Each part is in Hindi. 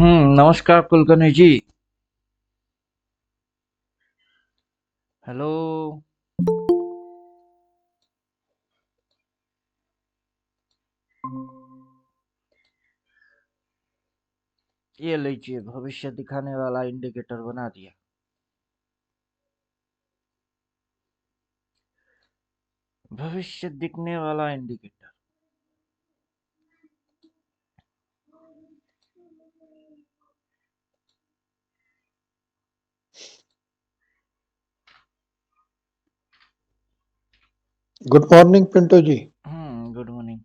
नमस्कार कुलकर्णी जी। हेलो। ये लीजिए, भविष्य दिखाने वाला इंडिकेटर बना दिया। भविष्य दिखने वाला indicator. Good morning Pintu ji. Good morning.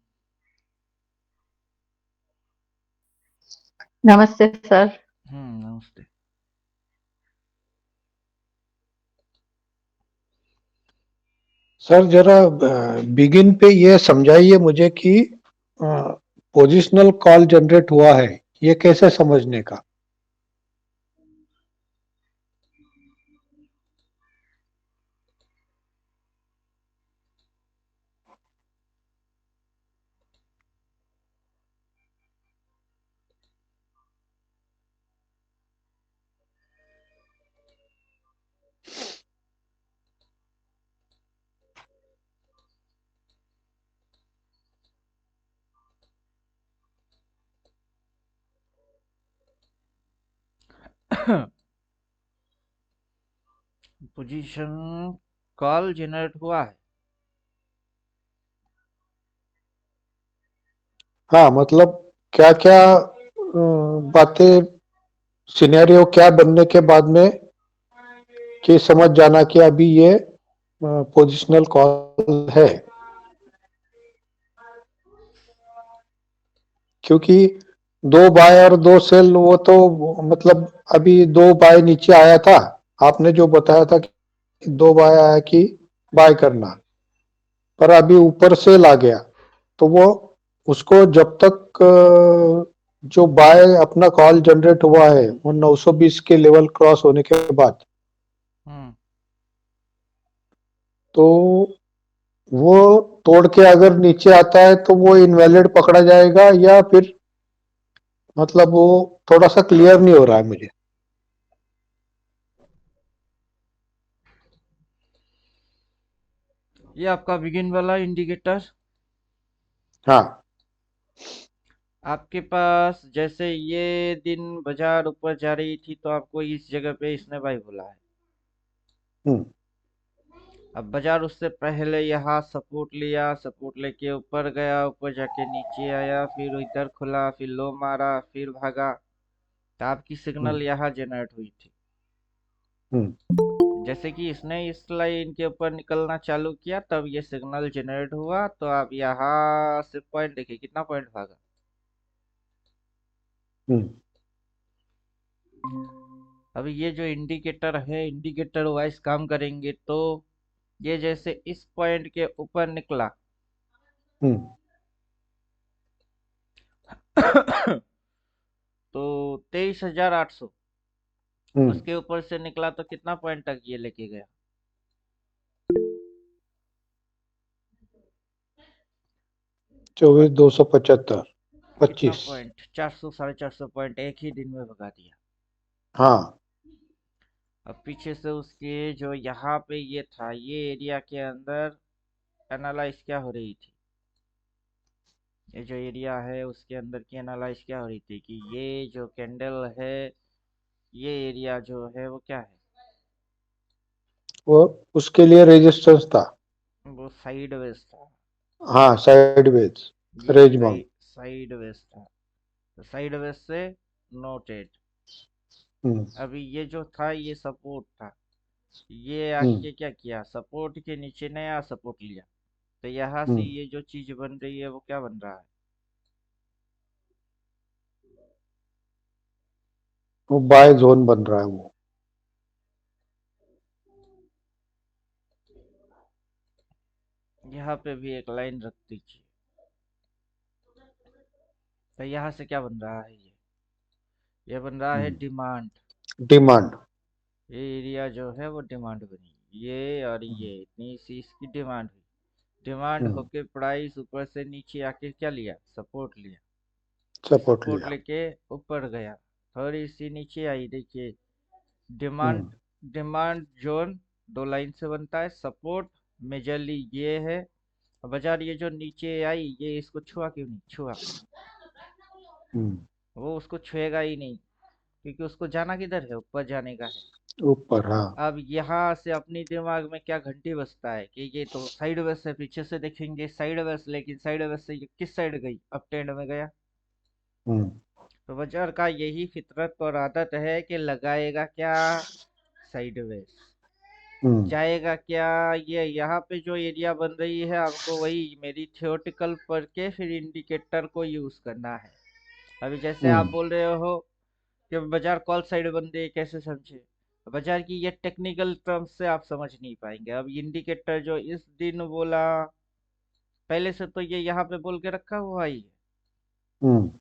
नमस्ते सर। नमस्ते। सर जरा बिगिन पे ये समझाइए मुझे कि पोजिशनल कॉल जनरेट हुआ है, ये कैसे समझने का। पोजीशन कॉल जनरेट हुआ है। हाँ मतलब क्या क्या बातें, सिनेरियो क्या बनने के बाद में कि समझ जाना कि अभी ये पोजिशनल कॉल है, क्योंकि दो बाय और दो सेल वो तो मतलब अभी दो बाय नीचे आया था, आपने जो बताया था कि दो बाय आया कि बाय करना, पर अभी ऊपर सेल आ गया तो वो उसको जब तक जो बाय अपना कॉल जनरेट हुआ है वो 920 के लेवल क्रॉस होने के बाद, हम्म तो वो तोड़ के अगर नीचे आता है तो वो इनवैलिड पकड़ा जाएगा या फिर मतलब वो थोड़ा सा क्लियर नहीं हो रहा है मुझे। ये आपका बिगिन वाला इंडिकेटर। हाँ। आपके पास जैसे ये दिन बाजार ऊपर जा रही थी तो आपको इस जगह पे इसने बाई बोला है। हम्म। अब बाजार उससे पहले यहाँ सपोर्ट लिया, सपोर्ट लेके ऊपर गया, ऊपर जाके नीचे आया, फिर इधर खुला, फिर लो मारा, फिर भागा। तो आपकी हम्म। सिग्नल यहाँ जनरेट हुई थी। हम्म। जैसे कि इसने इस लाइन के ऊपर निकलना चालू किया तब ये सिग्नल जनरेट हुआ, तो आप यहाँ से पॉइंट देखिए कितना पॉइंट भागा। हम्म। अभी ये जो इंडिकेटर है, इंडिकेटर वाइज काम करेंगे तो ये जैसे इस पॉइंट के ऊपर निकला हम्म। तो 23,800 हम्म। उसके ऊपर से निकला तो कितना पॉइंट तक ये लेके गया। 24,275, कितना 25। पॉइंट, 400 450 पॉइंट एक ही दिन में भगा दिया। हाँ। अब पीछे से उसके जो यहाँ पे ये था, ये एरिया के अंदर एनालाइज क्या हो रही थी, ये जो एरिया है उसके अंदर की एनालाइज क्या हो रही थी कि ये जो कैंडल है, ये एरिया जो है वो क्या है, वो उसके लिए रेजिस्टेंस था। वो साइड वेज था। हाँ, साइडवेज ये रेंज बाउंड। साइड वेज था, तो साइड वेज से नोटेड। हम्म। अभी ये जो था ये सपोर्ट था, ये हम्म। आके क्या किया, सपोर्ट के नीचे नया सपोर्ट लिया, तो यहाँ से हम्म। ये जो चीज बन रही है वो क्या बन रहा है। वो बाय जोन बन रहा है वो। यहाँ पे भी एक लाइन रख दीजिए, तो यहाँ से क्या बन रहा है, ये बन रहा है डिमांड। डिमांड। ये एरिया जो है वो डिमांड बनी, ये और ये इतनी सी इसकी डिमांड हुई। डिमांड हम्म। होके प्राइस ऊपर से नीचे आके क्या लिया, सपोर्ट लिया। सपोर्ट सपोर्ट लिया। लेके ऊपर गया, थोड़ी सी नीचे आई, देखिए। डिमांड हम्म डिमांड जोन 2 लाइन से बनता है। सपोर्ट मेजरली ये है। और बाजार ये जो नीचे आई, ये इसको छुआ क्यों नहीं छुआ? हम्म। वो उसको छुएगा ही नहीं, क्योंकि उसको जाना किधर है, ऊपर जाने का है। ऊपर, हाँ। अब यहाँ से अपनी दिमाग में क्या घंटी बजता है कि ये तो साइड वेज से, पीछे से देखेंगे साइड वेज, लेकिन साइड वेज से ये किस साइड गई? अप ट्रेंड में गया। हम्म तो बाजार का यही फितरत और आदत है कि लगाएगा क्या? Side veg. हम्म जाएगा क्या? ये यहाँ पे जो एरिया बन रही है, आपको वही मेरी थियोटिकल पढ़ के फिर इंडिकेटर को यूज करना है। अभी जैसे आप हम्म बोल रहे हो कि बाजार कॉल साइड बन रही है, कैसे समझे? बाजार की ये टेक्निकल टर्म्स से आप समझ नहीं पाएंगे। अब इंडिकेटर जो इस दिन बोला, पहले से तो ये यहाँ पे बोल के रखा हुआ ही है। हम्म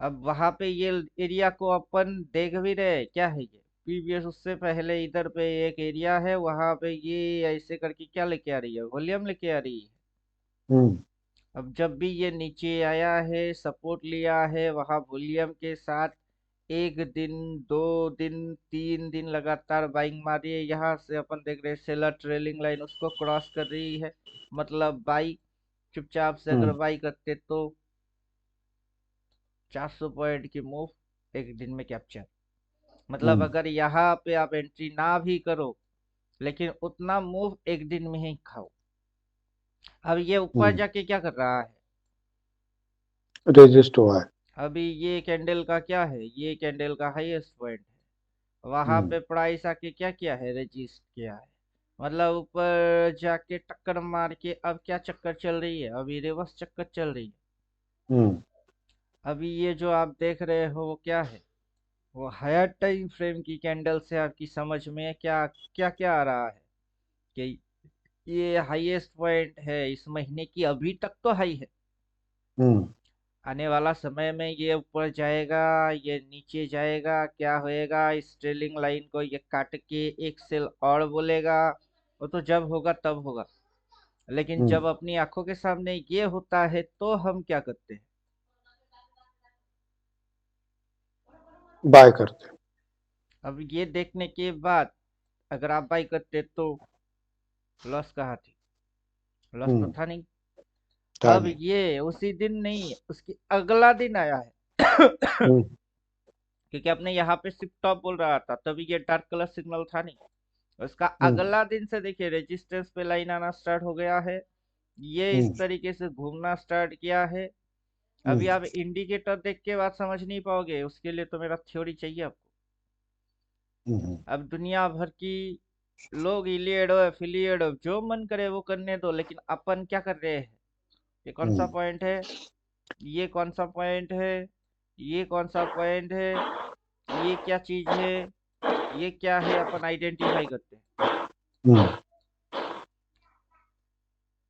अब वहां पे ये एरिया को अपन देख भी रहे हैं, क्या है ये? प्रीवियस उससे पहले इधर पे एक एरिया है, वहां पे ये ऐसे करके क्या लेके आ रही है? वॉल्यूम लेके आ रही है। हम्म अब जब भी ये नीचे आया है, सपोर्ट लिया है, वहां वॉल्यूम के साथ 1 दिन, 2 दिन, 3 दिन लगातार बाइंग मारी है। यहाँ से अपन देख रहे हैं सेलर ट्रेलिंग लाइन उसको क्रॉस कर रही है। मतलब बाई, चुपचाप से अगर हम्म बाई करते तो 400 पॉइंट की मूव 1 दिन में कैप्चर। मतलब हम्म अगर यहाँ पे आप एंट्री ना भी करो, लेकिन उतना मूव 1 दिन में ही खाओ। अब ये ऊपर हम्म। जाके क्या कर रहा है? रेजिस्ट हुआ है। अभी ये कैंडल का क्या है? ये कैंडल का हाईएस्ट पॉइंट है। वहां हम्म पे प्राइस आके क्या किया है? रजिस्ट किया है। मतलब ऊपर जाके टक्कर मार के अब क्या चक्कर चल रही है? अभी रिवर्स चक्कर चल रही है। हम्म अभी ये जो आप देख रहे हो वो क्या है? वो हायर टाइम फ्रेम की कैंडल से आपकी समझ में क्या क्या क्या आ रहा है? कि ये हाईएस्ट पॉइंट है इस महीने की, अभी तक तो हाई है। हम्म आने वाला समय में ये ऊपर जाएगा, ये नीचे जाएगा, क्या होएगा? इस ट्रेलिंग लाइन को ये काट के एक सेल और बोलेगा। वो तो जब होगा तब होगा। लेकिन हम्म। जब अपनी आंखों के सामने ये होता है तो हम क्या करते हैं? बाय करते। अब ये देखने के बाद अगर आप बाई करते तो लॉस कहाँ थी? लॉस तो हम्म। था नहीं। था अब नहीं। ये उसी दिन नहीं, उसकी अगला दिन आया है। हम्म क्योंकि आपने यहाँ पे शिफ्ट टॉप बोल रहा था, तभी ये डार्क कलर सिग्नल था नहीं। उसका हम्म अगला दिन से देखिए रेजिस्टेंस पे लाइन आना स्टार्ट हो गया है। ये इस हम्म तरीके से घूमना स्टार्ट किया है। अभी हम्म आप इंडिकेटर देख के बात समझ नहीं पाओगे, उसके लिए तो मेरा थ्योरी चाहिए आपको। हम्म अब दुनिया भर की लोग इलियड हो, एफिलिएट हो, जो मन करे वो करने दो, लेकिन अपन क्या कर रहे हैं? ये कौन सा हम्म पॉइंट है? ये कौन सा पॉइंट है? ये कौन सा पॉइंट है? ये क्या चीज है? ये क्या है? अपन आइडेंटिफाई करते हैं। हम्म।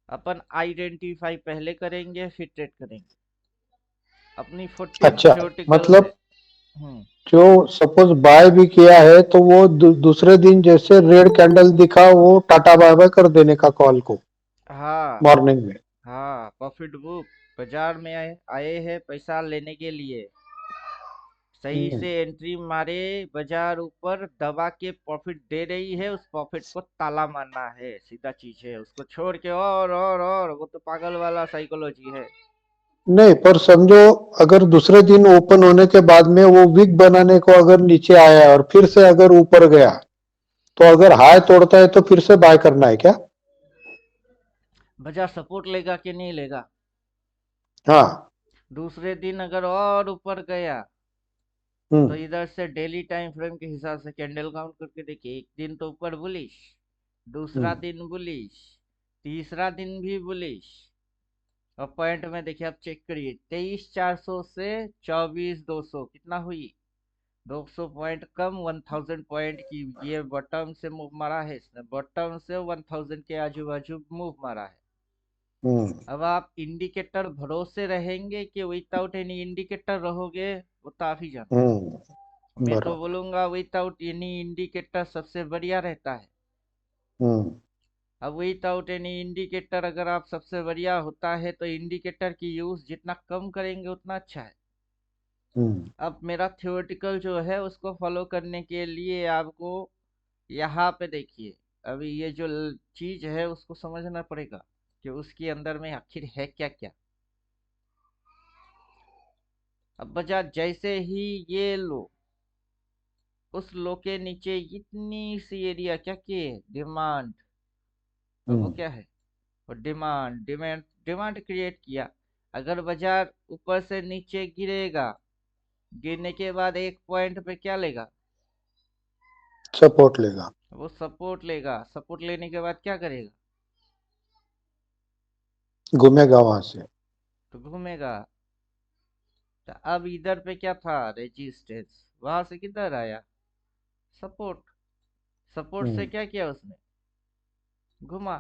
अपन आइडेंटिफाई पहले करेंगे, फिर ट्रेड करेंगे अपनी 14 अच्छा, थ्योरेटिकल से। मतलब हम्म। जो सपोज बाय भी किया है तो वो दूसरे दिन जैसे रेड कैंडल दिखा वो टाटा बाय बाय कर देने का कॉल को हाँ। मॉर्निंग में। हाँ, प्रॉफिट बुक। बाजार में आए आए हैं पैसा लेने के लिए। सही हम्म से एंट्री मारे, बाजार ऊपर दबा के प्रॉफिट दे रही है, उस प्रॉफिट को ताला मारना है, सीधा चीज है। उसको छोड़ के और वो तो पागल वाला साइकोलॉजी है। नहीं, पर समझो अगर दूसरे दिन ओपन होने के बाद में वो विक बनाने को अगर नीचे आया और फिर से अगर ऊपर गया तो अगर हाई तोड़ता है तो फिर से बाय करना है क्या? बाजार सपोर्ट लेगा कि नहीं लेगा? हाँ। दूसरे दिन अगर और ऊपर गया, तो हम्म इधर से डेली टाइम फ्रेम के हिसाब से कैंडल काउंट करके देखिए, एक दिन तो ऊपर बुलिश, दूसरा हम्म दिन बुलिश, तीसरा दिन भी बुलिश। और पॉइंट में देखिए, आप चेक करिए, 23,400 से 24,200 कितना हुई? 200 पॉइंट कम, 1000 पॉइंट की ये बॉटम से मूव मारा है इसने, बॉटम से 1000 के आजू बाजू मूव मारा है। हम्म अब आप इंडिकेटर भरोसे रहेंगे कि विदाउट एनी इंडिकेटर रहोगे? वो तो आप ही जानते हैं। मैं तो बराबर। बोलूंगा विदाउट एनी इंडिकेटर सबसे बढ़िया रहता है। हम्म अब विदाउट एनी इंडिकेटर अगर आप सबसे बढ़िया होता है, तो इंडिकेटर की यूज जितना कम करेंगे उतना अच्छा है। अब मेरा थ्योरेटिकल जो है उसको फॉलो करने के लिए आपको यहाँ पे देखिए, अभी ये जो चीज है उसको समझना पड़ेगा कि उसके अंदर में आखिर है क्या क्या। अब बजा जैसे ही ये लो, उस लो के नीचे इतनी सी एरिया क्या की है, डिमांड। अब वो क्या है, वो डिमांड डिमांड डिमांड क्रिएट किया। अगर बाजार ऊपर से नीचे गिरेगा, गिरने के बाद एक पॉइंट पे क्या लेगा, सपोर्ट लेगा। वो सपोर्ट लेगा। सपोर्ट लेने के बाद क्या करेगा, घूमेगा वहां से। तो घूमेगा। तो अब इधर पे क्या था, रेजिस्टेंस, वहां से किधर आया, सपोर्ट। सपोर्ट से क्या किया उसने, घुमा।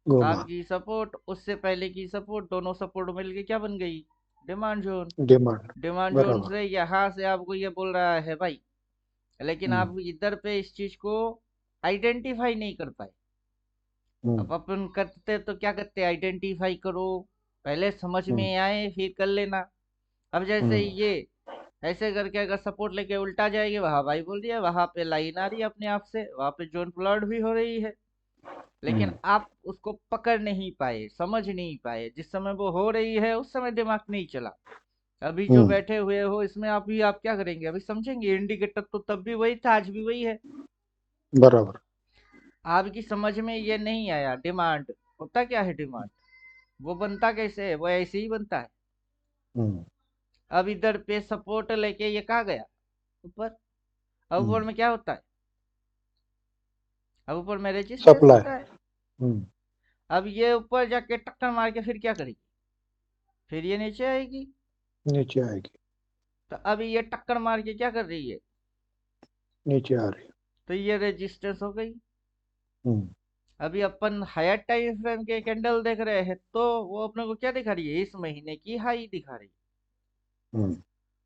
घूमा। आपकी सपोर्ट, उससे पहले की सपोर्ट, दोनों सपोर्ट मिलके क्या बन गई, demand zone. Demand. Demand zone बराबर। से यहाँ से आपको ये बोल रहा है भाई, लेकिन हम्म। आप इधर पे इस चीज को आइडेंटिफाई नहीं कर पाए। हम्म। अब अपन करते तो क्या करते, आइडेंटिफाई करो, पहले समझ हम्म। में आए फिर कर लेना। अब जैसे हम्म। ये ऐसे करके अगर सपोर्ट लेके उल्टा जाएगी, वहां भाई बोल दिया वहां पे लाइन आ रही है अपने आप से, वहां पे जोन प्लॉट भी हो रही है, लेकिन हम्म। आप उसको पकड़ नहीं पाए, समझ नहीं पाए। जिस समय वो हो रही है उस समय दिमाग नहीं चला। अभी जो हम्म। बैठे हुए हो इसमें अभी आप क्या करेंगे, अभी समझेंगे। इंडिकेटर तो तब भी वही था, आज भी वही है। बराबर। आपकी समझ में ये नहीं आया, डिमांड होता क्या है, डिमांड वो बनता कैसे है, वो ऐसे ही बनता है। हम्म। अब इधर पे सपोर्ट लेके ये कहा गया ऊपर। अब ऊपर हम्म। में क्या होता है, अब ऊपर में रेजिस्टेंस सप्लाई। होता है। हम्म। अब ये ऊपर जाके टक्कर मार के फिर क्या करेगी, फिर ये नीचे आएगी। नीचे आएगी। तो अभी ये टक्कर मार के क्या कर रही है, नीचे आ रही है। तो ये रेजिस्टेंस हो गई। हम्म। अभी अपन हायर टाइम फ्रेम के कैंडल देख रहे हैं, तो वो अपने को क्या दिखा रही है, इस महीने की हाई दिखा रही है। हम्म।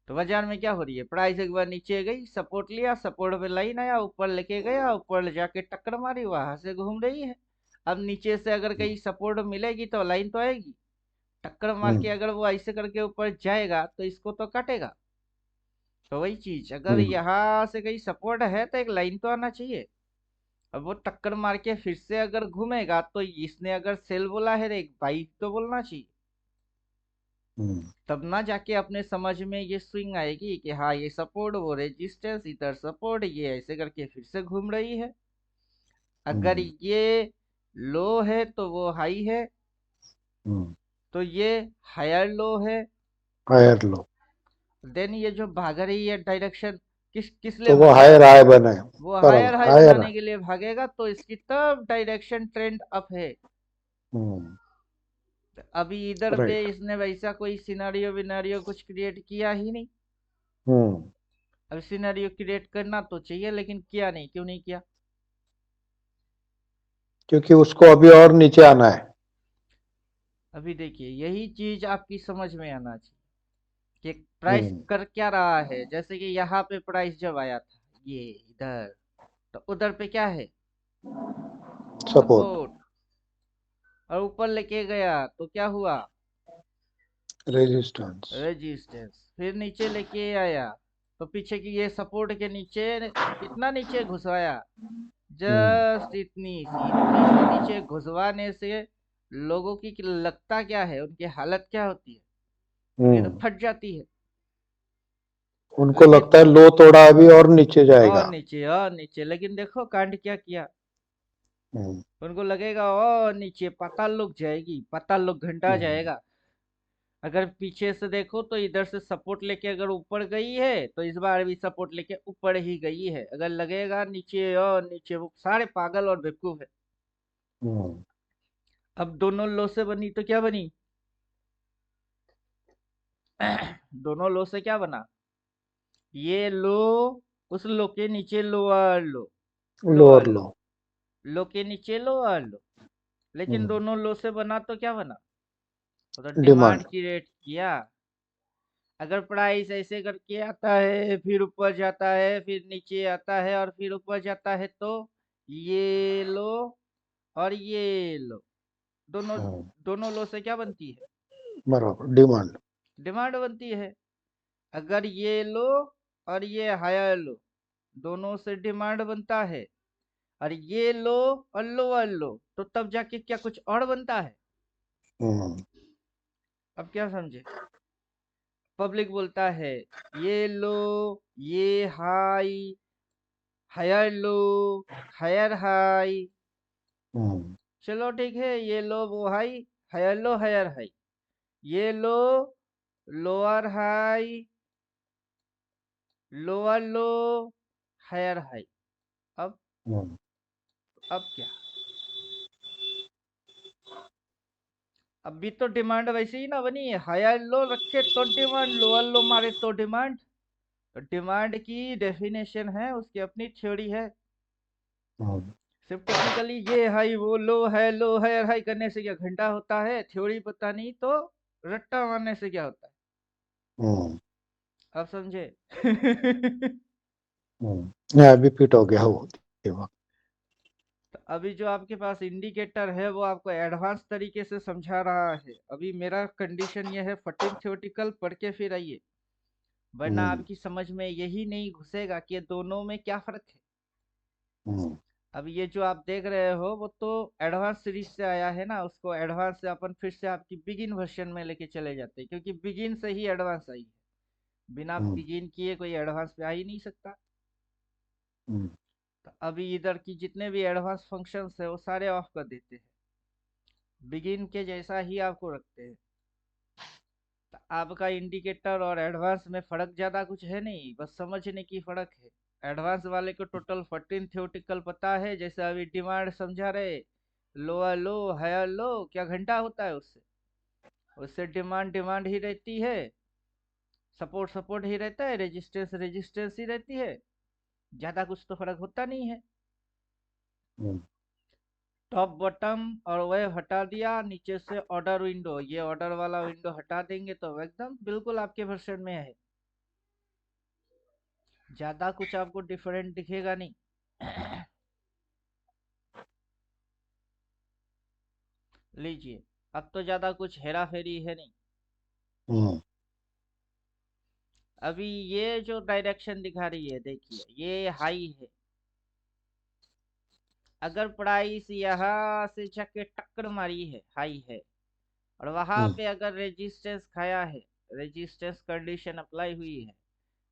तो बाजार में क्या हो रही है, प्राइस एक बार नीचे गई, सपोर्ट लिया, सपोर्ट पे लाइन आया, ऊपर लेके गया, ऊपर जाके टक्कर मारी, वहां से घूम रही है। अब नीचे से अगर कहीं सपोर्ट मिलेगी तो लाइन तो आएगी, टक्कर मार के हम्म। अगर वो ऐसे करके ऊपर जाएगा तो इसको तो काटेगा। तो वही चीज, अगर हम्म। यहाँ से कहीं सपोर्ट है तो एक लाइन तो आना चाहिए। अब वो टक्कर मार के फिर से अगर घूमेगा तो इसने अगर सेल बोला है तो एक बाई तो बोलना चाहिए। हम्म। तब ना जाके अपने समझ में ये स्विंग आएगी कि हाँ ये सपोर्ट, वो रेजिस्टेंस, इधर सपोर्ट, ये ऐसे करके फिर से घूम रही है। अगर हम्म। ये लो है तो वो हाई है, हम्म। तो ये हायर लो है। हायर लो। देन ये जो भाग रही है डायरेक्शन, किस किस लिए तो वो भागेगा, हायर हाई बने। वो हायर बराबर, हाई हायर। बनाने के लिए भागेगा, तो इसकी तब डायरेक्शन ट्रेंड अप है। हम्म। अभी इधर पे राइट। इसने वैसा कोई सिनारियो विनारियो कुछ क्रिएट किया ही नहीं। हम्म। अब सिनेरियो क्रिएट करना तो चाहिए, लेकिन किया नहीं, क्यों नहीं किया। क्योंकि उसको अभी और नीचे आना है। अभी देखिए यही चीज आपकी समझ में आना चाहिए कि प्राइस हम्म। कर क्या रहा है। जैसे कि यहाँ पे प्राइस जब आया था, ये इधर, तो उधर पे क्या है, सपोर्ट। सपोर्ट। और ऊपर लेके गया तो क्या हुआ, रेजिस्टेंस। रेजिस्टेंस। फिर नीचे लेके आया तो पीछे की ये सपोर्ट के नीचे कितना नीचे घुसाया, हम्म। जस्ट इतनी सी नीचे घुसवाने से लोगों की लगता क्या है, उनकी हालत क्या होती है, उनकी तो हम्म। फट जाती है। उनको लेकिन लगता है लो तोड़ा अभी और नीचे और जाएगा। नीचे और नीचे, लेकिन देखो कांड क्या किया। हम्म। उनको लगेगा और नीचे पाताल लोक जाएगी, पाताल लोक घंटा हम्म। जाएगा। अगर पीछे से देखो तो इधर से सपोर्ट लेके अगर ऊपर गई है तो इस बार भी सपोर्ट लेके ऊपर ही गई है। अगर लगेगा नीचे और नीचे, वो सारे पागल और बेवकूफ है। हम्म। अब दोनों लो से बनी तो क्या बनी, दोनों लो से क्या बना, ये लो, उस लो के नीचे lower low, lower lower low. Low, low के नीचे लोअर लो। लेकिन हम्म। दोनों लो से बना तो क्या बना, तो डिमांड। डिमांड क्रिएट किया। अगर प्राइस ऐसे करके आता है, फिर ऊपर जाता है, फिर नीचे आता है, और फिर ऊपर जाता है, तो ये लो और ये लो, दोनों हम्म। दोनों लो से क्या बनती है, बराबर, डिमांड। डिमांड बनती है। अगर ये लो और ये हायर लो, दोनों से डिमांड बनता है, और ये लो और लोअर लो, तो तब जाके क्या कुछ और बनता है? हम्म, अब क्या समझे? पब्लिक बोलता है ये लो, ये high, higher low, higher high. हम्म, चलो ठीक है, ये लो वो high, higher low higher high, ये low, lower high, lower low, higher high. अब हम्म, अब क्या? अब भी तो डिमांड वैसे ही ना बनी है, हायर लो रखे तो डिमांड, लोअर लो मारे तो डिमांड। तो डिमांड की डेफिनेशन है, उसकी अपनी थ्योरी है। हम्म, सिर्फ टेक्निकली ये हाई वो लो हायर हाई करने से क्या घंटा होता है? थ्योरी पता नहीं तो रट्टा मारने से क्या होता है? हम्म, आप समझे? नहीं, अभी फिट हो गया वो दिमाग। तो अभी जो आपके पास इंडिकेटर है वो आपको एडवांस तरीके से समझा रहा है। अभी मेरा कंडीशन ये है, 14 थ्योरेटिकल पढ़ के फिर आइए, वरना हम्म, आपकी समझ में यही नहीं घुसेगा कि ये दोनों में क्या फर्क है। हम्म, अब ये जो आप देख रहे हो वो तो एडवांस सीरीज से आया है ना, उसको एडवांस से अपन फिर से आपकी बिगिन वर्जन में लेके चले जाते हैं, क्योंकि बिगिन से ही एडवांस आई है। बिना हम्म, बिगिन किए कोई एडवांस पे आ ही नहीं सकता। हम्म, तो अभी इधर की जितने भी एडवांस फंक्शंस है वो सारे ऑफ कर देते हैं, बिगिन के जैसा ही आपको रखते हैं। तो आपका इंडिकेटर और एडवांस में फर्क ज्यादा कुछ है नहीं, बस समझने की फर्क है। एडवांस वाले को टोटल 14 थ्योरेटिकल पता है, जैसे अभी डिमांड समझा रहे, लोअर लो हायर लो क्या घंटा होता है उससे? उससे डिमांड डिमांड ही रहती है, सपोर्ट सपोर्ट ही रहता है, रेजिस्टेंस रेजिस्टेंस ही रहती है, ज्यादा कुछ तो फर्क होता नहीं है। हम्म, टॉप बॉटम और वेव हटा दिया, नीचे से ऑर्डर विंडो, ये ऑर्डर वाला विंडो हटा देंगे तो एकदम बिल्कुल आपके वर्जन में है, ज्यादा कुछ आपको डिफरेंट दिखेगा नहीं। लीजिए, अब तो ज्यादा कुछ हेरा फेरी है नहीं। हम्म, अभी ये जो डायरेक्शन दिखा रही है देखिए, ये हाई है। अगर प्राइस यहाँ से जाके टक्कर मारी है, हाई है, और वहां हम्म, पे अगर रेजिस्टेंस खाया है, रेजिस्टेंस कंडीशन अप्लाई हुई है,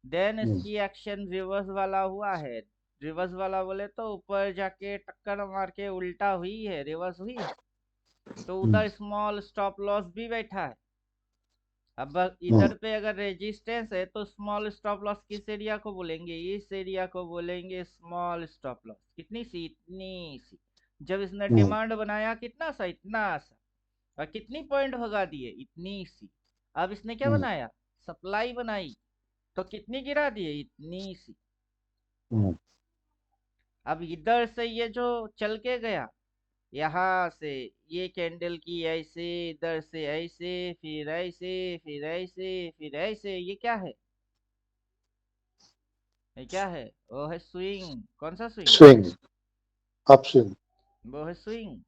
देन हम्म, इसकी एक्शन रिवर्स वाला हुआ है। रिवर्स वाला बोले तो ऊपर जाके टक्कर मार के उल्टा हुई है, रिवर्स हुई है, तो हम्म, उधर स्मॉल स्टॉप लॉस भी बैठा है। अब हम्म, इधर पे अगर रेजिस्टेंस है तो स्मॉल स्टॉप लॉस किस एरिया को बोलेंगे? इस एरिया को बोलेंगे स्मॉल स्टॉप लॉस। कितनी सी? इतनी सी। जब इसने हम्म, डिमांड बनाया कितना सा? इतना सा। और कितनी पॉइंट भगा दिए? इतनी सी। अब इसने क्या हम्म, बनाया? सप्लाई बनाई, तो कितनी गिरा दिए? इतनी सी। हम्म, अब इधर से ये जो चल के गया, यहाँ से ये कैंडल की ऐसे, इधर से ऐसे, फिर ऐसे, फिर ऐसे, फिर ऐसे, ये क्या है? ये क्या है? वो है स्विंग। कौन सा स्विंग? स्विंग, अप स्विंग, वो है स्विंग।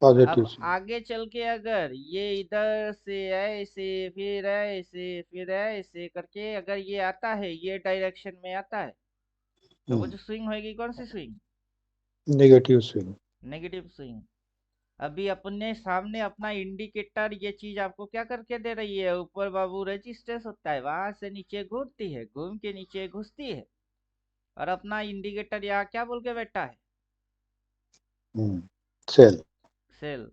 पॉजिटिव अब स्विंग। आगे चल के अगर ये इधर से ऐसे, फिर ऐसे, फिर ऐसे करके अगर ये आता है, ये डायरेक्शन में आता है, तो वो हम्म, जो स्विंग होगी कौन सी swing? Negative swing. Negative swing. अभी अपने सामने अपना इंडिकेटर ये चीज आपको क्या करके दे रही है? ऊपर बाबू रेजिस्टेंस होता है, वहां से नीचे घूमती है, घूम के नीचे घुसती है, और अपना इंडिकेटर यहाँ क्या बोल के बैठा है? हम्म, सेल। सेल।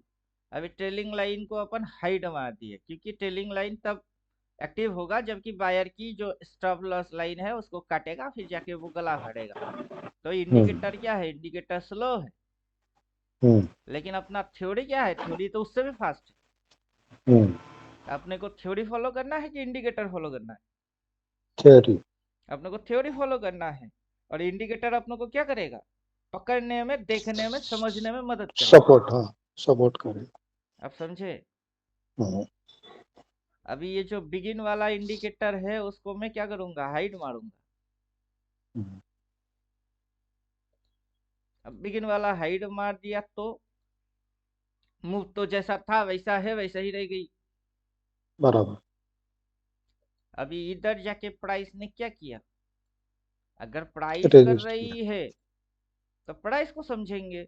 अभी ट्रेलिंग लाइन को अपन हाइड मार दिए, क्योंकि ट्रेलिंग लाइन तब एक्टिव होगा जबकि बायर की जो स्टॉप लॉस लाइन है उसको काटेगा, फिर जाके वो गला फाड़ेगा। तो हम्म, इंडिकेटर क्या है? इंडिकेटर स्लो है। हम्म, लेकिन अपना थ्योरी क्या है? थ्योरी तो उससे भी फास्ट हम्म, है। अपने को थ्योरी फॉलो करना है कि इंडिकेटर फॉलो करना है? थ्योरी। अपने को थ्योरी फॉलो करना है। और इंडिकेटर अपने को क्या करेगा? पकड़ने में, देखने में, समझने में मदद करेगा। सपोर्ट, हाँ, सपोर्ट करे। आप समझे? हम्म, अभी ये जो बिगिन वाला इंडिकेटर है उसको मैं क्या करूंगा? हाइड मारूंगा। हम्म, अब बिगिन वाला हाइड मार दिया तो मूव तो जैसा था वैसा है, वैसा ही रह गई। बराबर। अभी इधर जाके प्राइस ने क्या किया? अगर प्राइस कर रेजिस्ट किया। रही है तो प्राइस को समझेंगे।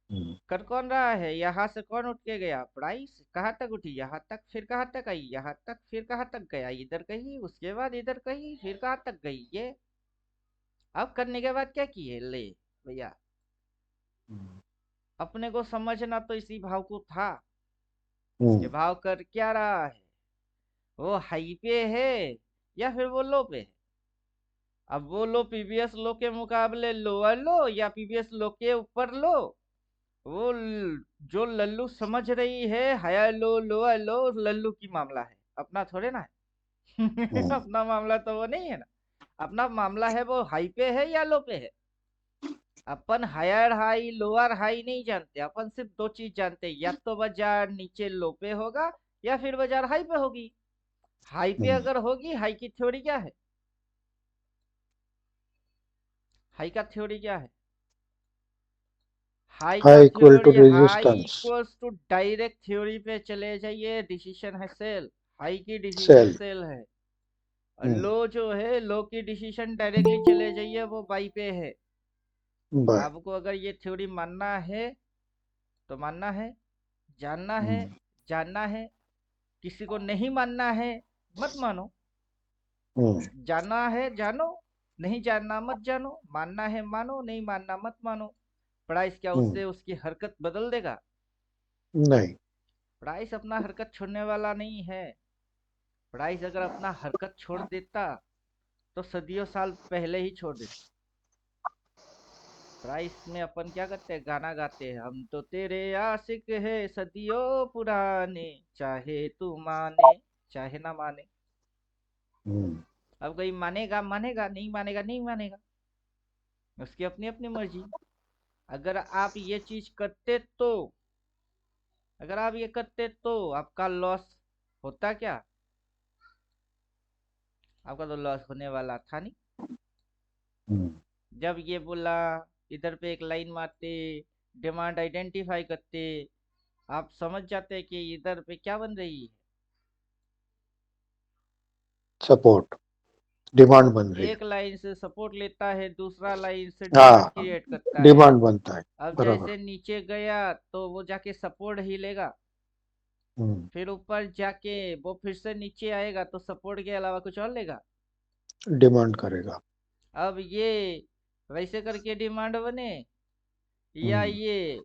हम्म, कर कौन रहा है? यहाँ से कौन उठ के गया? प्राइस। कहाँ तक उठी? यहाँ तक। फिर कहाँ तक आई? यहाँ तक। फिर कहाँ तक गया? इधर कहीं, उसके बाद इधर कहीं, फिर कहाँ तक गई ये? अब करने के बाद क्या किए? ले भैया, हम्म, अपने को समझना तो इसी भाव को था कि हम्म, भाव कर क्या रहा है, वो हाई पे है या फिर वो लो पे है। अब वो लो पीवीएस लो के मुकाबले लोअर लो या पीवीएस लो के ऊपर लो, वो जो लल्लू समझ रही है हायर लो लोअर लो, लल्लू की मामला है, अपना थोड़े ना है। हम्म, अपना मामला तो वो नहीं है ना। अपना मामला है वो हाई पे है या लो पे है। अपन हायर हाई लोअर हाई नहीं जानते, अपन सिर्फ दो चीज जानते हैं, या तो बाजार नीचे लो पे होगा या फिर बाजार हाई पे होगी। हाई पे हम्म। अगर होगी, हाई की थ्योरी क्या है? हाई का थ्योरी क्या है? हाई का high equal to theory, high resistance. Equals to direct theory पे चले जाइए, डिसीजन है सेल। हाई की डिसीजन सेल। सेल है। और हम्म। लो जो है, लो की डिसीजन डायरेक्टली चले जाइए, वो बाई पे है। बाय। आपको अगर ये थ्योरी मानना है तो मानना है, जानना है, हम्म, जानना है। किसी को नहीं मानना है, मत मानो। हम्म, जानना है जानो, नहीं जानना मत जानो। मानना है मानो, नहीं मानना मत मानो। प्राइस क्या हम्म। उससे उसकी हरकत बदल देगा? नहीं। प्राइस अपना हरकत छोड़ने वाला नहीं है। प्राइस अगर अपना हरकत छोड़ देता तो सदियों साल पहले ही छोड़ देता। प्राइस में अपन क्या करते हैं? गाना गाते हैं, हम तो तेरे आशिक है सदियों पुराने, चाहे तू माने चाहे ना माने। हम्म, अब कोई मानेगा मानेगा, नहीं मानेगा नहीं मानेगा, उसकी अपनी अपनी मर्जी। अगर आप ये चीज करते तो, अगर आप ये करते तो आपका लॉस होता क्या? आपका तो लॉस होने वाला था नहीं। हम्म। जब ये बोला, इधर पे एक लाइन मारते, डिमांड आइडेंटिफाई करते, आप समझ जाते कि इधर पे क्या बन रही है। सपोर्ट। डिमांड बन रही है। एक लाइन से सपोर्ट लेता है, दूसरा लाइन से डिमांड हाँ। क्रिएट करता है। डिमांड बनता है। अब बराबर। जैसे नीचे गया तो वो जाके सपोर्ट ही लेगा, हम्म। फिर ऊपर जाके वो फिर से नीचे आएगा तो सपोर्ट के अलावा कुछ और लेगा। डिमांड करेगा। अब ये वैसे करके डिमांड बने, या हम्म, ये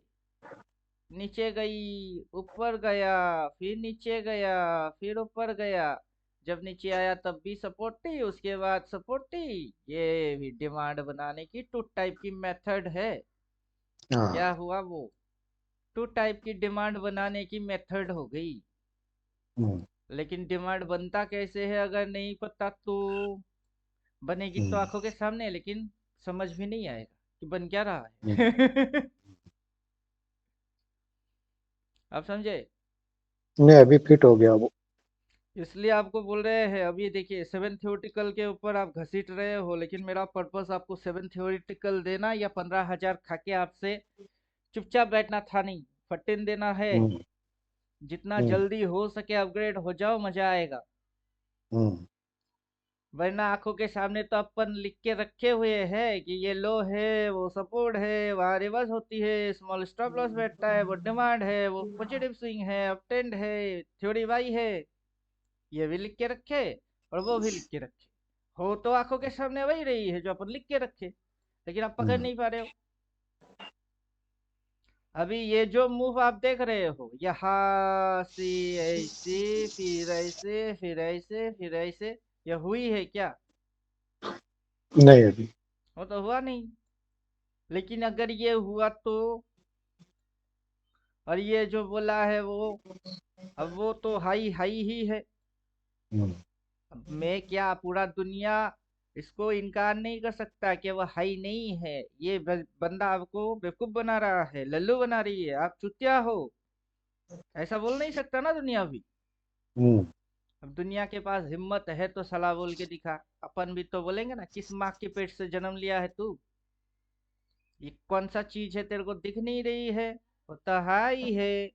नीचे गई, ऊपर गया, फिर नीचे गया, फिर ऊपर गया, जब नीचे आया तब भी सपोर्ट थी, उसके बाद सपोर्ट थी। ये भी डिमांड बनाने की टू टाइप की मेथड है। क्या हाँ। हुआ? वो टू टाइप की डिमांड बनाने की मेथड हो गई। हम्म, लेकिन डिमांड बनता कैसे है अगर नहीं पता तो? बनेगी तो हम्म, आंखों के सामने, लेकिन समझ भी नहीं आएगा कि बन क्या रहा हम्म। है। आप समझे? नहीं, अभी फिट हो गया वो। इसलिए आपको बोल रहे हैं, अभी देखिए सेवन थ्योरेटिकल के ऊपर आप घसीट रहे हो, लेकिन मेरा पर्पस आपको सेवन थ्योरेटिकल देना या 15,000 खा के आपसे चुपचाप बैठना था नहीं, फटिन देना है। हम्म, जितना हम्म, जल्दी हो सके अपग्रेड हो जाओ, मजा आएगा। हम्म, वरना आंखों के सामने तो अपन लिख के रखे हुए हैं कि ये लो है, वो सपोर्ट है, वहाँ रिवर्स होती है, स्मॉल स्टॉप लॉस बैठता है, वो डिमांड है, वो पॉजिटिव स्विंग है, अपट्रेंड है, थ्योरी वाई है। ये भी लिख के रखे और वो भी लिख के रखे, हो तो आंखों के सामने वही रही है जो अपन लिख के रखे, लेकिन आप पकड़ हम्म, नहीं पा रहे हो। अभी ये जो मूव आप देख रहे हो, यहाँ से ऐसे फिर ऐसे फिर ऐसे फिर ऐसे, ये हुई है क्या? नहीं अभी। वो तो हुआ नहीं। लेकिन अगर ये हुआ तो, और ये जो बोला है वो, अब वो तो हाई हाई ही है। हम्म, अब मैं क्या, पूरा दुनिया इसको इनकार नहीं कर सकता कि वो हाई नहीं है। ये बंदा आपको बेवकूफ बना रहा है, लल्लू बना रही है, आप चुतिया हो, ऐसा बोल नहीं सकता ना दुनिया भी। हम्म, अब दुनिया के पास हिम्मत है तो सलाह बोल के दिखा। अपन भी तो बोलेंगे ना, किस माँ के पेट से जन्म लिया है तू? ये कौन सा चीज है तेरे को दिख नहीं रही है? वो तो हाई है।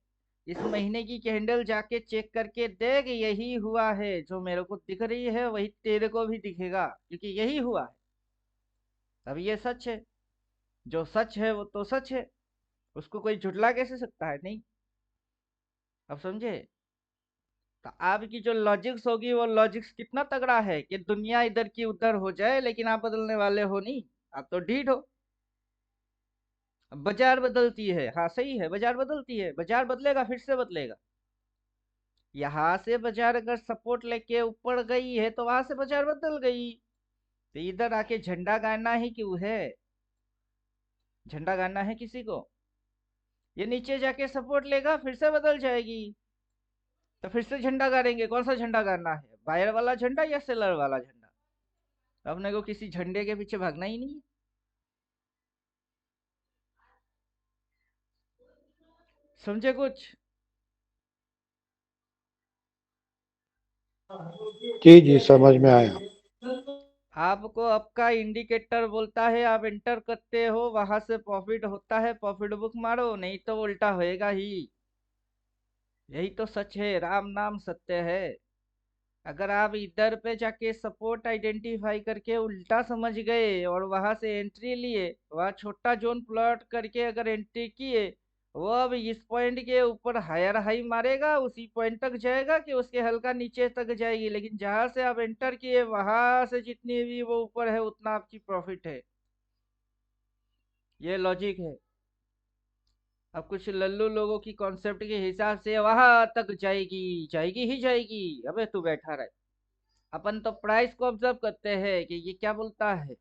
इस महीने की कैंडल जाके चेक करके देख, यही हुआ है। जो मेरे को दिख रही है वही तेरे को भी दिखेगा, क्योंकि यही हुआ है। अब ये सच है। जो सच है वो तो सच है, उसको कोई झुटला कैसे सकता है? नहीं। अब समझे? तो आपकी जो लॉजिक्स होगी वो लॉजिक्स कितना तगड़ा है कि दुनिया इधर की उधर हो जाए लेकिन आप बदलने वाले हो नहीं। आप तो ढीठ हो। अब बाजार बदलती है, हाँ सही है, बाजार बदलती है, बाजार बदलेगा, फिर से बदलेगा। यहाँ से बाजार अगर सपोर्ट लेके ऊपर गई है तो वहां से बाजार बदल गई। तो इधर आके झंडा गाड़ना ही क्यों है? झंडा गाड़ना है किसी को? ये नीचे जाके सपोर्ट लेगा, फिर से बदल जाएगी, तो फिर से झंडा गाड़ेंगे। कौन सा झंडा गाड़ना है, बायर वाला झंडा या सेलर वाला झंडा? अपने को किसी झंडे के पीछे भागना ही नहीं है। समझे कुछ? जी जी, समझ में आया। आपको आपका इंडिकेटर बोलता है, आप एंटर करते हो, वहां से प्रॉफिट होता है, प्रॉफिट बुक मारो, नहीं तो उल्टा होएगा ही। यही तो सच है, राम नाम सत्य है। अगर आप इधर पे जाके सपोर्ट आइडेंटिफाई करके उल्टा समझ गए और वहां से एंट्री लिए, वहां छोटा जोन प्लॉट करके अगर एंट्री किए, वो अब इस पॉइंट के ऊपर हायर हाई मारेगा, उसी पॉइंट तक जाएगा कि उसके हल्का नीचे तक जाएगी, लेकिन जहां से आप एंटर किए वहां से जितनी भी वो ऊपर है उतना आपकी प्रॉफिट है। ये लॉजिक है। अब कुछ लल्लू लोगों की कॉन्सेप्ट के हिसाब से वहां तक जाएगी, जाएगी ही जाएगी। अबे तू बैठा रहे। अपन तो प्राइस को ऑब्जर्व करते हैं कि ये क्या बोलता है।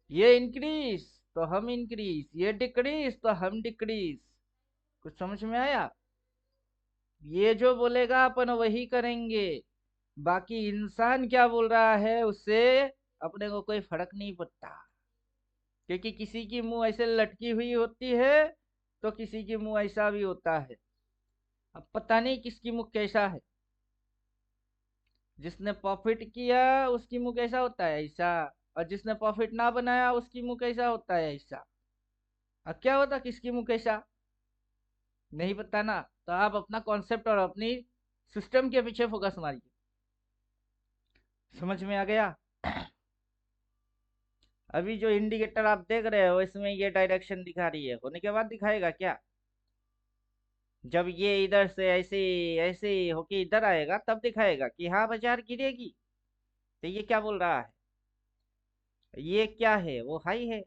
ये इंक्रीज तो हम इंक्रीज, ये डिक्रीज तो हम डिक्रीज। कुछ समझ में आया? ये जो बोलेगा अपन वही करेंगे। बाकी इंसान क्या बोल रहा है उससे अपने को कोई फर्क नहीं पड़ता, क्योंकि किसी की मुंह ऐसे लटकी हुई होती है तो किसी की मुंह ऐसा भी होता है। अब पता नहीं किसकी मुंह कैसा है। जिसने प्रॉफिट किया उसकी मुंह कैसा होता है, ऐसा। और जिसने प्रॉफिट ना बनाया उसकी मुंह कैसा होता है, ऐसा। अब क्या होता किसकी मुंह कैसा? नहीं पता ना। तो आप अपना कॉन्सेप्ट और अपनी सिस्टम के पीछे फोकस मारिए। समझ में आ गया? अभी जो इंडिकेटर आप देख रहे हो इसमें ये डायरेक्शन दिखा रही है, होने के बाद दिखाएगा क्या? जब ये इधर से ऐसे ऐसे होके इधर आएगा तब दिखाएगा कि हाँ बाजार गिरेगी। तो ये क्या बोल रहा है? ये क्या है, वो हाई है।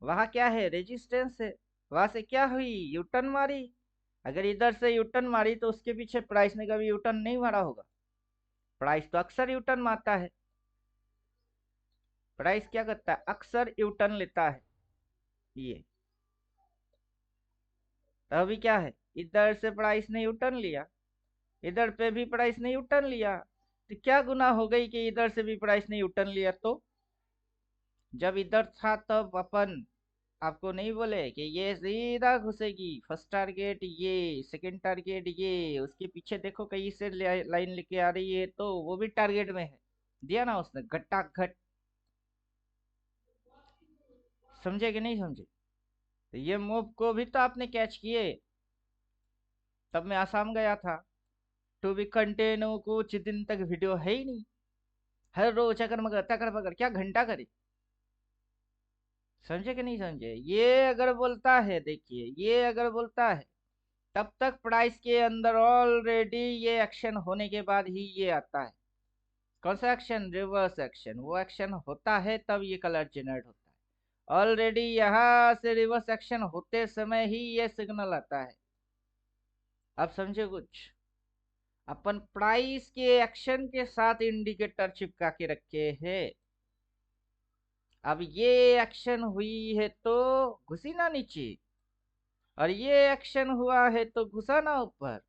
वहां क्या है, रेजिस्टेंस है। वहां से क्या हुई, यूटर्न मारी। अगर इधर से यूटर्न मारी तो उसके पीछे प्राइस ने कभी यूटर्न नहीं मारा होगा। प्राइस तो अक्सर यूटर्न मारता है। प्राइस क्या करता है, अक्सर यूटर्न लेता है। ये तो अभी क्या है, इधर से प्राइस ने यूटर्न लिया, इधर पे भी प्राइस ने यूटर्न लिया। तो क्या गुना हो गई कि इधर से भी प्राइस ने यूटर्न लिया? तो जब इधर था तब अपन आपको नहीं बोले कि ये सीधा घुसेगी, फर्स्ट टारगेट ये, सेकंड टारगेट ये, उसके पीछे देखो कहीं से लाइन लेके आ रही है तो वो भी टारगेट में है। दिया ना उसने घट्टा घट। समझे कि नहीं समझे? तो ये मूव को भी तो आपने कैच किए। तब मैं आसाम गया था। टू बी कंटिन्यू कुछ दिन तक वीडियो है ही नहीं। हर रोज अगर मगर तकर मगर क्या घंटा करे। समझे कि नहीं समझे? ये अगर बोलता है, देखिए ये अगर बोलता है तब तक प्राइस के अंदर ऑलरेडी ये एक्शन होने के बाद ही ये आता है। कौन सा एक्शन, रिवर्स एक्शन। वो एक्शन होता है तब ये कलर जनरेट होता है। ऑलरेडी यहाँ से रिवर्स एक्शन होते समय ही ये सिग्नल आता है। अब समझे कुछ? अपन प्राइस के एक्शन के साथ इंडिकेटर चिपका के रखे हैं। अब ये एक्शन हुई है तो घुसी ना नीचे, और ये एक्शन हुआ है तो घुसा ना ऊपर।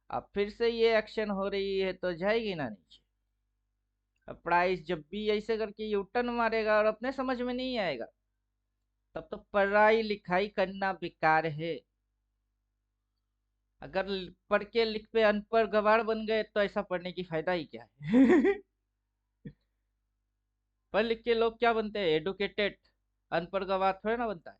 अब फिर से ये एक्शन हो रही है तो जाएगी ना नीचे। अब प्राइस जब भी ऐसे करके यूटर्न मारेगा और अपने समझ में नहीं आएगा, तब तो पढ़ाई लिखाई करना बेकार है। अगर पढ़ के लिख पे अनपढ़ गवार बन गए तो ऐसा पढ़ने की फायदा ही क्या है? पढ़ लिख के लोग क्या बनते हैं, एडुकेटेड। अनपढ़ गवार थोड़ा ना बनता है।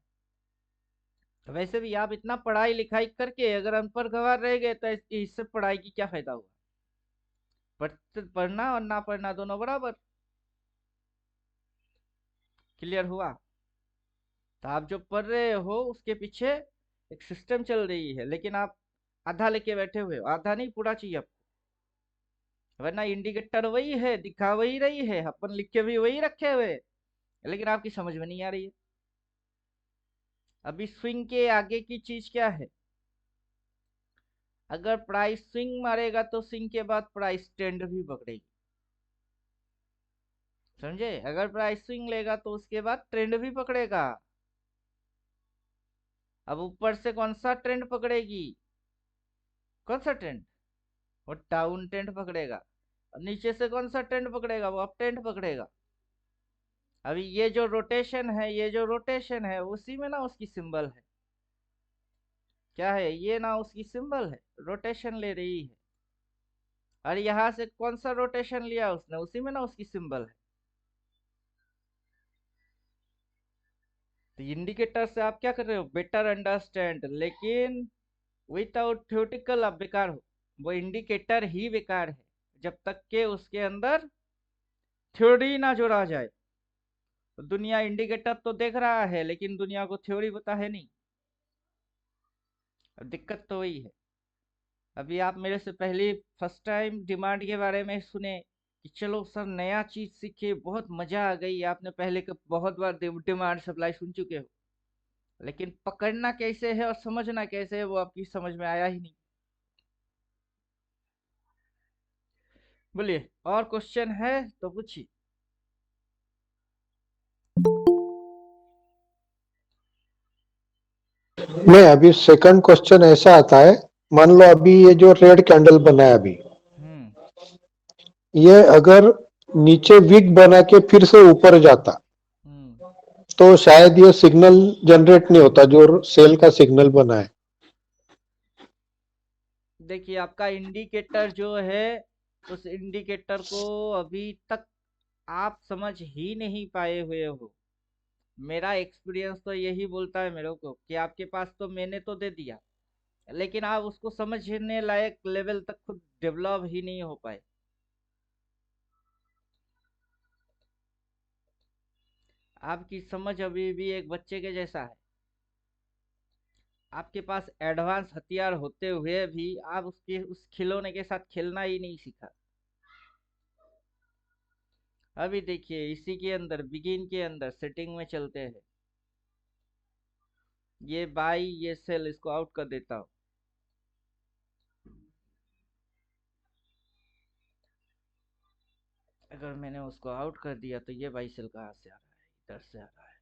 वैसे भी आप इतना पढ़ाई लिखाई करके अगर अनपढ़ गंवार रह गए तो इससे पढ़ाई की क्या फायदा हुआ? पढ़ना और ना पढ़ना दोनों बराबर। क्लियर हुआ? तो आप जो पढ़ रहे हो उसके पीछे एक सिस्टम चल रही है, लेकिन आप आधा लेके बैठे हुए हो। आधा नहीं, पूरा चाहिए आपको, वरना इंडिकेटर वही है, दिखा वही रही है, अपन लिख के भी वही रखे हुए, लेकिन आपकी समझ में नहीं आ रही है। अभी स्विंग के आगे की चीज क्या है? अगर प्राइस स्विंग मारेगा तो स्विंग के बाद प्राइस ट्रेंड भी पकड़ेगी। समझे? अगर प्राइस स्विंग लेगा तो उसके बाद ट्रेंड भी पकड़ेगा। अब ऊपर से कौन सा ट्रेंड पकड़ेगी? कौन सा ट्रेंड? वो डाउन ट्रेंड पकड़ेगा। और नीचे से कौन सा ट्रेंड पकड़ेगा? वो अप ट्रेंड पकड़ेगा। अभी ये जो रोटेशन है, ये जो रोटेशन है, उसी में ना उसकी सिंबल है। क्या है ये? ना उसकी सिंबल है, रोटेशन ले रही है। और यहां से कौन सा रोटेशन लिया उसने? उसी में ना उसकी सिंबल है। तो इंडिकेटर से आप क्या कर रहे हो? बेटर अंडरस्टैंड, लेकिन विदाउट थ्योरेटिकल आप बेकार हो। वो इंडिकेटर ही बेकार है जब तक के उसके अंदर थ्योरी ना जोड़ा जाए। तो दुनिया इंडिकेटर तो देख रहा है, लेकिन दुनिया को थ्योरी पता है नहीं। अब दिक्कत तो वही है। अभी आप मेरे से पहले फर्स्ट टाइम डिमांड के बारे में सुने कि चलो सर नया चीज सीखे, बहुत मजा आ गई। आपने पहले के बहुत बार डिमांड सप्लाई सुन चुके हो, लेकिन पकड़ना कैसे है और समझना कैसे है वो आपकी समझ में आया ही नहीं। बोलिए, और क्वेश्चन है तो पूछिए। नहीं, अभी सेकंड क्वेश्चन ऐसा आता है, मान लो अभी ये जो रेड कैंडल बना है अभी, हम्म। ये अगर नीचे विक बना के फिर से ऊपर जाता हम्म। तो शायद ये सिग्नल जनरेट नहीं होता जो सेल का सिग्नल बना है। देखिए, आपका इंडिकेटर जो है, उस इंडिकेटर को अभी तक आप समझ ही नहीं पाए हुए हो। मेरा एक्सपीरियंस तो यही बोलता है मेरे को कि आपके पास तो मैंने तो दे दिया, लेकिन आप उसको समझने लायक लेवल तक खुद डेवलप ही नहीं हो पाए। आपकी समझ अभी भी एक बच्चे के जैसा है। आपके पास एडवांस हथियार होते हुए भी आप उसके उस खिलौने के साथ खेलना ही नहीं सीखा। अभी देखिए, इसी के अंदर बिगिन के अंदर सेटिंग में चलते हैं। ये बाई, ये सेल, इसको आउट कर देता हूँ। अगर मैंने उसको आउट कर दिया तो ये बाई सेल कहाँ से आ रहा है? इधर से आ रहा है।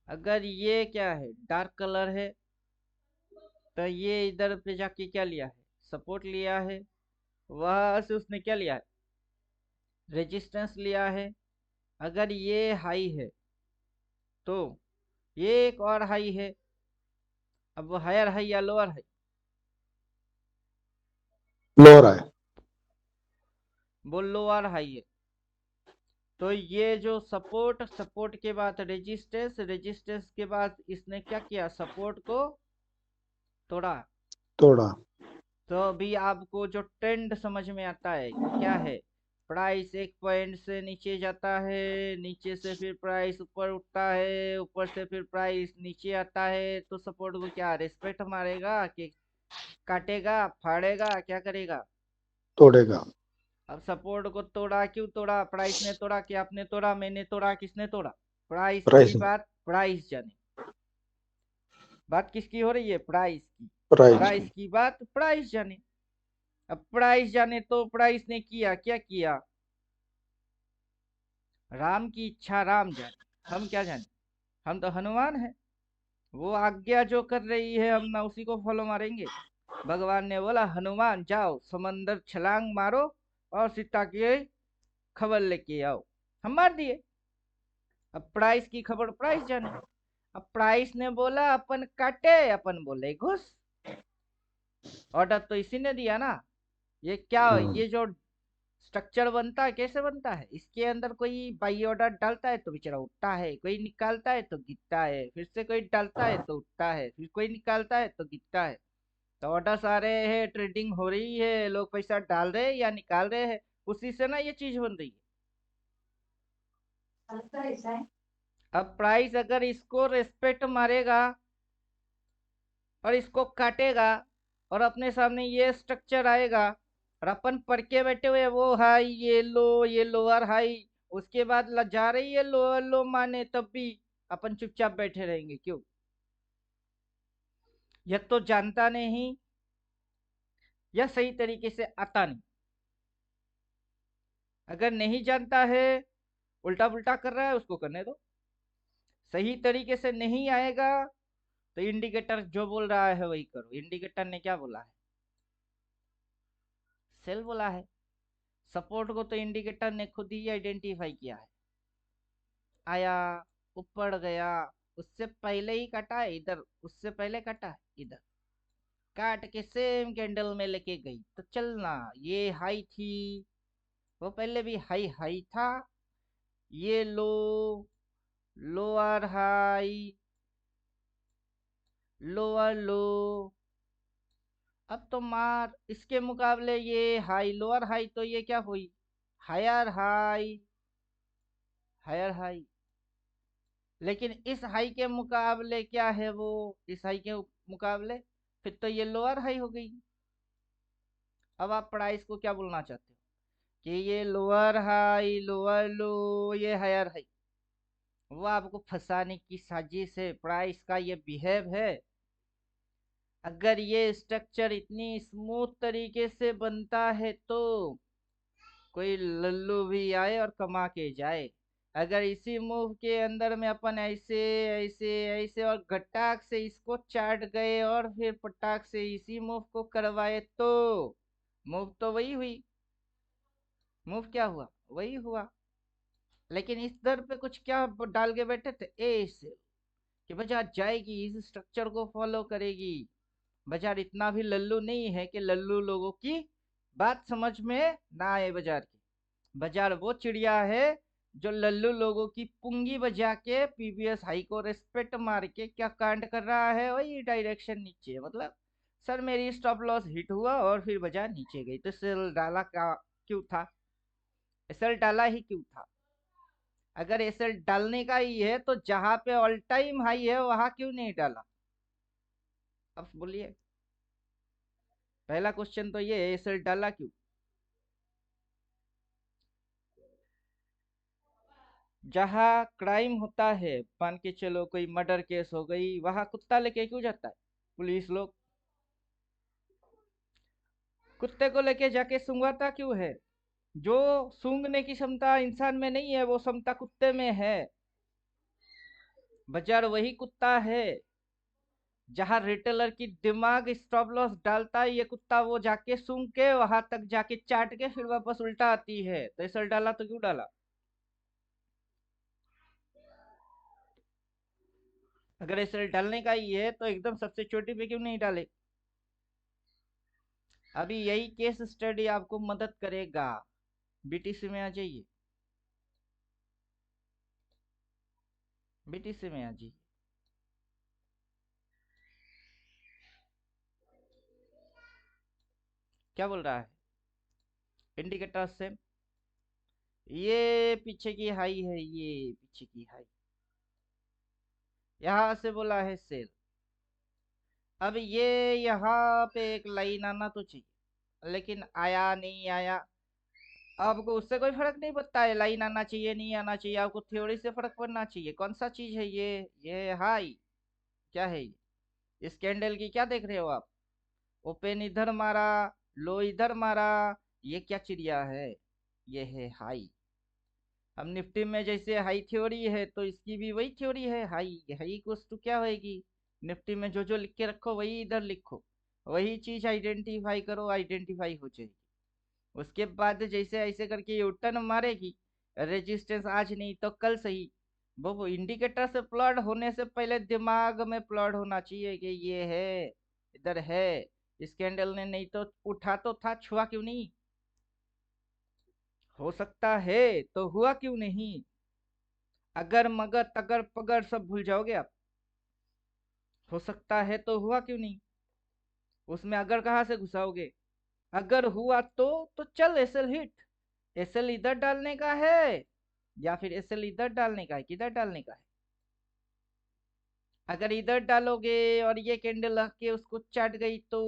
अगर ये क्या है, डार्क कलर है, तो ये इधर पे जाके क्या लिया है? सपोर्ट लिया है। वहां से उसने क्या लिया है? रेजिस्टेंस लिया है। अगर ये हाई है तो ये एक और हाई है। अब वो हायर हाई या लोअर हाई? लो रहा है। वो लोअर हाई है। तो ये जो सपोर्ट, सपोर्ट के बाद रेजिस्टेंस, रेजिस्टेंस के बाद इसने क्या किया? सपोर्ट को तोड़ा। थोड़ा। तो अभी आपको जो ट्रेंड समझ में आता है कि क्या है, प्राइस एक पॉइंट से नीचे जाता है, नीचे से फिर प्राइस ऊपर उठता है, ऊपर से फिर प्राइस नीचे आता है, तो सपोर्ट को क्या रिस्पेक्ट मारेगा कि काटेगा, फाड़ेगा, क्या करेगा? तोड़ेगा। अब सपोर्ट को तोड़ा, क्यों तोड़ा? प्राइस ने तोड़ा कि आपने तोड़ा? मैंने तोड़ा, किसने तोड़ा? प्राइस की प्राइस। बात प्राइस जाने। बात किसकी हो रही है? प्राइस की। प्राइस प्राइस की। की बात प्राइस जाने। अब प्राइस जाने तो प्राइस ने किया क्या? किया राम की इच्छा राम जाने, हम क्या जाने? हम तो हनुमान हैं। वो आज्ञा जो कर रही है हम ना उसी को फॉलो मारेंगे। भगवान ने बोला हनुमान जाओ समंदर छलांग मारो और सीता की खबर लेके आओ। हम मार दिए। अब प्राइस की खबर प्राइस जाने। अब प्राइस ने बोला अपन काटे, अपन बोले घुस। ऑर्डर तो इसी ने दिया ना। ये क्या, हम्म। ये जो स्ट्रक्चर बनता है, कैसे बनता है? इसके अंदर कोई बाई ऑर्डर डालता है तो बेचारा उठता है, कोई निकालता है तो गिरता है, फिर से कोई डालता है तो उठता है, फिर कोई निकालता है तो गिरता है। तो ऑर्डर्स आ रहे हैं, ट्रेडिंग हो रही है, लोग पैसा डाल रहे हैं या निकाल रहे हैं, उसी से ना ये चीज बन रही है। अब प्राइस अगर इसको रेस्पेक्ट मारेगा और इसको काटेगा और अपने सामने ये स्ट्रक्चर आएगा और अपन पढ़ के बैठे हुए वो हाई ये लो, ये लोअर हाई, उसके बाद जा रही है लोअर लो माने, तब भी अपन चुपचाप बैठे रहेंगे क्यों? यह तो जानता नहीं या सही तरीके से आता नहीं। अगर नहीं जानता है, उल्टा पुल्टा कर रहा है, उसको करने दो। सही तरीके से नहीं आएगा तो इंडिकेटर जो बोल रहा है वही करो। इंडिकेटर ने क्या बोला है? सेल बोला है। सपोर्ट को तो इंडिकेटर ने खुद ही आइडेंटिफाई किया है। आया, ऊपर गया, उससे पहले ही कटा है इधर, उससे पहले कटा है इधर, काट के सेम कैंडल में लेके गई तो चलना। ये हाई थी, वो पहले भी हाई हाई था, ये लो, लोअर हाई, लोअर लो। अब तो मार इसके मुकाबले ये हाई लोअर हाई, तो ये क्या हुई? Higher high, higher high. लेकिन इस हाई के मुकाबले क्या है वो? इस हाई के मुकाबले फिर तो ये लोअर हाई हो गई। अब आप प्राइस को क्या बोलना चाहते हो? कि ये लोअर हाई, लोअर लो, ये हायर हाई। वो आपको फंसाने की साजिश है, प्राइस का ये बिहेव है। अगर ये स्ट्रक्चर इतनी स्मूथ तरीके से बनता है तो कोई लल्लू भी आए और कमा के जाए। अगर इसी मूव के अंदर में अपन ऐसे ऐसे ऐसे और गटाक से इसको चाट गए और फिर पटाक से इसी मूव को करवाए तो मूव तो वही हुई। मूव क्या हुआ? वही हुआ। लेकिन इस दर पे कुछ क्या डाल के बैठे थे? ऐसे कि बाजार जाएगी, इस स्ट्रक्चर को फॉलो करेगी। बाजार इतना भी लल्लू नहीं है कि लल्लू लोगों की बात समझ में ना आए बाजार की। बाजार वो चिड़िया है जो लल्लू लोगों की पुंगी बजा के पीवीएस हाई को रेस्पेक्ट मार के क्या कांड कर रहा है, वही डायरेक्शन नीचे। मतलब सर मेरी स्टॉप लॉस हिट हुआ और फिर बाजार नीचे गई तो सेल डाला का क्यों था? एसएल डाला ही क्यों था? अगर एसएल डालने का ही है तो जहां पे ऑल टाइम हाई है वहां क्यों नहीं डाला? अब बोलिए। पहला क्वेश्चन तो ये है, एसएल डाला क्यों? जहाँ क्राइम होता है, मान के चलो कोई मर्डर केस हो गई, वहां कुत्ता लेके क्यों जाता है पुलिस लोग? कुत्ते को लेके जाके सूंघाता क्यों है? जो सूंघने की क्षमता इंसान में नहीं है वो क्षमता कुत्ते में है। बाजार वही कुत्ता है जहां रिटेलर की दिमाग स्टॉप लॉस डालता है, ये कुत्ता वो जाके सूंघ के वहां तक जाके चाट के फिर वापस उल्टा आती है। तो ऐसा डाला तो क्यों डाला? अगर ऐसे डालने का ही है तो एकदम सबसे चोटी पे क्यों नहीं डाले? अभी यही केस स्टडी आपको मदद करेगा। बीटीसी में आ जाइए, बीटीसी में आ जाइए। क्या बोल रहा है? इंडिकेटर से ये पीछे की हाई है, ये पीछे की हाई, यहाँ से बोला है सेल। अब ये यहाँ पे एक लाइन आना तो चाहिए, लेकिन आया नहीं आया। आपको उससे कोई फर्क नहीं पड़ता है लाइन आना चाहिए नहीं आना चाहिए, आपको थ्योरी से फर्क पड़ना चाहिए। कौन सा चीज है ये हाई? क्या है ये? इस कैंडल की क्या देख रहे हो आप? ओपन इधर मारा, लो इधर मारा, ये क्या चिड़िया है? ये है हाई। अब निफ्टी में जैसे हाई थ्योरी है तो इसकी भी वही थ्योरी है। हाई हाई कुछ तो क्या होएगी? निफ्टी में जो जो लिख के रखो वही इधर लिखो, वही चीज आइडेंटिफाई करो, आइडेंटिफाई हो जाएगी। उसके बाद जैसे ऐसे करके ये टर्न मारेगी, रेजिस्टेंस आज नहीं तो कल सही। वो इंडिकेटर से प्लॉट होने से पहले दिमाग में प्लॉट होना चाहिए कि ये है, इधर है। इस कैंडल ने नहीं तो उठा तो था, छुआ क्यों नहीं? हो सकता है तो हुआ क्यों नहीं? अगर मगर तगर पगर सब भूल जाओगे आप। हो सकता है तो हुआ क्यों नहीं, उसमें अगर कहाँ से घुसाओगे? अगर हुआ तो चल एसएल हिट। एसएल इधर डालने का है या फिर एसएल इधर डालने का है, किधर डालने का है? अगर इधर डालोगे और ये कैंडल आके उसको चाट गई तो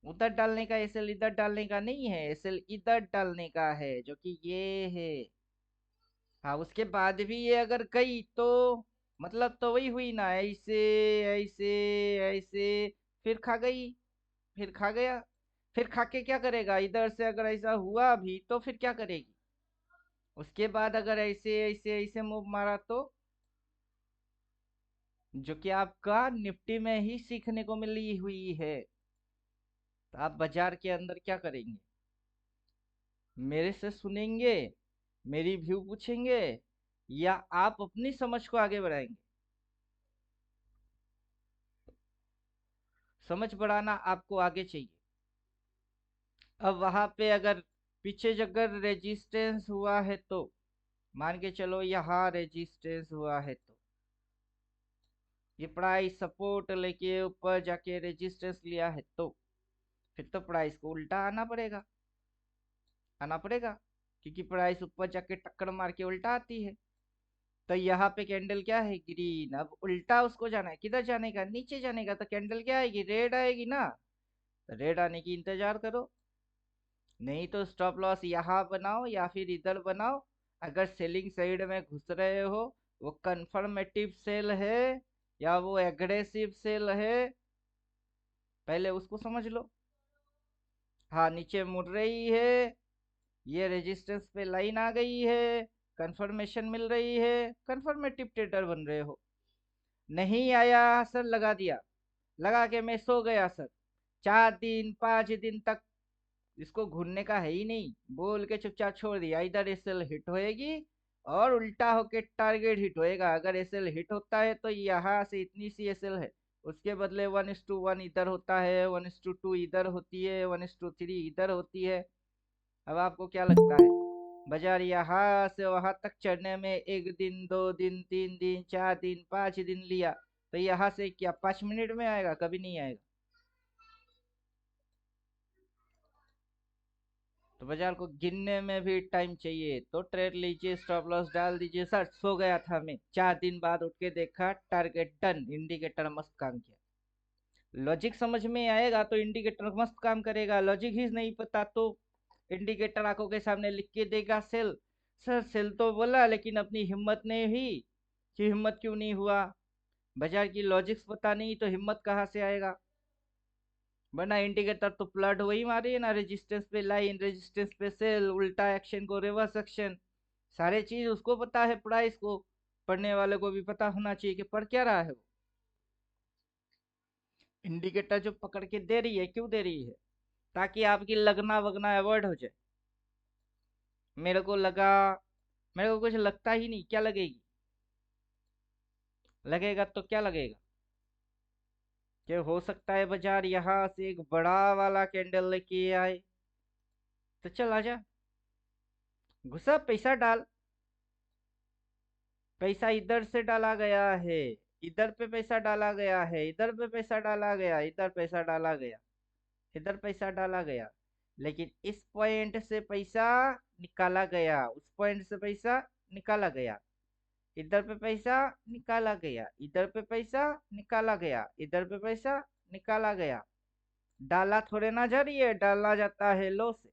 उधर डालने का, एसएल इधर डालने का नहीं है, एसएल इधर डालने का है जो कि ये है। हाँ, उसके बाद भी ये अगर गई तो मतलब तो वही हुई ना, ऐसे ऐसे ऐसे, फिर खा गई, फिर खा गया। फिर खा के क्या करेगा? इधर से अगर ऐसा हुआ भी तो फिर क्या करेगी? उसके बाद अगर ऐसे ऐसे ऐसे मूव मारा तो, जो कि आपका निफ्टी में ही सीखने को मिली हुई है। तो आप बाजार के अंदर क्या करेंगे? मेरे से सुनेंगे, मेरी व्यू पूछेंगे, या आप अपनी समझ को आगे बढ़ाएंगे? समझ बढ़ाना आपको आगे चाहिए। अब वहां पे अगर पीछे अगर रेजिस्टेंस हुआ है तो, मान के चलो यहाँ रेजिस्टेंस हुआ है तो ये प्राइस सपोर्ट लेके ऊपर जाके रेजिस्टेंस लिया है तो फिर तो प्राइस को उल्टा आना पड़ेगा, आना पड़ेगा। क्योंकि प्राइस ऊपर जाके टक्कर मार के उल्टा आती है। तो यहाँ पे कैंडल क्या है? ग्रीन। अब उल्टा उसको जाना है, किधर जाने का? नीचे जाने का। तो कैंडल क्या आएगी? रेड आएगी ना। तो रेड आने की इंतजार करो। नहीं तो स्टॉप लॉस यहाँ बनाओ या फिर इधर बनाओ। अगर सेलिंग साइड में घुस रहे हो, वो कंफर्मेटिव सेल है या वो एग्रेसिव सेल है, पहले उसको समझ लो। हाँ, नीचे मुड़ रही है, ये रेजिस्टेंस पे लाइन आ गई है, कंफर्मेशन मिल रही है, कंफर्मेटिव ट्रेडर बन रहे हो। नहीं आया सर, लगा दिया, लगा के मैं सो गया सर, 4 दिन 5 दिन तक इसको घूरने का है ही नहीं, बोल के चुपचाप छोड़ दिया। इधर एसएल हिट होएगी और उल्टा होके टारगेट हिट होएगा। अगर एसएल हिट होता है तो यहाँ से इतनी सी एसएल है, उसके बदले 1:1 इधर होता है, 1:2 इधर होती है, 1:3 इधर होती है। अब आपको क्या लगता है बाजार यहाँ से वहां तक चढ़ने में 1 दिन 2 दिन 3 दिन 4 दिन 5 दिन लिया, तो यहाँ से क्या 5 मिनट में आएगा? कभी नहीं आएगा। तो बाजार को गिनने में भी टाइम चाहिए। तो ट्रेड लीजिए, स्टॉप लॉस डाल दीजिए। सर सो गया था मैं, 4 दिन बाद उठ के देखा टारगेट डन, इंडिकेटर मस्त काम किया। लॉजिक समझ में आएगा तो इंडिकेटर मस्त काम करेगा, लॉजिक ही नहीं पता तो इंडिकेटर आंखों के सामने लिख के देगा सेल। सर सेल तो बोला लेकिन अपनी हिम्मत नहीं हुई, कि हिम्मत क्यों नहीं हुआ? बाजार की लॉजिक्स पता नहीं तो हिम्मत कहाँ से आएगा? वरना इंडिकेटर तो प्लट वही मारी है ना, रेजिस्टेंस पे लाइन, रेजिस्टेंस पे सेल, उल्टा एक्शन को रिवर्स एक्शन, सारे चीज उसको पता है। प्राइस को पढ़ने वाले को भी पता होना चाहिए कि पढ़ क्या रहा है वो। इंडिकेटर जो पकड़ के दे रही है, क्यों दे रही है? ताकि आपकी लगना वगना अवॉइड हो जाए। मेरे को लगा, मेरे को कुछ लगता ही नहीं, क्या लगेगी? लगेगा तो क्या लगेगा? कि हो सकता है बाजार यहाँ से एक बड़ा वाला कैंडल लेके आए। तो चल आजा, घुसा पैसा डाल। पैसा इधर से डाला गया है, इधर पे पैसा डाला गया है, इधर पे पैसा डाला गया, इधर पैसा डाला गया, इधर पैसा डाला गया। लेकिन इस पॉइंट से पैसा निकाला गया, उस पॉइंट से पैसा निकाला गया, इधर पे पैसा निकाला गया, इधर पे पैसा निकाला गया, इधर पे पैसा निकाला गया। डाला थोड़े ना जा रही है, डाला जाता है लो से,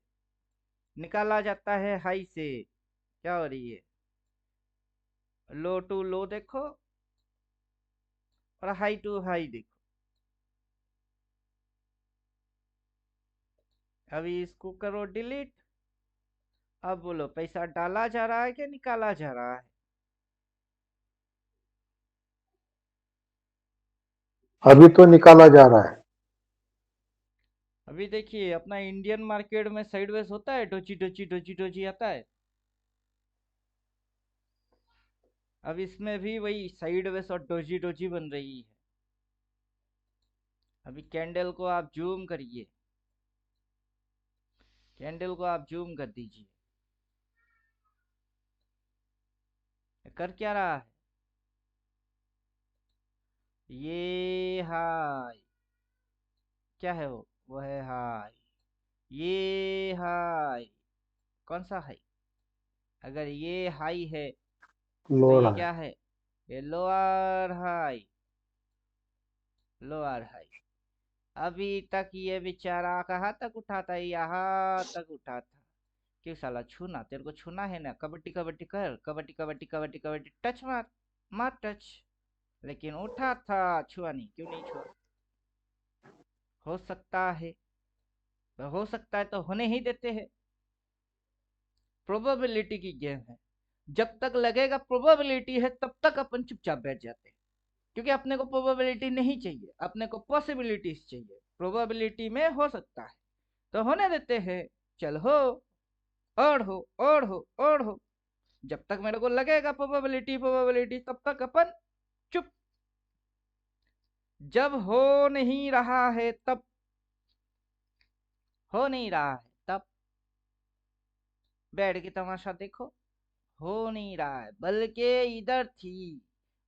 निकाला जाता है हाई से। क्या हो रही है? लो टू लो देखो और हाई टू हाई देखो। अभी इसको करो डिलीट। अब बोलो पैसा डाला जा रहा है कि निकाला जा रहा है? अभी तो निकाला जा रहा है। अभी देखिए अपना इंडियन मार्केट में साइडवेज होता है, डोजी डोजी डोजी डोजी आता है। अब इसमें भी वही साइडवेज और डोजी डोजी बन रही है। अभी कैंडल को आप जूम करिए, कैंडल को आप जूम कर दीजिए, कर क्या रहा है? ये हाई, क्या है वो है हाई। ये हाई, कौन सा हाई? अगर ये हाई है तो लोअर ये हाई। क्या है? ये लोअर हाई, लोअर हाई। अभी तक ये बेचारा कहाँ तक उठा था? यहाँ तक उठा था। क्यों साला, छूना तेरे को छूना है ना? कबड्डी कबड्डी कर, कबड्डी कबड्डी कबड्डी कबड्डी, टच मार, मार टच। लेकिन उठा था, छुआ नहीं। क्यों नहीं छुआ? हो सकता है, हो सकता है तो होने ही देते हैं। प्रोबेबिलिटी की गेम है। जब तक लगेगा प्रोबेबिलिटी है तब तक अपन चुपचाप बैठ जाते हैं, क्योंकि अपने को प्रोबेबिलिटी नहीं चाहिए, अपने को पॉसिबिलिटीज चाहिए। प्रोबेबिलिटी में हो सकता है तो होने देते हैं। चल हो, और हो, और हो, और हो। जब तक मेरे को लगेगा प्रोबेबिलिटी प्रोबेबिलिटी तब तक अपन चुप। जब हो नहीं रहा है तब, हो नहीं रहा है तब बैठ के तमाशा देखो। हो नहीं रहा है, बल्कि इधर थी,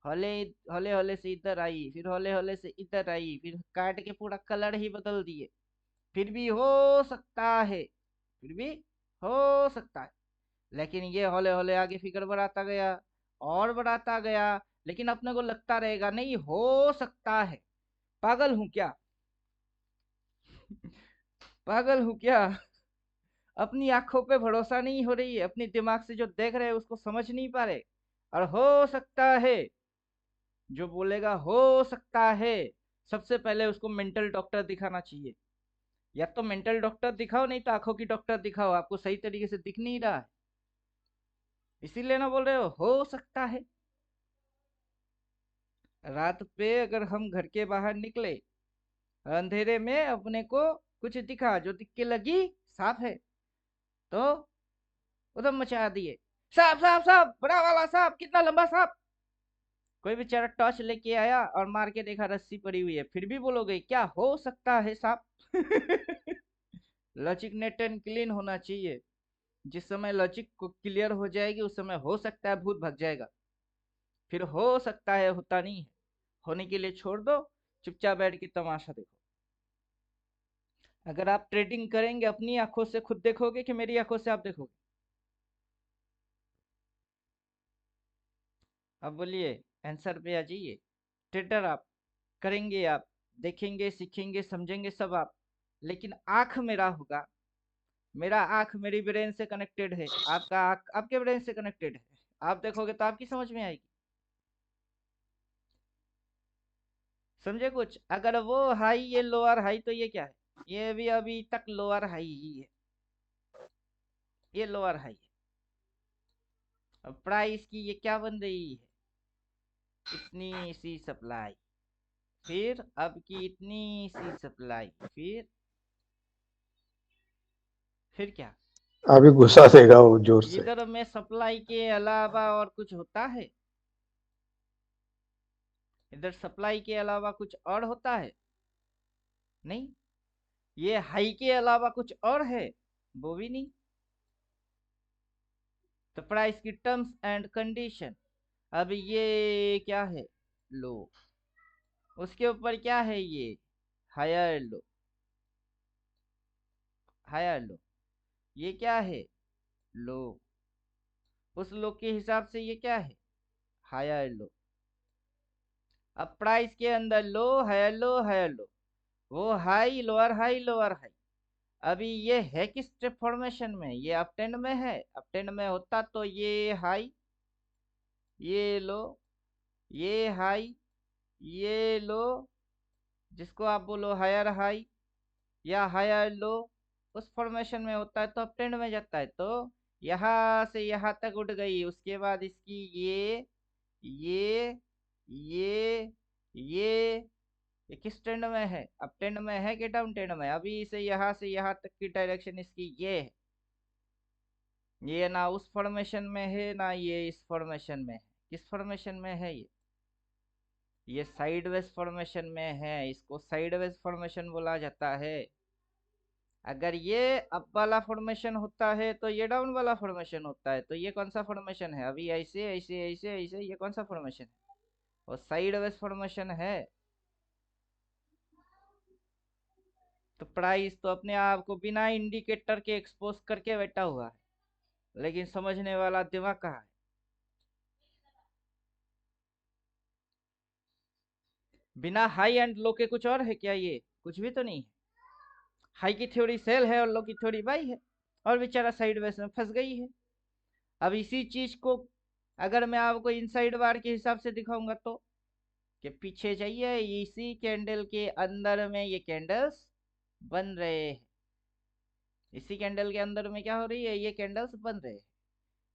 हौले हौले हौले से इधर आई, फिर हौले हौले से इधर आई, फिर काट के पूरा कलर ही बदल दिए। फिर भी हो सकता है, फिर भी हो सकता है। लेकिन ये हौले हौले आगे फिगर बढ़ाता गया और बढ़ाता गया, लेकिन अपने को लगता रहेगा नहीं हो सकता है। पागल हूं क्या? पागल हूं क्या? अपनी आंखों पे भरोसा नहीं हो रही है, अपनी दिमाग से जो देख रहे हैं उसको समझ नहीं पा रहे। और हो सकता है, जो बोलेगा हो सकता है, सबसे पहले उसको मेंटल डॉक्टर दिखाना चाहिए। या तो मेंटल डॉक्टर दिखाओ, नहीं तो आंखों की डॉक्टर दिखाओ, आपको सही तरीके से दिख नहीं रहा है, इसीलिए ना बोल रहे हो सकता है। रात पे अगर हम घर के बाहर निकले, अंधेरे में अपने को कुछ दिखा, जो दिख के लगी सांप है, तो उधम मचा दिए, सांप सांप सांप, बड़ा वाला सांप, कितना लंबा सांप। कोई बेचारा टॉर्च लेके आया और मार के देखा रस्सी पड़ी हुई है, फिर भी बोलोगे क्या हो सकता है सांप? लॉजिक नेट एंड क्लीन होना चाहिए। जिस समय लॉजिक को क्लियर हो जाएगी उस समय हो सकता है भूत भाग जाएगा। फिर हो सकता है होता नहीं है। होने के लिए छोड़ दो, चुपचाप बैठ के तमाशा देखो। अगर आप ट्रेडिंग करेंगे अपनी आंखों से खुद देखोगे कि मेरी आंखों से आप देखोगे? अब बोलिए, आंसर पे आ जाइए। ट्रेडर आप, करेंगे आप, देखेंगे सीखेंगे समझेंगे सब आप, लेकिन आंख मेरा होगा। मेरा आंख मेरी ब्रेन से कनेक्टेड है, आपका आंख आपके ब्रेन से कनेक्टेड है। आप देखोगे तो आपकी समझ में आएगी। समझे कुछ? अगर वो हाई ये लोअर हाई, तो ये क्या है? ये भी अभी तक लोअर हाई ही है, ये लोअर हाई है। अब प्राइस की ये क्या बन रही है? इतनी सी सप्लाई, फिर अब की इतनी सी सप्लाई, फिर क्या? अभी घुसा देगा वो जोर से। इधर में सप्लाई के अलावा और कुछ होता है? इधर सप्लाई के अलावा कुछ और होता है? नहीं। ये हाई के अलावा कुछ और है? वो भी नहीं। तो प्राइस की टर्म्स एंड कंडीशन, अब ये क्या है? लो। उसके ऊपर क्या है? ये हायर लो, हायर लो। ये क्या है? लो। उस लो के हिसाब से ये क्या है? Higher low. अब प्राइस के अंदर लो, हायर लो, हायर लो, वो high lower high lower high. अभी ये है किस फॉर्मेशन में? ये अपटेंड में है। अपटेंड में होता तो ये हाई, ये लो, ये हाई, ये लो, जिसको आप बोलो हायर हाई या हायर लो, उस फॉर्मेशन में होता है तो अपटेंड में जाता है। तो यहाँ से यहाँ तक उठ गई, उसके बाद इसकी ये ये ये किस ट्रेंड में है? अप ट्रेंड में है कि डाउन ट्रेंड में? अभी इसे यहाँ से यहाँ तक की डायरेक्शन इसकी ये है। ये ना उस फॉर्मेशन में है ना ये इस फॉर्मेशन में है। किस फॉर्मेशन में है ये साइडवेज फॉर्मेशन में है। इसको साइडवेज फॉर्मेशन बोला जाता है। अगर ये अप वाला फॉर्मेशन होता है तो ये डाउन वाला फॉर्मेशन होता है, तो ये कौन सा फॉर्मेशन है? अभी ऐसे ऐसे ऐसे ऐसे, ये कौन सा फॉर्मेशन है? और साइड वेज फॉर्मेशन है। तो प्राइस तो अपने आप को बिना इंडिकेटर के एक्सपोज करके बैठा हुआ है, लेकिन समझने वाला दिमाग कहाँ है? बिना हाई एंड लो के कुछ और है क्या? ये कुछ भी तो नहीं है। हाई की थ्योरी सेल है और लो की थ्योरी बाई है, और बेचारा साइड वेज में फंस गई है। अब इसी चीज को अगर मैं आपको इनसाइड बार के हिसाब से दिखाऊंगा तो, कि पीछे जाइए, इसी कैंडल के अंदर में ये कैंडल्स बन रहे हैं। इसी कैंडल के अंदर में क्या हो रही है? ये कैंडल्स बन रहे हैं।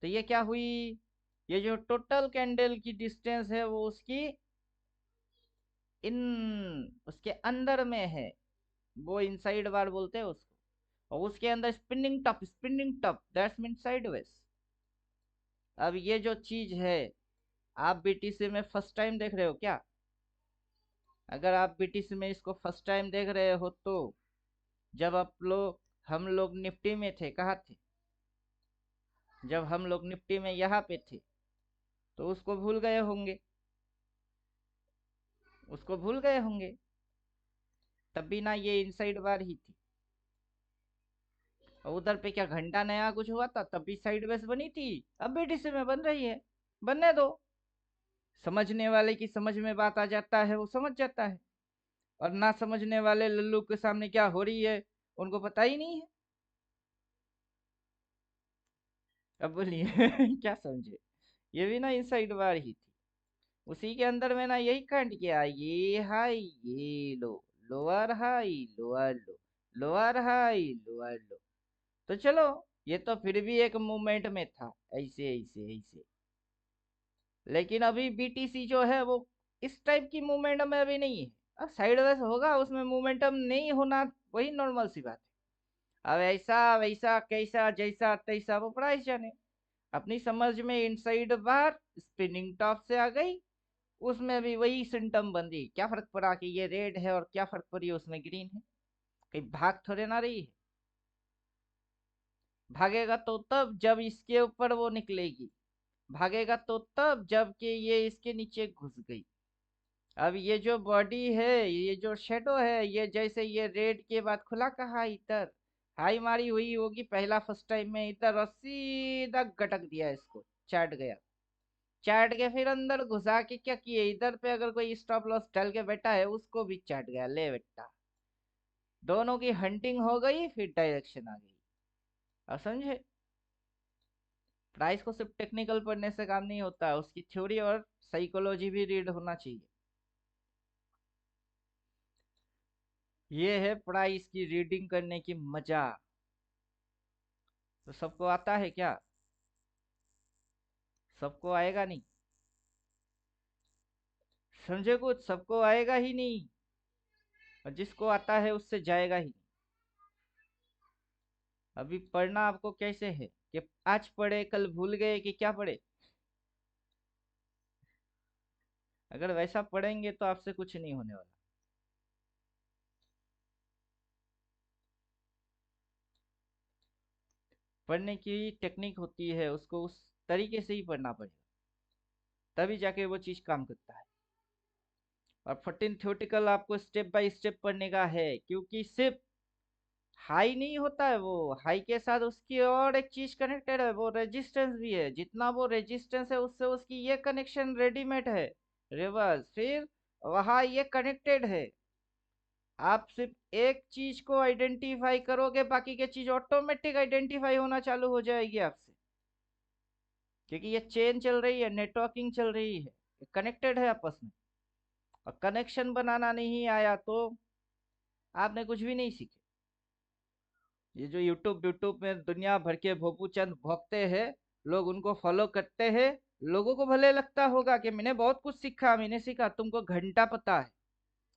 तो ये क्या हुई? ये जो टोटल कैंडल की डिस्टेंस है वो उसकी इन उसके अंदर में है, वो इनसाइड बार बोलते हैं उसको। और उसके अंदर spinning top that's mean sideways. अब ये जो चीज है, आप बीटीसी में फर्स्ट टाइम देख रहे हो क्या? अगर आप बीटीसी में इसको फर्स्ट टाइम देख रहे हो तो, जब हम लोग निफ्टी में थे, कहाँ थे? जब हम लोग निफ्टी में यहाँ पे थे, तो उसको भूल गए होंगे। उसको भूल गए होंगे। तब भी ना ये इनसाइड बार ही थी। और उधर पे क्या घंटा नया कुछ हुआ था? तब भी साइड वेज बनी थी। अब बीटीसी में बन रही है। बनने दो। समझने वाले की समझ में बात आ जाता है, वो समझ जाता है। और ना समझने वाले लल्लू के सामने क्या हो रही है, उनको पता ही नहीं है। अब बोलिए क्या समझे? ये भी ना इनसाइड बार ही थी। उसी के अंदर में ना यही कांड किया, ये हाई ये low, lower high lower low, lower high lower low. तो चलो, ये तो फिर भी एक मूवमेंट में था, ऐसे ऐसे ऐसे। लेकिन अभी बीटीसी जो है वो इस टाइप की मूवमेंट में अभी नहीं है। अब साइडवेज होगा, उसमें मोमेंटम नहीं होना, वही नॉर्मल सी बात है। अब ऐसा वैसा कैसा जैसा तैसा वो प्राइस जाने। अपनी समझ में इनसाइड बार स्पिनिंग टॉप से आ गई, उसमें भी वही सिम्टम बन रही। क्या फर्क पड़ा कि ये रेड है और क्या फर्क पड़ी उसमें ग्रीन है? कहीं भाग थोड़े ना रही है। भागेगा तो तब जब इसके ऊपर वो निकलेगी। भागेगा तो तब जब कि ये इसके नीचे घुस गई। अब ये जो बॉडी है, ये जो शेडो है, ये जैसे ये रेड के बाद खुला कहा इधर हाई मारी हुई होगी पहला फर्स्ट टाइम में इधर, और सीधा गटक दिया इसको, चाट गया। चाट के फिर अंदर घुसा के क्या किए, इधर पे अगर कोई स्टॉप लॉस डाल के बैठा है उसको भी चाट गया, ले बेटा। दोनों की हंटिंग हो गई, फिर डायरेक्शन आ गई। अब समझे? प्राइस को सिर्फ टेक्निकल पढ़ने से काम नहीं होता, उसकी थ्योरी और साइकोलॉजी भी रीड होना चाहिए। ये है प्राइस की रीडिंग करने की मजा। तो सबको आता है क्या? सबको आएगा नहीं। समझे? कुछ सबको आएगा ही नहीं, और जिसको आता है उससे जाएगा ही नहीं। अभी पढ़ना आपको कैसे है कि आज पढ़े कल भूल गए कि क्या पढ़े? अगर वैसा पढ़ेंगे तो आपसे कुछ नहीं होने वाला। पढ़ने की टेक्निक होती है, उसको उस तरीके से ही पढ़ना पड़ेगा, तभी जाके वो चीज काम करता है। और 14 थ्योरेटिकल आपको स्टेप बाय स्टेप पढ़ने का है, क्योंकि सिर्फ हाई नहीं होता है, वो हाई के साथ उसकी और एक चीज कनेक्टेड है, वो रेजिस्टेंस भी है। जितना वो रेजिस्टेंस है उससे उसकी ये कनेक्शन रेडीमेड है, रिवर्स। फिर वहां ये कनेक्टेड है। आप सिर्फ एक चीज को आइडेंटिफाई करोगे, बाकी के चीज ऑटोमेटिक आइडेंटिफाई होना चालू हो जाएगी आपसे, क्योंकि ये चेन चल रही है, नेटवर्किंग चल रही है, कनेक्टेड है आपस में। और कनेक्शन बनाना नहीं आया तो आपने कुछ भी नहीं सीखे। ये जो यूट्यूब में दुनिया भर के भोपू चंद भोंकते हैं, लोग उनको फॉलो करते हैं। लोगों को भले लगता होगा कि मैंने बहुत कुछ सीखा, मैंने सीखा, तुमको घंटा पता है।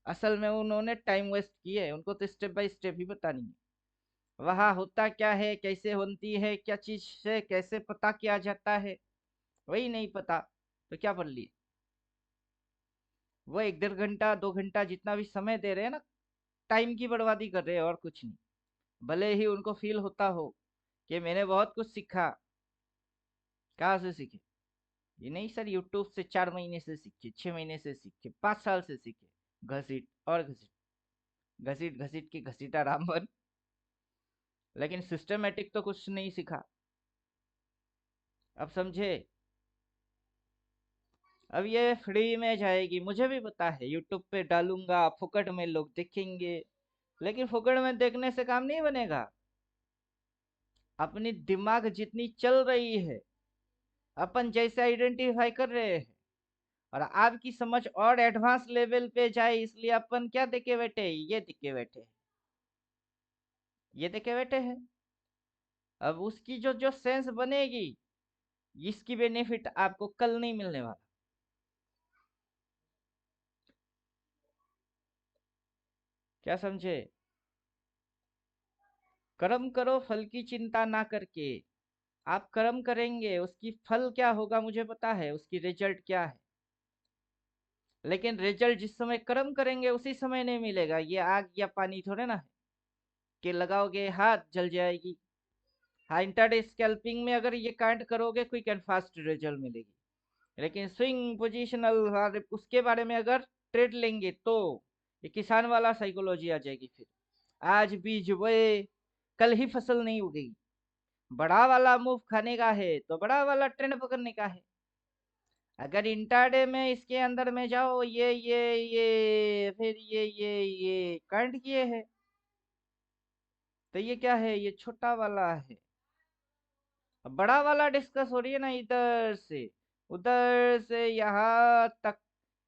असल में उन्होंने टाइम वेस्ट किए है, उनको तो स्टेप बाय स्टेप ही पता नहीं है। वहाँ होता क्या है, कैसे होती है, क्या चीज से कैसे पता किया जाता है, वही नहीं पता। तो क्या पढ़ लिए? वो एक 1.5 घंटा 2 घंटा जितना भी समय दे रहे हैं ना, टाइम की बर्बादी कर रहे हैं और कुछ नहीं। भले ही उनको फील होता हो कि मैंने बहुत कुछ सीखा। कहाँ से सीखे? ये नहीं सर, यूट्यूब से 4 महीने से सीखे, 6 महीने से सीखे, 5 साल से सीखे। घसीट और घसीट, घसीट घसीट के घसीटा राम बन। लेकिन सिस्टमेटिक तो कुछ नहीं सीखा। अब समझे? अब ये फ्री में जाएगी, मुझे भी पता है। यूट्यूब पे डालूंगा, फुकट में लोग देखेंगे, लेकिन फुकट में देखने से काम नहीं बनेगा। अपनी दिमाग जितनी चल रही है, अपन जैसे आइडेंटिफाई कर रहे हैं, और आपकी समझ और एडवांस लेवल पे जाए, इसलिए अपन क्या देखे बैठे हैं? ये देखे बैठे हैं, ये देखे बैठे हैं। अब उसकी जो जो सेंस बनेगी, इसकी बेनिफिट आपको कल नहीं मिलने वाला। क्या समझे? कर्म करो फल की चिंता ना करके। आप कर्म करेंगे, उसकी फल क्या होगा मुझे पता है, उसकी रिजल्ट क्या है। लेकिन रिजल्ट जिस समय कर्म करेंगे उसी समय नहीं मिलेगा। ये आग या पानी थोड़े ना है कि लगाओगे हाथ जल जाएगी। हाँ, इंटरडे स्कैल्पिंग में अगर ये कांड करोगे, क्विक एंड फास्ट रिजल्ट मिलेगी। लेकिन स्विंग पोजिशनल उसके बारे में अगर ट्रेड लेंगे तो ये किसान वाला साइकोलॉजी आ जाएगी। फिर आज बीज बोए, कल ही फसल नहीं उगेगी। बड़ा वाला मूव खाने का है तो बड़ा वाला ट्रेंड पकड़ने का है। अगर इंटरडे में इसके अंदर में जाओ, ये फिर ये कांड किए है, तो ये क्या है? ये छोटा वाला है। अब बड़ा वाला डिस्कस हो रही है ना, इधर से उधर से यहाँ तक।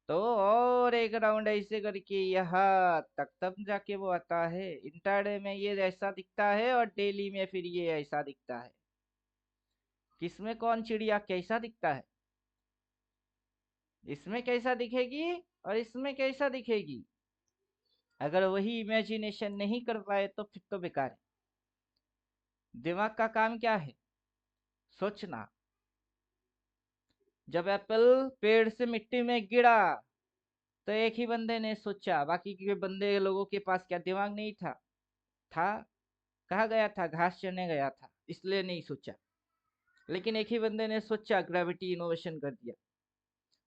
तो और एक राउंड ऐसे करके यहाँ तक, तब जाके वो आता है। इंटरडे में ये ऐसा दिखता है और डेली में फिर ये ऐसा दिखता है। किसमें कौन चिड़िया कैसा दिखता है? इसमें कैसा दिखेगी और इसमें कैसा दिखेगी? अगर वही इमेजिनेशन नहीं कर पाए तो फिर तो बेकार है। दिमाग का काम क्या है? सोचना। जब एप्पल पेड़ से मिट्टी में गिरा तो एक ही बंदे ने सोचा, बाकी के बंदे लोगों के पास क्या दिमाग नहीं था? था। कहा गया था? घास चरने गया था, इसलिए नहीं सोचा। लेकिन एक ही बंदे ने सोचा, ग्रेविटी इनोवेशन कर दिया।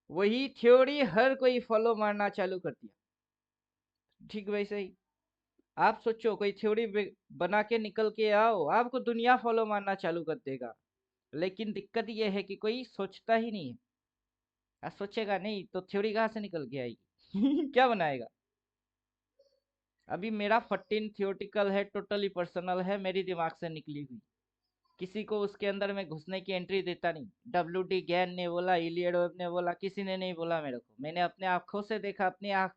वही थ्योरी हर कोई फॉलो मारना चालू कर दिया। ठीक वैसे ही आप सोचो, कोई थ्योरी बना के निकल के आओ, आपको दुनिया फॉलो मारना चालू कर देगा। लेकिन दिक्कत यह है कि कोई सोचता ही नहीं है। सोचेगा नहीं तो थ्योरी कहाँ से निकल के आएगी? क्या बनाएगा? अभी मेरा 14 थियोटिकल है, टोटली पर्सनल है, मेरी दिमाग से निकली हुई। किसी को उसके अंदर में घुसने की एंट्री देता नहीं। WD गैन ने बोला, इलियड वेब ने बोला, किसी ने नहीं बोला मेरे को। मैंने अपने आंखों से देखा, अपनी आंख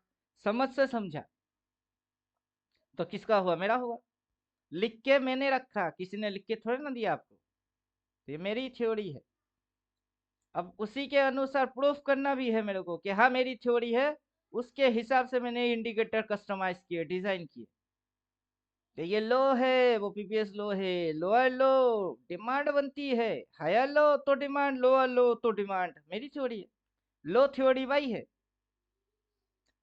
समझ से समझा। तो किसका हुआ? मेरा हुआ। लिख के मैंने रखा, किसी ने लिख के थोड़े ना दिया आपको। तो ये मेरी थ्योरी है। अब उसी के अनुसार प्रूफ करना भी है मेरे को कि हाँ मेरी थ्योरी है। उसके हिसाब से मैंने इंडिकेटर कस्टमाइज किए, डिजाइन किए। तो ये लो है, वो PPS लो है। लोअर लो डिमांड बनती है, हायर लो तो डिमांड, लोअर लो तो डिमांड। मेरी थ्योरी है। लो थ्योरी भाई है।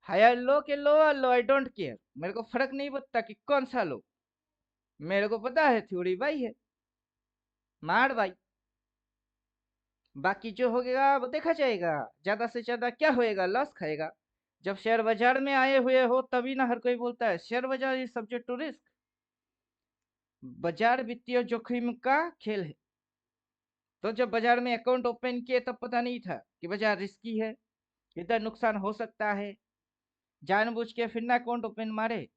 हायर लो के lower low, I don't care, मेरे को फर्क नहीं पड़ता कि कौन सा लो। मेरे को पता है थ्योरी भाई है। मार भाई। बाकी जो होगा वो देखा जाएगा। ज्यादा से ज्यादा क्या होएगा? लॉस खाएगा। जब शेयर बाजार में आए हुए हो तभी ना हर कोई बोलता है शेयर बाजार इज सब्जेक्ट टू रिस्क। बाजार वित्तीय जोखिम का खेल है। तो जब बाजार में अकाउंट ओपन किए तब पता नहीं था कि बाजार रिस्की है, इधर नुकसान हो सकता है। जानबूझ के फिर ना अकाउंट ओपन मारे।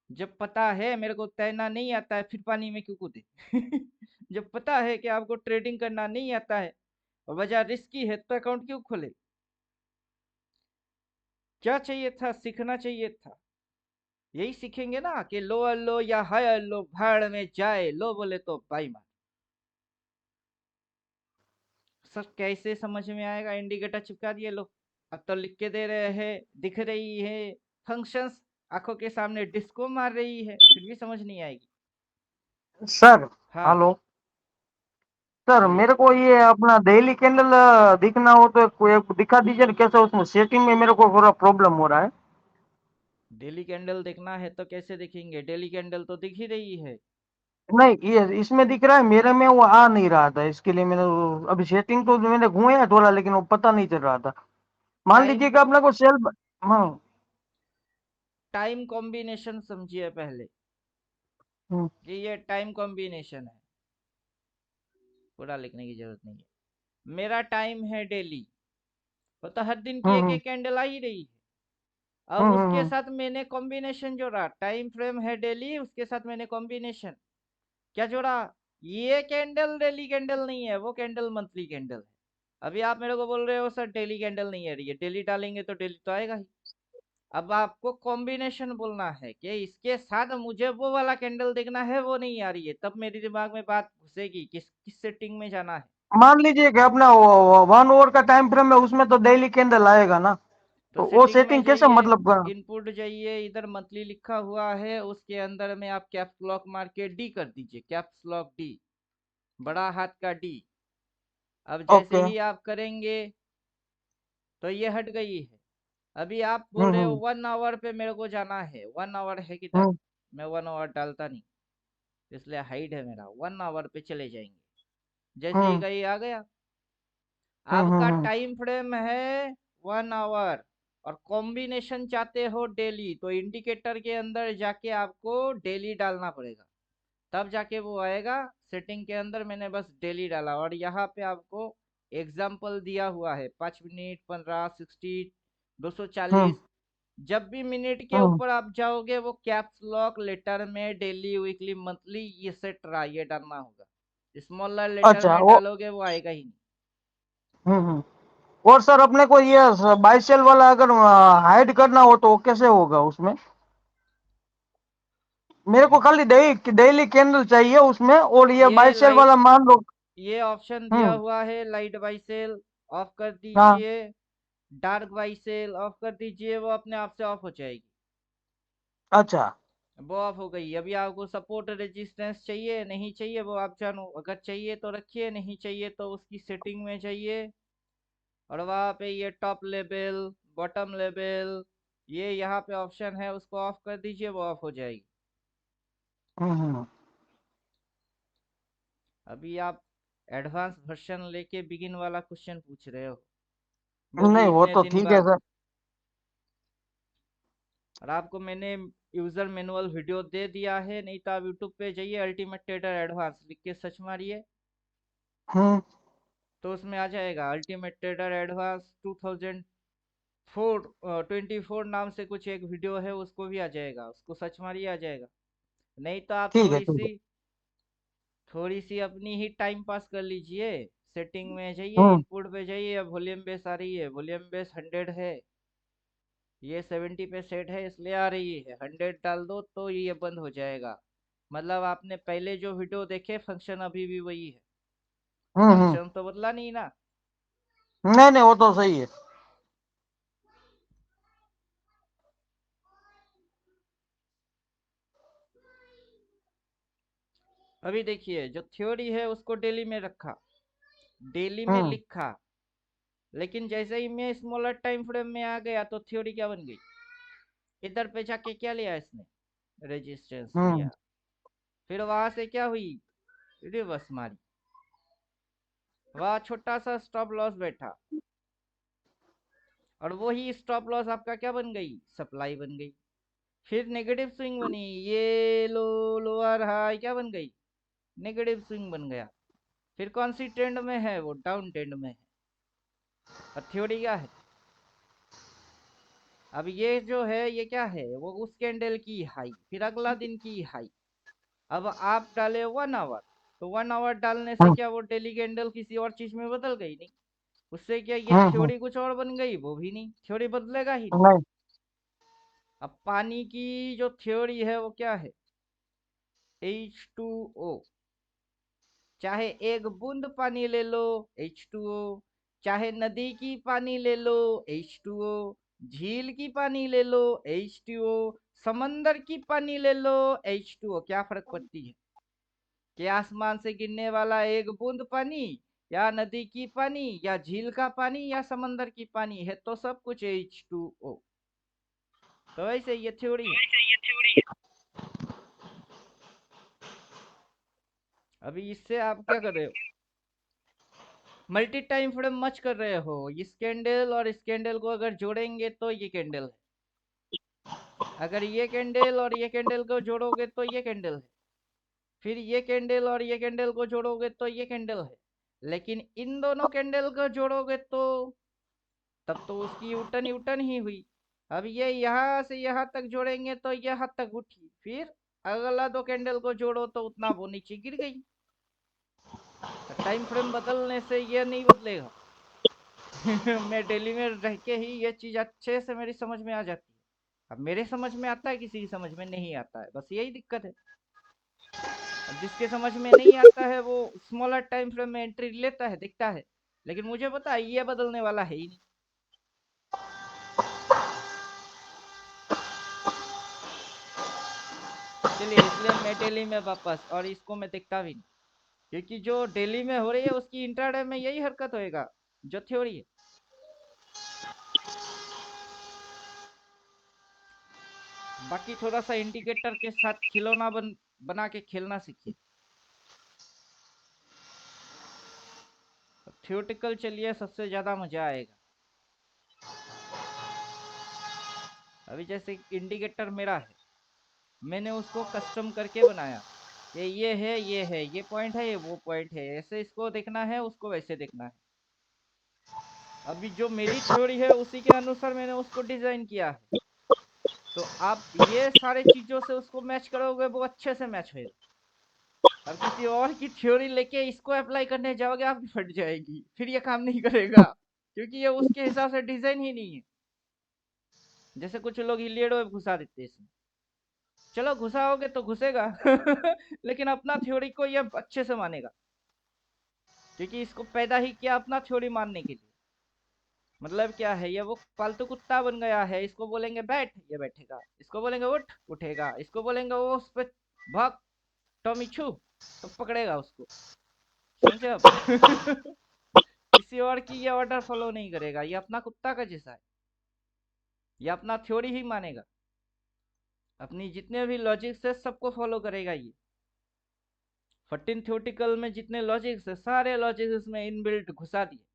जब पता है मेरे को तैरना नहीं आता है, फिर पानी में क्यों कूदे? जब पता है कि आपको ट्रेडिंग करना नहीं आता है और बाजार रिस्की है, तो अकाउंट क्यों खोले? क्या चाहिए था? सीखना चाहिए था। यही सीखेंगे ना कि लोअर लो या हायर लो, भाड़ में जाए। लो बोले तो बाई मार। सर कैसे समझ में आएगा? इंडिकेटर चिपका दिए लो। अब तो लिख के दे रहे हैं, दिख रही है फंक्शंस, आंखों के सामने डिस्को मार रही है, फिर भी समझ नहीं आएगी। सर हाँ हेलो सर, बोलिए। मेरे को ये अपना डेली कैंडल दिखना हो तो कोई एक दिखा दीजिए ना, कैसे उसमें सेटिंग में मेरे को थोड़ा प्रॉब्लम हो रहा है। डेली कैंडल देखना है तो कैसे देखेंगे? डेली कैंडल तो दिख ही रही है। नहीं, ये इसमें दिख रहा है, मेरे में वो आ नहीं रहा था, इसके लिए मैंने अभी सेटिंग तो मैंने घुमाया थोड़ा, लेकिन वो पता नहीं चल रहा था। मान टाइम लीजिए कि अपने को सेल। हाँ। टाइम कॉम्बिनेशन समझिए पहले हम्म, कि ये टाइम कॉम्बिनेशन है। पूरा लिखने की जरूरत नहीं है। मेरा टाइम है डेली, वो तो हर दिन की एक हम्म, एक कैंडल आ ही रही है। अब हम्म, उसके साथ मैंने कॉम्बिनेशन जोड़ा, टाइम फ्रेम है डेली, उसके साथ मैंने कॉम्बिनेशन क्या जोड़ा? ये कैंडल डेली कैंडल नहीं है, वो कैंडल मंथली कैंडल है। अभी आप मेरे को बोल रहे हो सर डेली कैंडल नहीं आ रही है, डेली डालेंगे तो डेली तो आएगा ही। अब आपको कॉम्बिनेशन बोलना है कि इसके साथ मुझे वो वाला कैंडल देखना है, वो नहीं आ रही है, तब मेरे दिमाग में बात घुसेगी किस किस सेटिंग में जाना है। मान लीजिए कि अपना 1 आवर का टाइम फ्रेम है, उसमें तो डेली कैंडल आएगा ना। तो तो वो सेटिंग में सेटिंग कैसे, जाइए, मतलब इनपुट जाइए, इधर मंथली लिखा हुआ है, उसके अंदर में आप कैप्स लॉक मार के डी कर दीजिए, कैप्स लॉक डी, बड़ा हाथ का डी। अब जैसे ओके। ही आप करेंगे तो ये हट गई है। अभी आप बोल हम्म, रहे हो 1 आवर पे मेरे को जाना है, 1 आवर है किधर? हम्म, मैं 1 आवर डालता नहीं, इसलिए हाइड है मेरा, 1 आवर पे चले जाएंगे। जैसे ही हम्म, गई आ गया। हम्म, आपका हम्म, टाइम फ्रेम है 1 आवर और कॉम्बिनेशन चाहते हो डेली, तो इंडिकेटर के अंदर जाके आपको डेली डालना पड़ेगा, तब जाके वो आएगा। सेटिंग के अंदर मैंने बस डेली डाला और यहाँ पे आपको एग्जाम्पल दिया हुआ है 5 मिनट, 15, 60, हम्म, 240। जब भी मिनट के हम्म। ऊपर आप जाओगे वो कैप्स लॉक लेटर में डेली, वीकली, मंथली ये सेट रहा, ये डालना होगा। स्मॉलर लेटर अच्छा, में वो। डालोगे वो आएगा ही नहीं। और सर, अपने को ये बाईसेल वाला अगर हाइड करना हो तो वो कैसे होगा उसमें? मेरे को खाली डेली कैंडल चाहिए उसमें, और ये ये बाईसेल लाइट, वाला मान लो। ये ऑप्शन दिया हम्म। हुआ है लाइट बाई सेल, ऑफ कर हाँ। दीजिए। डार्क बाई सेल ऑफ कर दीजिए, वो अपने आप से ऑफ हो जाएगी। अच्छा। वो ऑफ हो गई। अभी आपको सपोर्ट रेजिस्टेंस चाहिए नहीं चाहिए वो आप जानो, अगर चाहिए तो रखिए, नहीं चाहिए तो उसकी सेटिंग में जाइए और वहाँ पे ये टॉप लेवल, बॉटम लेवल, ये यहाँ पे ऑप्शन है, उसको ऑफ कर दीजिए, वो ऑफ हो जाएगी। हम्म। अभी आप एडवांस वर्जन लेके बिगिन वाला क्वेश्चन पूछ रहे हो, वो भी नहीं, वो इतने तो दिन ठीक है बाद। सर। और आपको मैंने यूजर मैनुअल वीडियो दे दिया है, नहीं तो आप यूट्यूब पे जाइए, अल्टीमेट ट्रेडर एडवांस लिख के सर्च मारिए हम्म। तो उसमें आ जाएगा। अल्टीमेट ट्रेडर एडवांस 2024 नाम से कुछ एक वीडियो है, उसको भी आ जाएगा, उसको सर्च मारिए आ जाएगा। नहीं तो आप ठीक है, थोड़ी ठीक है। सी, थोड़ी सी अपनी ही टाइम पास कर लीजिए। सेटिंग में जाइए, हम्म। इनपुट पे जाइए, वॉल्यूम बेस आ रही है, वॉल्यूम बेस 100 है, ये 70 पे सेट है इसलिए आ रही है, 100 डाल दो तो ये बंद हो जाएगा। मतलब आपने पहले जो वीडियो देखे फंक्शन अभी भी वही है, हम्म। फंक्शन तो बदला नहीं ना। नहीं, नहीं, वो तो सही है। अभी देखिए जो थ्योरी है उसको डेली में रखा, डेली में हम्म। लिखा, लेकिन जैसे ही मैं स्मॉलर टाइम फ्रेम में आ गया तो थ्योरी क्या बन गई? इधर पे जाके क्या लिया इसने? रेजिस्टेंस हम्म। लिया। फिर वहां से क्या हुई? रिवर्स मारी, वहां छोटा सा स्टॉप लॉस बैठा और वही स्टॉप लॉस आपका क्या बन गई? सप्लाई बन गई। फिर नेगेटिव स्विंग बनी, ये लो, लोअर हाई क्या बन गई? नेगेटिव स्विंग बन गया। फिर कौन सी ट्रेंड में है? वो डाउन ट्रेंड में है। और थ्योरी क्या है? अब ये जो है ये क्या है? वो उस कैंडल की हाई, फिर अगला दिन की हाई। अब आप डाले 1 आवर, तो 1 आवर डालने से हम्म। क्या वो डेली कैंडल किसी और चीज में बदल गई? नहीं। उससे क्या ये हम्म। थ्योरी कुछ और बन गई? वो भी नहीं, थ्योरी बदलेगा ही नहीं। नहीं। अब पानी की जो थ्योरी है वो क्या है? H2O, चाहे एक बूंद पानी ले लो H2O, चाहे नदी की पानी ले लो H2O, झील की पानी ले लो H2O, समंदर की पानी ले लो H2O, क्या फर्क पड़ती है? कि आसमान से गिरने वाला एक बूंद पानी, या नदी की पानी, या झील का पानी, या समंदर की पानी है, तो सब कुछ H2O। तो वैसे ये थ्योरी है। अभी इससे आप क्या कर रहे हो, मल्टी टाइम फ्रेम मच कर रहे हो। इस कैंडल और इस कैंडल को अगर जोड़ेंगे तो ये कैंडल है, अगर ये कैंडल और ये कैंडल को जोड़ोगे तो ये कैंडल है, फिर ये कैंडल और ये कैंडल को जोड़ोगे तो ये कैंडल है। लेकिन इन दोनों कैंडल को जोड़ोगे तो तब तो उसकी यूटर्न यूटर्न ही हुई। अब ये यहाँ से यहाँ तक जोड़ेंगे तो यहाँ तक उठी, फिर अगला दो कैंडल को जोड़ो तो उतना वो नीचे गिर गई। तो टाइम फ्रेम बदलने से ये नहीं बदलेगा। मैं डेली में रह के ही ये चीज अच्छे से मेरी समझ में आ जाती है। अब मेरे समझ में आता है, किसी की समझ में नहीं आता है, बस यही दिक्कत है। अब जिसके समझ में नहीं आता है वो स्मॉलर टाइम फ्रेम में एंट्री लेता है, दिखता है, लेकिन मुझे पता है ये बदलने वाला है ही नहीं। चलिए, इसलिए मैं डेली में वापस, और इसको मैं देखता भी नहीं, क्योंकि जो डेली में हो रही है उसकी इंट्राडे में यही हरकत होएगा जो थ्योरी है। बाकी थोड़ा सा इंडिकेटर के साथ खिलौना बना के खेलना सीखिए। थ्योरेटिकल चलिए, सबसे ज्यादा मजा आएगा। अभी जैसे इंडिकेटर मेरा है, मैंने उसको कस्टम करके बनाया कि ये है, ये है, ये पॉइंट है, ये वो पॉइंट है, ऐसे इसको देखना है, उसको वैसे देखना है। अभी जो मेरी थ्योरी है उसी के अनुसार मैंने उसको डिजाइन किया है। तो आप ये सारे चीजों से उसको मैच करोगे, वो अच्छे से मैच होगा। अब किसी और की थ्योरी लेके इसको अप्लाई करने जाओगे, आपकी फट जाएगी, फिर ये काम नहीं करेगा, क्योंकि ये उसके हिसाब से डिजाइन ही नहीं है। जैसे कुछ लोग हिलियड वेब घुसा देते हैं इसमें, चलो घुसाओगे तो घुसेगा। लेकिन अपना थ्योरी को ये अच्छे से मानेगा, क्योंकि इसको पैदा ही किया अपना थ्योरी मानने के लिए। मतलब क्या है, ये वो पालतू कुत्ता बन गया है, इसको बोलेंगे बैठ, ये बैठेगा, इसको बोलेंगे उठ, उठेगा, इसको बोलेंगे वो उस पे भाग, टॉमी छू, तो पकड़ेगा उसको। समझे आप? किसी और की ये ऑर्डर फॉलो नहीं करेगा, ये अपना कुत्ता का जैसा है, ये अपना थ्योरी ही मानेगा, अपनी जितने भी लॉजिक्स है सबको फॉलो करेगा ये। 14 थ्योरेटिकल में जितने लॉजिक्स है, सारे लॉजिक्स में इनबिल्ट घुसा दिए।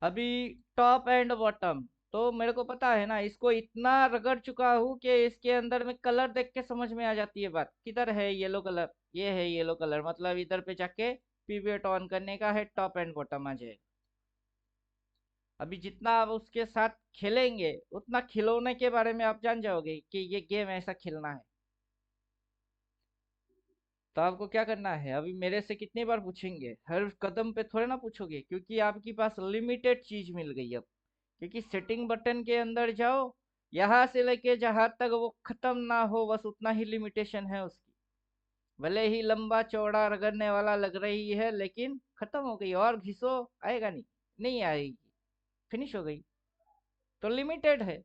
अभी टॉप एंड बॉटम तो मेरे को पता है ना, इसको इतना रगड़ चुका हूँ कि इसके अंदर में कलर देख के समझ में आ जाती है बात, किधर है येलो कलर, ये है येलो कलर, मतलब इधर पे जाके पीवीएट ऑन करने का है, टॉप एंड बॉटम आ जाए। अभी जितना आप उसके साथ खेलेंगे उतना खिलौने के बारे में आप जान जाओगे कि ये गेम ऐसा खेलना है। तो आपको क्या करना है, अभी मेरे से कितनी बार पूछेंगे, हर कदम पे थोड़े ना पूछोगे, क्योंकि आपके पास लिमिटेड चीज मिल गई अब। क्योंकि सेटिंग बटन के अंदर जाओ, यहाँ से लेके जहां तक वो खत्म ना हो, बस उतना ही लिमिटेशन है उसकी। भले ही लंबा चौड़ा रगड़ने वाला लग रही है, लेकिन खत्म हो गई, और घिसो आएगा नहीं, नहीं आएगी, फिनिश हो गई। तो लिमिटेड है।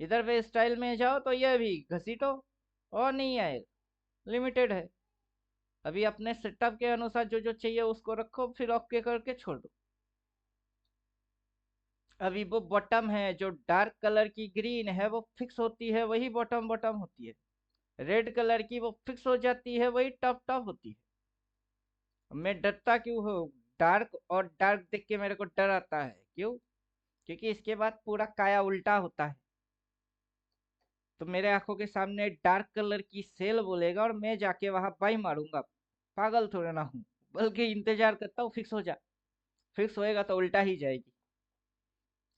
इधर पे स्टाइल में जाओ तो ये भी घसीटो, और नहीं आएगा, लिमिटेड है। अभी अपने सेटअप के अनुसार जो जो चाहिए उसको रखो, फिर ओके करके छोड़ दो। अभी वो बॉटम है, जो डार्क कलर की ग्रीन है वो फिक्स होती है, वही बॉटम बॉटम होती है। रेड कलर की वो फिक्स हो जाती है, वही टॉप टॉप होती है। मैं डरता क्यों हूँ, डार्क और डार्क देख के मेरे को डर आता है, क्यों? क्योंकि इसके बाद पूरा काया उल्टा होता है। तो मेरे आंखों के सामने डार्क कलर की सेल बोलेगा और मैं जाके वहां बाई मारूंगा। पागल थोड़े ना हूँ, बल्कि इंतजार करता हूँ फिक्स हो जा। फिक्स होएगा तो उल्टा ही जाएगी।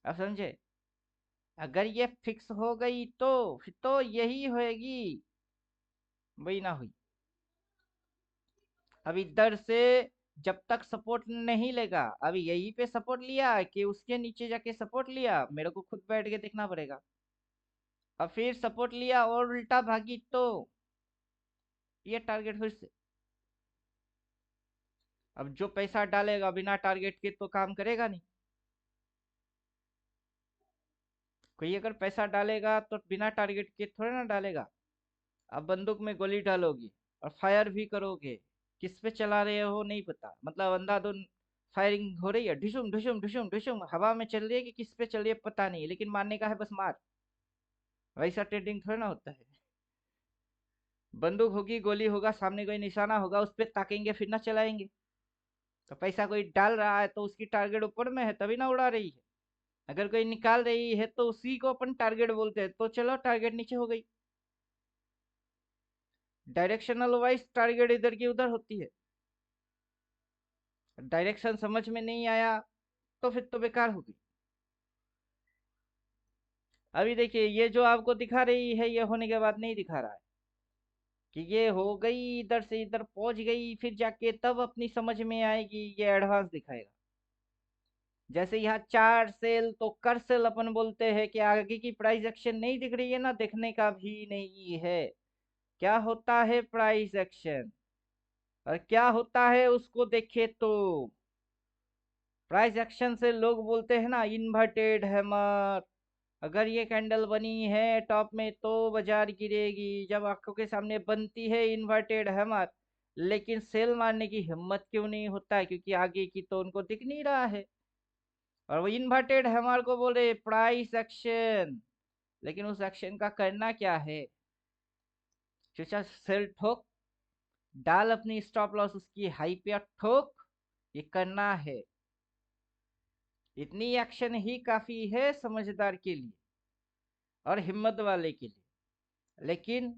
आप समझे? अगर ये फिक्स हो गई तो फिर तो यही होएगी, वही ना हुई। अब इधर से जब तक सपोर्ट नहीं लेगा, अभी यहीं पे सपोर्ट लिया कि उसके नीचे जाके सपोर्ट लिया, मेरे को खुद बैठ के देखना पड़ेगा। अब फिर सपोर्ट लिया और उल्टा भागी तो ये टारगेट फिर से। अब जो पैसा डालेगा बिना टारगेट के तो काम करेगा नहीं। कोई अगर पैसा डालेगा तो बिना टारगेट के थोड़े ना डालेगा। अब बंदूक में गोली डालोगे और फायर भी करोगे, किस पे चला रहे हो नहीं पता, मतलब अंधाधुन फायरिंग हो रही है, ढुसुम ढुसुम ढुसुम ढुसुम, हवा में चल रही है कि किस पे चल रही है पता नहीं, लेकिन मारने का है बस मार। वैसा ट्रेडिंग थोड़ा ना होता है। बंदूक होगी, गोली होगा, सामने कोई निशाना होगा, उस पर ताकेंगे फिर ना चलाएंगे। तो पैसा कोई डाल रहा है तो उसकी टारगेट ऊपर में है तभी ना उड़ा रही है। अगर कोई निकाल रही है तो उसी को अपन टारगेट बोलते हैं, तो चलो टारगेट नीचे हो गई। डायरेक्शनल वाइज टारगेट इधर की उधर होती है। डायरेक्शन समझ में नहीं आया तो फिर तो बेकार हो गई। अभी देखिए ये जो आपको दिखा रही है, ये होने के बाद नहीं दिखा रहा है कि ये हो गई, इधर से इधर पहुंच गई, फिर जाके तब अपनी समझ में आएगी, ये एडवांस दिखाएगा। जैसे यहाँ 4 सेल तो कर सेल अपन बोलते हैं कि आगे की प्राइस एक्शन नहीं दिख रही है ना, देखने का भी नहीं है। क्या होता है प्राइस एक्शन और क्या होता है उसको देखे तो प्राइस एक्शन से लोग बोलते हैं ना इन्वर्टेड हैमर। अगर ये कैंडल बनी है टॉप में तो बाजार गिरेगी, जब आंखों के सामने बनती है इन्वर्टेड हैमर। लेकिन सेल मारने की हिम्मत क्यों नहीं होता है? क्योंकि आगे की तो उनको दिख नहीं रहा है, और वो इन्वर्टेड हैमर को बोल रहे प्राइस एक्शन। लेकिन उस एक्शन का करना क्या है? चूचा सेल ठोक, डाल अपनी स्टॉप लॉस उसकी हाई पे और ठोक, ये करना है। इतनी एक्शन ही काफी है समझदार के लिए और हिम्मत वाले के लिए। लेकिन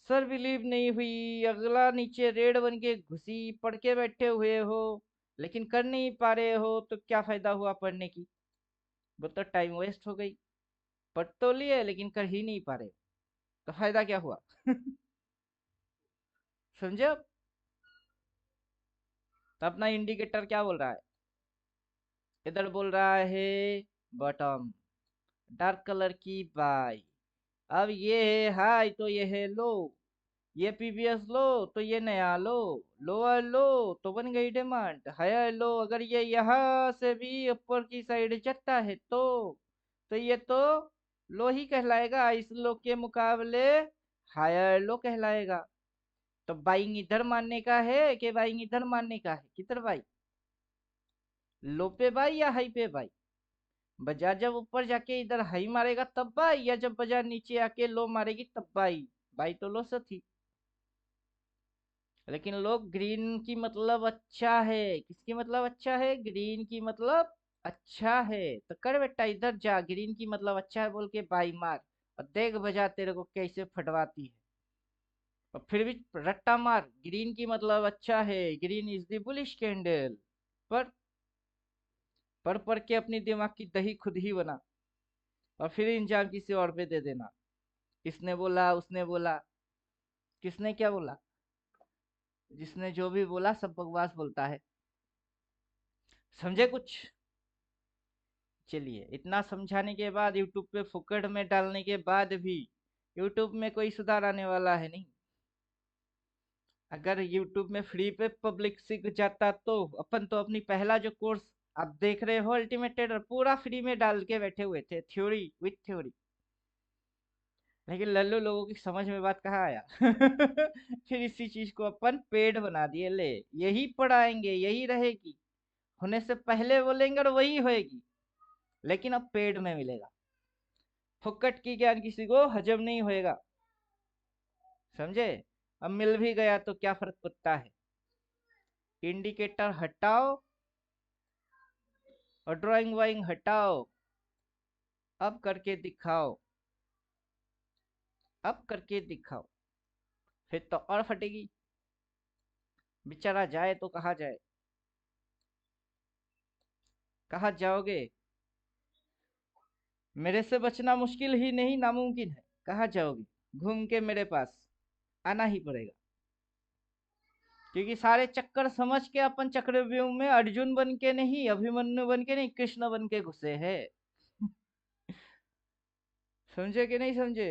सर बिलीव नहीं हुई, अगला नीचे रेड बन के घुसी, पढ़ के बैठे हुए हो लेकिन कर नहीं पा रहे हो, तो क्या फायदा हुआ पढ़ने की? वो तो टाइम वेस्ट हो गई। पढ़ तो लिए लेकिन कर ही नहीं पा रहे, तो फायदा क्या हुआ? समझे अब? तो अपना इंडिकेटर क्या बोल रहा है? इधर बोल रहा है बॉटम, डार्क कलर की बाई। अब ये है हाई तो ये है लो, ये प्रीवियस लो तो ये नया लो, लोअर लो तो बन गई डिमांड, हायर लो अगर ये यहाँ से भी ऊपर की साइड चढ़ता है तो ये तो लो ही कहलाएगा, इस लो के मुकाबले हायर लो कहलाएगा। तो बाइंग इधर मानने का है कि बाइंग इधर मानने का है? किधर बाई? लो पे बाई या हाई पे बाई? बाजार जब ऊपर जाके इधर हाई मारेगा तब बाई, या जब बाजार नीचे आके लो मारेगी तब बाई? बाई तो लो से थी। लेकिन लोग ग्रीन की मतलब अच्छा है, किसकी मतलब अच्छा है? ग्रीन की मतलब अच्छा है। तो कर बेटा इधर जा, ग्रीन की मतलब अच्छा है बोल के बाई मार, और देख बजा तेरे को कैसे फटवाती है। और फिर भी रट्टा मार, ग्रीन की मतलब अच्छा है, green is the bullish candle. पर पढ़ के अपनी दिमाग की दही खुद ही बना, और फिर इंजाम किसी और पे दे देना। इसने बोला, उसने बोला। किसने क्या बोला? जिसने जो भी बोला सब बकवास बोलता है। समझे कुछ? चलिए, इतना समझाने के बाद, यूट्यूब पे फुकड़ में डालने के बाद भी यूट्यूब में कोई सुधार आने वाला है नहीं। अगर यूट्यूब में फ्री पे पब्लिक सीख जाता तो अपन तो अपनी पहला जो कोर्स आप देख रहे हो अल्टीमेट ट्रेडर, पूरा फ्री में डाल के बैठे हुए थे, थ्योरी विथ थ्योरी। लेकिन लल्लू लोगों की समझ में बात कहाँ आया? फिर इसी चीज को अपन पेड बना दिए, ले यही पढ़ाएंगे, यही रहेगी, होने से पहले बोलेंगे और वही होएगी, लेकिन अब पेड में मिलेगा। फुक्कट की ज्ञान किसी को हजम नहीं होएगा। समझे? अब मिल भी गया तो क्या फर्क पड़ता है? इंडिकेटर हटाओ और ड्राइंग वाइंग हटाओ, अब करके दिखाओ, अब करके दिखाओ, फिर तो और फटेगी। बेचारा जाए तो कहाँ जाए? कहाँ जाओगे? मेरे से बचना मुश्किल ही नहीं नामुमकिन है। कहाँ जाओगे? घूम के मेरे पास आना ही पड़ेगा, क्योंकि सारे चक्कर समझ के अपन चक्रव्यूह में अर्जुन बन के नहीं, अभिमन्यु बन के नहीं, कृष्ण बन के घुसे हैं। समझे कि नहीं समझे?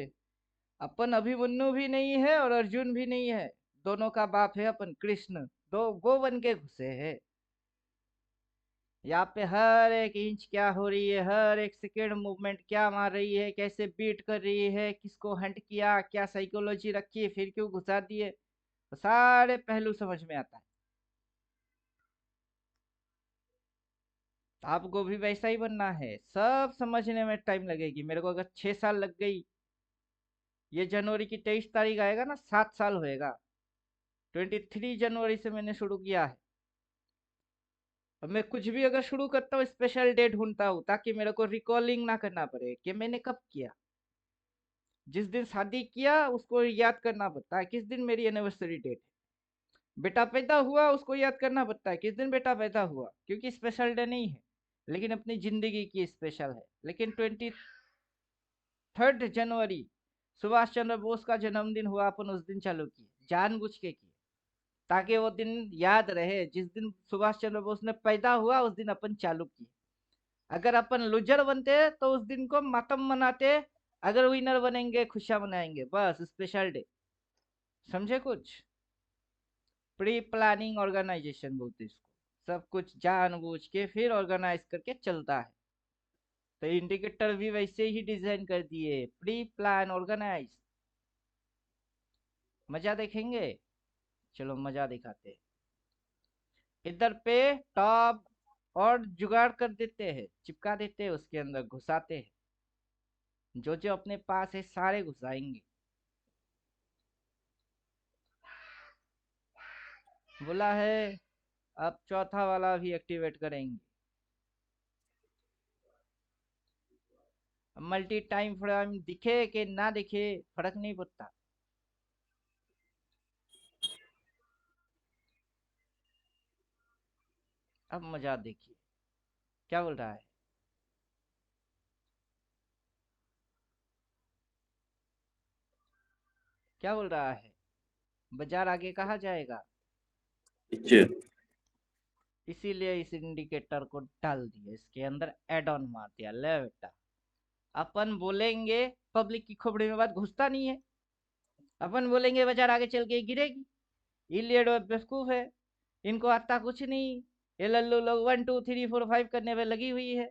अपन अभिमन्यु भी नहीं है और अर्जुन भी नहीं है, दोनों का बाप है अपन कृष्ण, दो गो बन के घुसे हैं। यहाँ पे हर एक इंच क्या हो रही है, हर एक सेकेंड मूवमेंट क्या मार रही है, कैसे बीट कर रही है, किसको हंट किया, क्या साइकोलॉजी रखी, फिर क्यों घुसा दिए, तो सारे पहलू समझ में आता है। आपको भी वैसा ही बनना है। सब समझने में टाइम लगेगी। मेरे को अगर 6 साल लग गई, ये जनवरी की 23 तारीख आएगा ना, 7 साल होएगा। 23 जनवरी से मैंने शुरू किया है। अब मैं कुछ भी अगर शुरू करता हूँ स्पेशल डे ढूंढता हूँ, ताकि मेरे को रिकॉलिंग ना करना पड़े कि मैंने कब किया। जिस दिन शादी किया उसको याद करना पड़ता है किस दिन मेरी एनिवर्सरी डेट है। बेटा पैदा हुआ उसको याद करना पड़ता है किस दिन बेटा पैदा हुआ, क्योंकि स्पेशल डे नहीं है, लेकिन अपनी जिंदगी की स्पेशल है। लेकिन 23 जनवरी सुभाष चंद्र बोस का जन्मदिन हुआ, अपन उस दिन चालू किए, जानबूझ के किए, ताकि वो दिन याद रहे। जिस दिन सुभाष चंद्र बोस ने पैदा हुआ उस दिन अपन चालू किए। अगर अपन लूजर बनते तो उस दिन को मातम मनाते, अगर विनर बनेंगे खुशियां मनाएंगे, बस स्पेशल डे। समझे कुछ? प्री प्लानिंग ऑर्गेनाइजेशन बोलते हैं इसको। सब कुछ जानबूझ के फिर ऑर्गेनाइज करके चलता है। तो इंडिकेटर भी वैसे ही डिजाइन कर दिए, प्री प्लान ऑर्गेनाइज। मजा देखेंगे? चलो मजा दिखाते हैं। इधर पे टॉप और जुगाड़ कर देते हैं, चिपका देते हैं, उसके अंदर घुसाते हैं। जो जो अपने पास है सारे घुसाएंगे। बोला है अब चौथा वाला भी एक्टिवेट करेंगे। मल्टी टाइम फ्रेम दिखे कि ना दिखे फर्क नहीं पड़ता। अब मजा देखिए क्या बोल रहा है। क्या बोल रहा है? बाजार आगे कहा जाएगा, पीछे। इसीलिए इस इंडिकेटर को डाल दिया, इसके अंदर एड ऑन मार दिया। ले बेटा, अपन बोलेंगे, पब्लिक की खोपड़ी में बात घुसता नहीं है। अपन बोलेंगे बाजार आगे चल के गिरेगी। ये लेड बेवकूफ है, इनको आता कुछ नहीं। ये लल्लू लोग 1 2 3 4 5 करने पे लगी हुई है।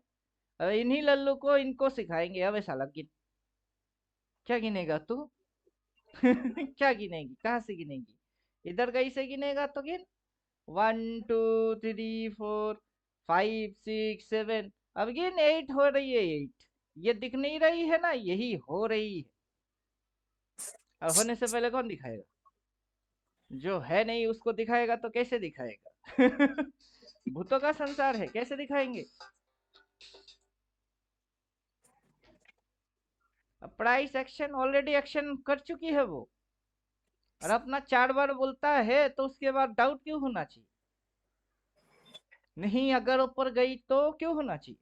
अब इन्हीं लल्लू को इनको सिखाएंगे। अब साला गिन, क्या गिनेगा तू? क्या गिनेगी, कहाँ से गिनेगी? इधर कहीं से गिनेगा तो गिन। 1 2 3 4 5 6 7। अब गिन, 8 हो रही है, 8। ये दिख नहीं रही है ना, यही हो रही है। अब होने से पहले कौन दिखाएगा? जो है नहीं उसको दिखाएगा तो कैसे दिखाएगा? भूतों का संसार है, कैसे दिखाएंगे? अब प्राइस एक्शन ऑलरेडी एक्शन कर चुकी है वो, और अपना 4 बार बोलता है तो उसके बाद डाउट क्यों होना चाहिए? नहीं, अगर ऊपर गई तो क्यों होना चाहिए?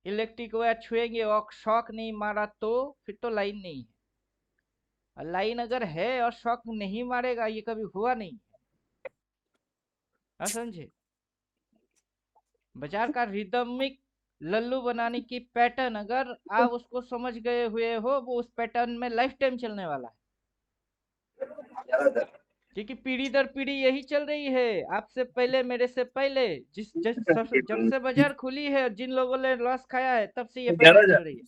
इलेक्ट्रिक वायर छुएंगे और शॉक नहीं मारा तो फिर तो लाइन नहीं है। और लाइन अगर है और शॉक नहीं मारेगा, ये कभी हुआ नहीं। समझे? बाजार का रिदमिक लल्लू बनाने की पैटर्न अगर आप उसको समझ गए हुए हो, वो उस पैटर्न में लाइफ टाइम चलने वाला है। क्योंकि पीढ़ी दर पीढ़ी यही चल रही है, आपसे पहले मेरे से पहले, जब से बाजार खुली है, जिन लोगों ने लॉस खाया है, तब से ये पैटर्न चल रही है।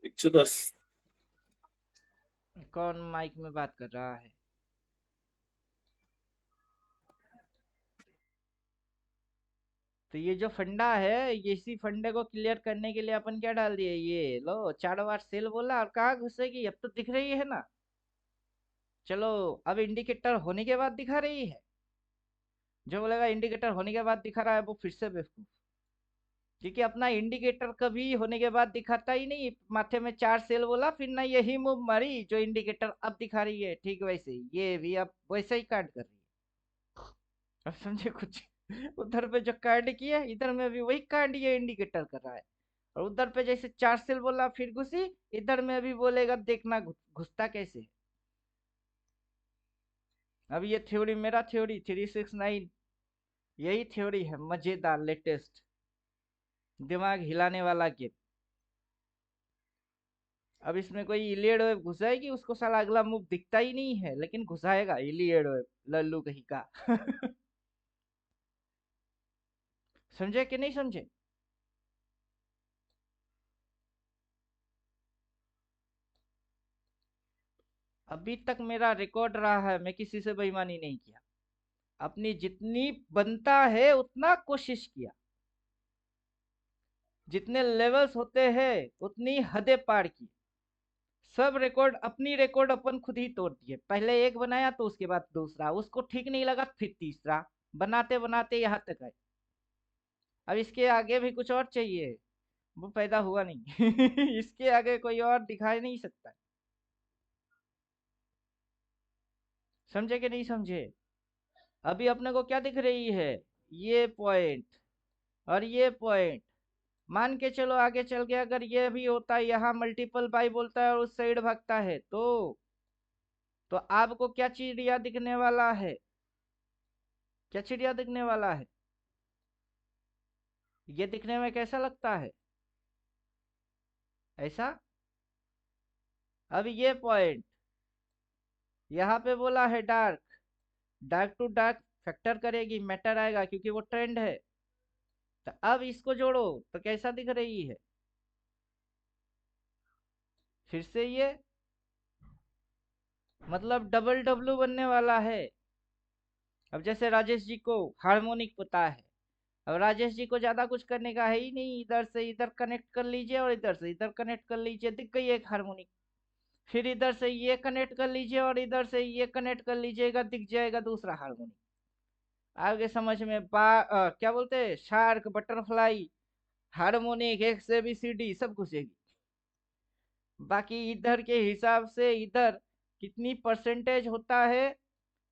110। कौन माइक में बात कर रहा है? तो ये जो फंडा है, ये इसी फंडे को क्लियर करने के लिए अपन क्या डाल दिए, ये लो 4 बार सेल बोला, और कहाँ घुसेगी? अब तो दिख रही है ना। चलो, अब इंडिकेटर होने के बाद दिखा रही है। जो बोलेगा इंडिकेटर होने के बाद दिखा रहा है वो फिर से बेवकूफ। क्योंकि अपना इंडिकेटर कभी होने के बाद दिखाता ही नहीं। माथे में 4 सेल बोला, फिर ना यही मूव मारी जो इंडिकेटर अब दिखा रही है, ठीक वैसे ही ये भी अब वैसे ही काट कर रही है। अब समझे कुछ? उधर पे जो कांड किया, इधर में भी वही कांड ये इंडिकेटर कर रहा है। और उधर पे जैसे 4 सेल बोला फिर घुसी, इधर में भी बोलेगा, देखना घुसता कैसे है। अब ये थ्योरी, मेरा थ्योरी 369, यही थ्योरी है, मजेदार लेटेस्ट दिमाग हिलाने वाला गेम। अब इसमें कोई इलियड वेब घुसाएगी, उसको साला अगला मूव दिखता ही नहीं है, लेकिन घुसाएगा इलियड वेब, लल्लू कहीं का। समझे कि नहीं समझे? अभी तक मेरा रिकॉर्ड रहा है, मैं किसी से बेईमानी नहीं किया। अपनी जितनी बनता है उतना कोशिश किया, जितने लेवल्स होते हैं उतनी हदें पार की, सब रिकॉर्ड, अपनी रिकॉर्ड अपन खुद ही तोड़ दिए। पहले एक बनाया तो उसके बाद दूसरा, उसको ठीक नहीं लगा फिर तीसरा, बनाते बनाते यहाँ तक आए। अब इसके आगे भी कुछ और चाहिए, वो पैदा हुआ नहीं इसके आगे कोई और दिखाई नहीं सकता। समझे कि नहीं समझे? अभी अपने को क्या दिख रही है? ये पॉइंट और ये पॉइंट। मान के चलो आगे चल के अगर ये भी होता है, यहाँ मल्टीपल बाई बोलता है और उस साइड भागता है, तो आपको क्या चिड़िया दिखने वाला है? क्या चिड़िया दिखने वाला है? ये दिखने में कैसा लगता है? ऐसा। अब ये पॉइंट यहाँ पे बोला है dark, dark to dark factor करेगी, मैटर आएगा क्योंकि वो ट्रेंड है। तो अब इसको जोड़ो तो कैसा दिख रही है? फिर से ये, मतलब डबल डब्लू बनने वाला है। अब जैसे राजेश जी को हार्मोनिक पता है, अब राजेश जी को ज्यादा कुछ करने का है ही नहीं, इधर से इधर कनेक्ट कर लीजिए और इधर से इधर कनेक्ट कर लीजिए, दिख गई एक हार्मोनिक। फिर इधर से ये कनेक्ट कर लीजिए और इधर से ये कनेक्ट कर लीजिएगा, दिख जाएगा दूसरा हार्मोनिक। आगे समझ में क्या बोलते हैं, shark, butterfly, harmonic, X A B C D सब घुसेगी। बाकी इधर के हिसाब से इधर कितनी परसेंटेज होता है,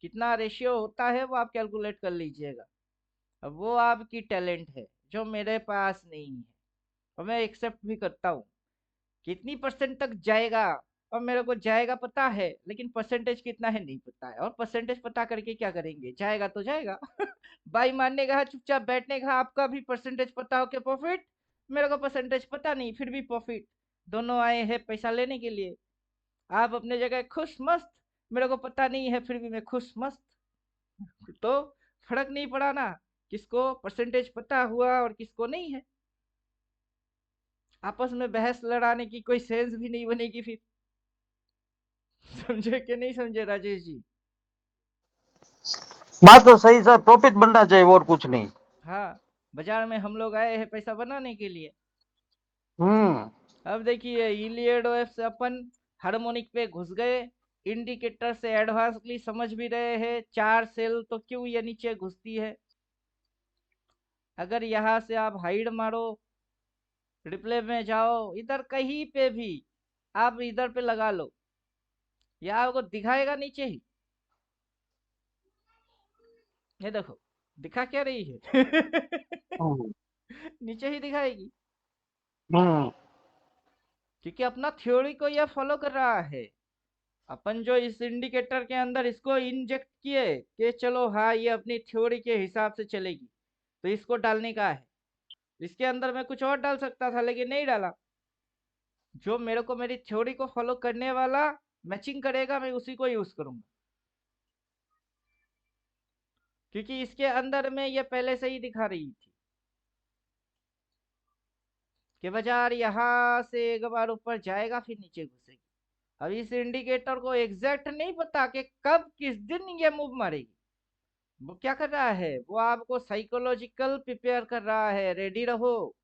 कितना रेशियो होता है, वो आप कैलकुलेट कर लीजिएगा। अब वो आपकी टैलेंट है जो मेरे पास नहीं है, और मैं एक्सेप्ट भी करता हूँ। कितनी परसेंट तक जाएगा और मेरे को जाएगा पता है, लेकिन परसेंटेज कितना है नहीं पता है, और परसेंटेज पता करके क्या करेंगे? जाएगा तो जाएगा बाई मानने का, चुपचाप बैठने का। आपका भी परसेंटेज पता हो के प्रॉफिट, मेरे को परसेंटेज पता नहीं फिर भी प्रॉफिट। दोनों आए हैं पैसा लेने के लिए। आप अपने जगह खुश मस्त, मेरे को पता नहीं है फिर भी मैं खुश मस्त। तो फर्क नहीं पड़ा ना, किसको परसेंटेज पता हुआ और किसको नहीं है। आपस में बहस लड़ाने की कोई सेंस भी नहीं बनेगी फिर समझे कि नहीं समझे राजेश जी? बात तो सही सर, प्रॉफिट बनना चाहिए और कुछ नहीं। हाँ, बाजार में हम लोग आए हैं पैसा बनाने के लिए। हम्म। अब देखिए इलियड ओएफ से अपन हार्मोनिक पे घुस गए, इंडिकेटर से एडवांसली समझ भी रहे हैं 4 सेल तो क्यों ये नीचे घुसती है। अगर यहाँ से आप हाइड मारो, रिप्ले में जाओ, इधर कहीं पे भी आप इधर पे लगा लो, या आपको दिखाएगा नीचे ही। ये देखो दिखा क्या रही है हम्म। नीचे ही दिखाएगी, हम्म। क्योंकि अपना थ्योरी को यह फॉलो कर रहा है। अपन जो इस इंडिकेटर के अंदर इसको इंजेक्ट किए कि चलो हाँ ये अपनी थ्योरी के हिसाब से चलेगी, तो इसको डालने का है। इसके अंदर मैं कुछ और डाल सकता था लेकिन नहीं डाला। जो मेरे को मेरी थ्योरी को फॉलो करने वाला मैचिंग करेगा, मैं उसी को यूज करूंगा, क्योंकि इसके अंदर में ये पहले से ही दिखा रही थी कि बाजार यहाँ से एक बार ऊपर जाएगा फिर नीचे घुसेगी। अब इस इंडिकेटर को एग्जैक्ट नहीं पता कि कब किस दिन ये मूव मारेगी। वो क्या कर रहा है, वो आपको साइकोलॉजिकल प्रिपेयर कर रहा है, रेडी रहो।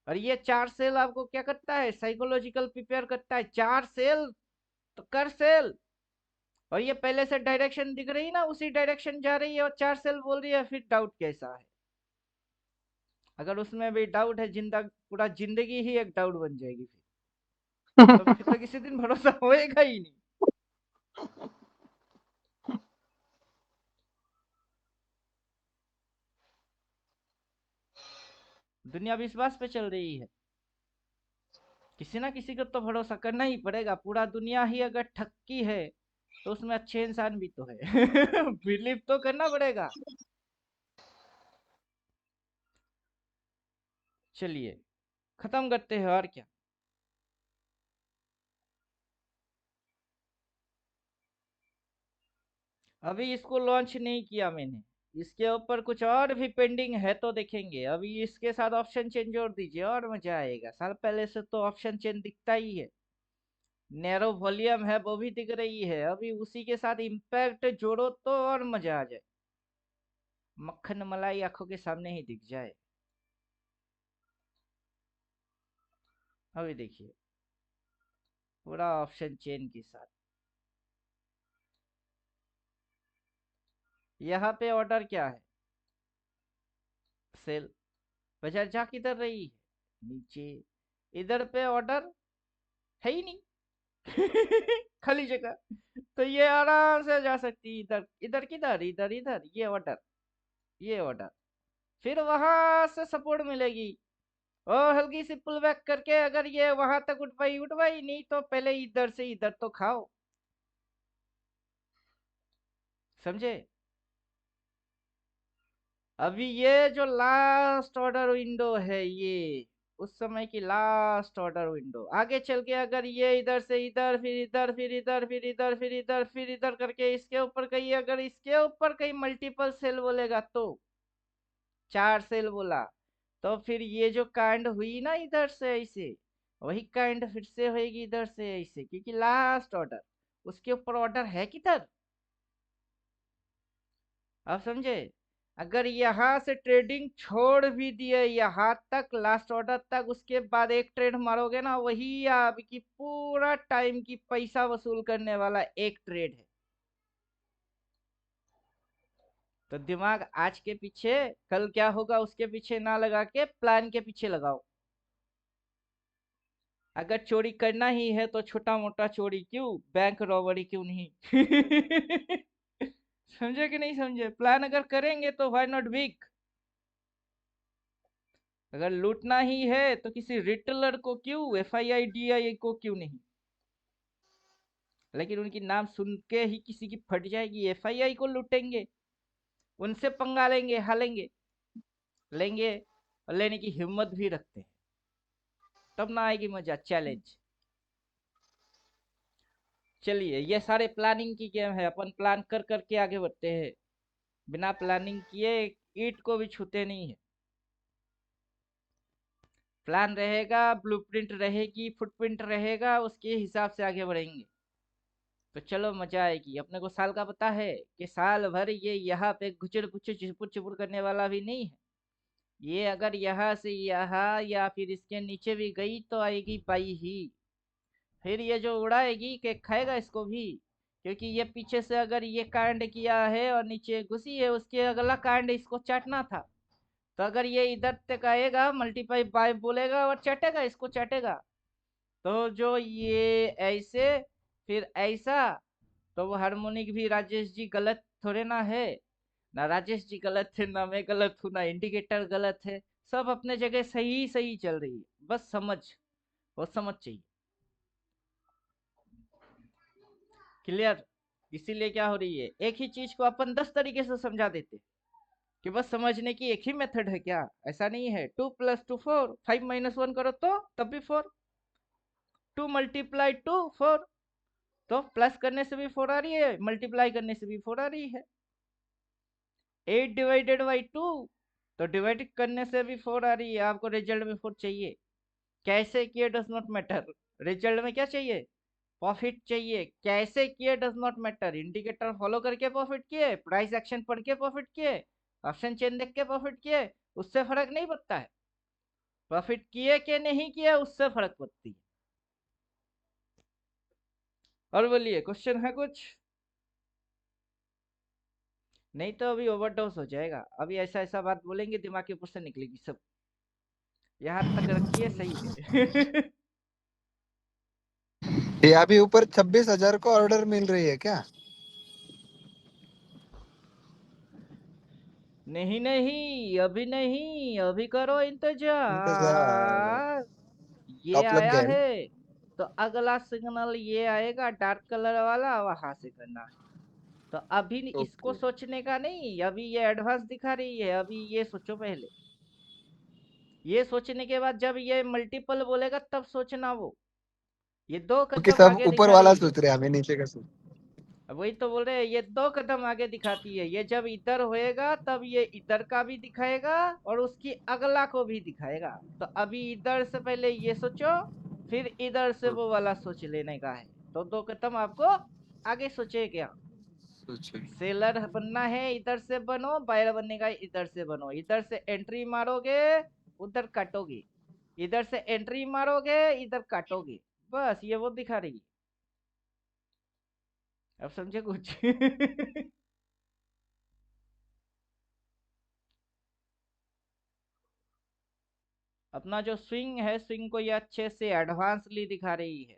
और ये 4 सेल आपको क्या करता है, साइकोलॉजिकल प्रिपेयर करता है। 4 सेल तो कर सेल, और ये पहले से डायरेक्शन दिख रही ना, उसी डायरेक्शन जा रही है, और 4 सेल बोल रही है फिर डाउट कैसा है? अगर उसमें भी डाउट है, पूरा जिंदगी ही एक डाउट बन जाएगी फिर तो किसी दिन भरोसा होएगा ही नहीं। दुनिया विश्वास पे चल रही है, किसी ना किसी को तो भरोसा करना ही पड़ेगा। पूरा दुनिया ही अगर ठक्की है तो उसमें अच्छे इंसान भी तो है बिलीव तो करना पड़ेगा। चलिए खत्म करते हैं, और क्या। अभी इसको लॉन्च नहीं किया मैंने, इसके ऊपर कुछ और भी पेंडिंग है तो देखेंगे। अभी इसके साथ ऑप्शन चेंज जोड़ दीजिए और मजा आएगा। साल पहले से तो ऑप्शन चेंज दिखता ही है, नैरो वॉल्यूम है वो भी दिख रही है, अभी उसी के साथ इम्पैक्ट जोड़ो तो और मजा आ जाए। मक्खन मलाई आंखों के सामने ही दिख जाए। अभी देखिए पूरा ऑप्शन चेन के साथ। यहाँ पे ऑर्डर क्या है? सेल। बाजार जा किधर रही है? नीचे। इधर पे ऑर्डर है ही नहीं। खाली जगह। तो ये आराम से जा सकती है इधर। इधर किधर? इधर इधर। ये ऑर्डर, ये ऑर्डर। फिर वहां से सपोर्ट मिलेगी और हल्की सी पुल बैक करके अगर ये वहां तक उठवाई उठवाई, नहीं तो पहले इधर से इधर तो खाओ। समझे? अभी ये जो लास्ट ऑर्डर विंडो है, ये उस समय की लास्ट ऑर्डर विंडो। आगे चल के अगर ये इधर से इधर, फिर इधर, फिर इधर, फिर इधर, फिर इधर, फिर इधर करके इसके ऊपर कहीं, अगर इसके ऊपर कहीं मल्टीपल सेल बोलेगा तो 4 सेल बोला, तो फिर ये जो कांड हुई ना इधर से ऐसे, वही कांड फिर से होगी इधर से ऐसे, क्योंकि लास्ट ऑर्डर उसके ऊपर ऑर्डर है किधर? आप समझे? अगर यहाँ से ट्रेडिंग छोड़ भी दिए यहाँ तक लास्ट ऑर्डर तक, उसके बाद एक ट्रेड मारोगे ना, वही आपकी पूरा टाइम की पैसा वसूल करने वाला एक ट्रेड है। तो दिमाग आज के पीछे कल क्या होगा उसके पीछे ना लगा के प्लान के पीछे लगाओ। अगर चोरी करना ही है तो छोटा मोटा चोरी क्यों, बैंक रॉबरी क्यों नहीं? समझे कि नहीं समझे? प्लान अगर करेंगे तो व्हाई नॉट बिग। अगर लूटना ही है तो किसी रिटेलर को क्यों, FII DI को क्यों नहीं? लेकिन उनकी नाम सुन के ही किसी की फट जाएगी। FII को लूटेंगे, उनसे पंगा लेंगे, हालेंगे, लेंगे और लेने की हिम्मत भी रखते हैं, तब ना आएगी मजा। चैलेंज। चलिए, ये सारे प्लानिंग की गेम है। अपन प्लान कर करके आगे बढ़ते हैं। बिना प्लानिंग किए ईंट को भी छूते नहीं है। प्लान रहेगा, ब्लूप्रिंट रहेगी, फुटप्रिंट रहेगा, उसके हिसाब से आगे बढ़ेंगे। तो चलो मजा आएगी। अपने को साल का पता है कि साल भर ये यहाँ पे घुचड़ पुचड़ चिपुर चिपुर करने वाला भी नहीं है। ये अगर यहाँ से यहाँ या फिर इसके नीचे भी गई तो आएगी पाई ही। फिर ये जो उड़ाएगी के खाएगा इसको भी, क्योंकि ये पीछे से अगर ये कांड किया है और नीचे घुसी है, उसके अगला कांड इसको चाटना था। तो अगर ये इधर तक आएगा, मल्टीप्लाई बाय बोलेगा और चाटेगा, इसको चाटेगा। तो जो ये ऐसे फिर ऐसा, तो वो हार्मोनिक भी राजेश जी गलत थोड़े ना है। ना राजेश जी गलत है, ना मैं गलत हूँ, ना इंडिकेटर गलत है। सब अपने जगह सही सही चल रही है। बस समझ, वो समझ चाहिए। क्लियर? इसीलिए क्या हो रही है, एक ही चीज को अपन 10 तरीके से समझा देते कि बस समझने की एक ही मेथड है क्या? ऐसा नहीं है। 2 + 2 4, 5 - 1 करो तो तब भी 4, 2 × 2 4, तो प्लस करने से भी 4 आ रही है, मल्टीप्लाई करने से भी 4 आ रही है। 8/2, तो डिवाइड करने से भी 4 आ रही है। आपको रिजल्ट में 4 चाहिए, कैसे किए डज नॉट मैटर। रिजल्ट में क्या चाहिए? प्रॉफिट चाहिए। कैसे किए does not matter. Indicator follow करके प्रॉफिट किए, प्राइस एक्शन पढ़ के प्रॉफिट किए, ऑप्शन चेन देख के प्रॉफिट किए, उससे फर्क नहीं पड़ता है। प्रॉफिट किए कि नहीं किए उससे फर्क पड़ती है। और बोलिए, क्वेश्चन है कुछ? नहीं तो अभी ओवरडोज हो जाएगा। अभी ऐसा ऐसा बात बोलेंगे दिमाग के ऊपर से निकलेगी सब। यहाँ तक रखिए, सही है। ये अभी ऊपर 26,000 को ऑर्डर मिल रही है क्या? नहीं नहीं, अभी नहीं, अभी करो इंतजार। इंतजार। ये टॉप लग आया गया है। है तो अगला सिग्नल ये आएगा डार्क कलर वाला, वहां से करना है। तो अभी इसको ओके। सोचने का नहीं, अभी ये एडवांस दिखा रही है। अभी ये सोचो पहले, ये सोचने के बाद जब ये मल्टीपल बोलेगा तब सोचना। वो ये 2 क्योंकि कदम सब आगे ऊपर दिखा वाला रही है। सोच रहे हैं, हमें नीचे का सोच। वही तो बोल रहे हैं, ये 2 कदम आगे दिखाती है। ये जब इधर होएगा तब ये इधर का भी दिखाएगा और उसकी अगला को भी दिखाएगा। तो अभी इधर से पहले ये सोचो, फिर इधर से वो वाला सोच लेने का है। तो 2 कदम आपको आगे सोचे क्या। अच्छा सेलर बनना है इधर से बनो, बायर बनने का इधर से बनो। इधर से एंट्री मारोगे, उधर काटोगे, इधर से एंट्री मारोगे, इधर काटोगे। बस ये वो दिखा रही है। अब समझे कुछ? अपना जो स्विंग है, स्विंग को ये अच्छे से एडवांसली दिखा रही है।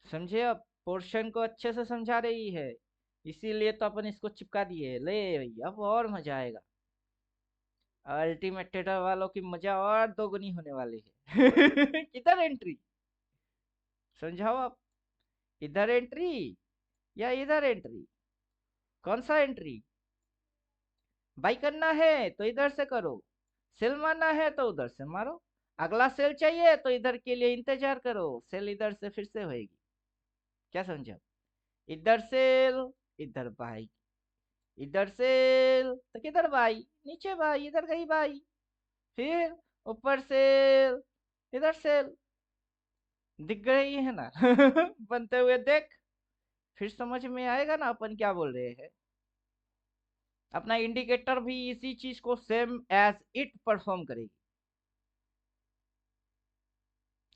समझे? अब पोर्शन को अच्छे से समझा रही है, इसीलिए तो अपन इसको चिपका दिए। ले भैया, अब और मजा आएगा। अल्टीमेट थिएटर वालों की मजा और दोगुनी होने वाली है। किधर एंट्री? समझाओ आप। इधर एंट्री या इधर एंट्री? कौन सा एंट्री? बाई करना है तो इधर से करो, सेल मारना है तो उधर से मारो। अगला सेल चाहिए तो इधर के लिए इंतजार करो, सेल इधर से फिर से होएगी। क्या समझा? इधर सेल, इधर बाई, इधर सेल तो किधर बाई? नीचे बाई, इधर गई बाई। फिर ऊपर सेल, इधर सेल। दिख गई है ना? बनते हुए देख, फिर समझ में आएगा ना अपन क्या बोल रहे हैं। अपना इंडिकेटर भी इसी चीज को सेम एज इट परफॉर्म करेगी,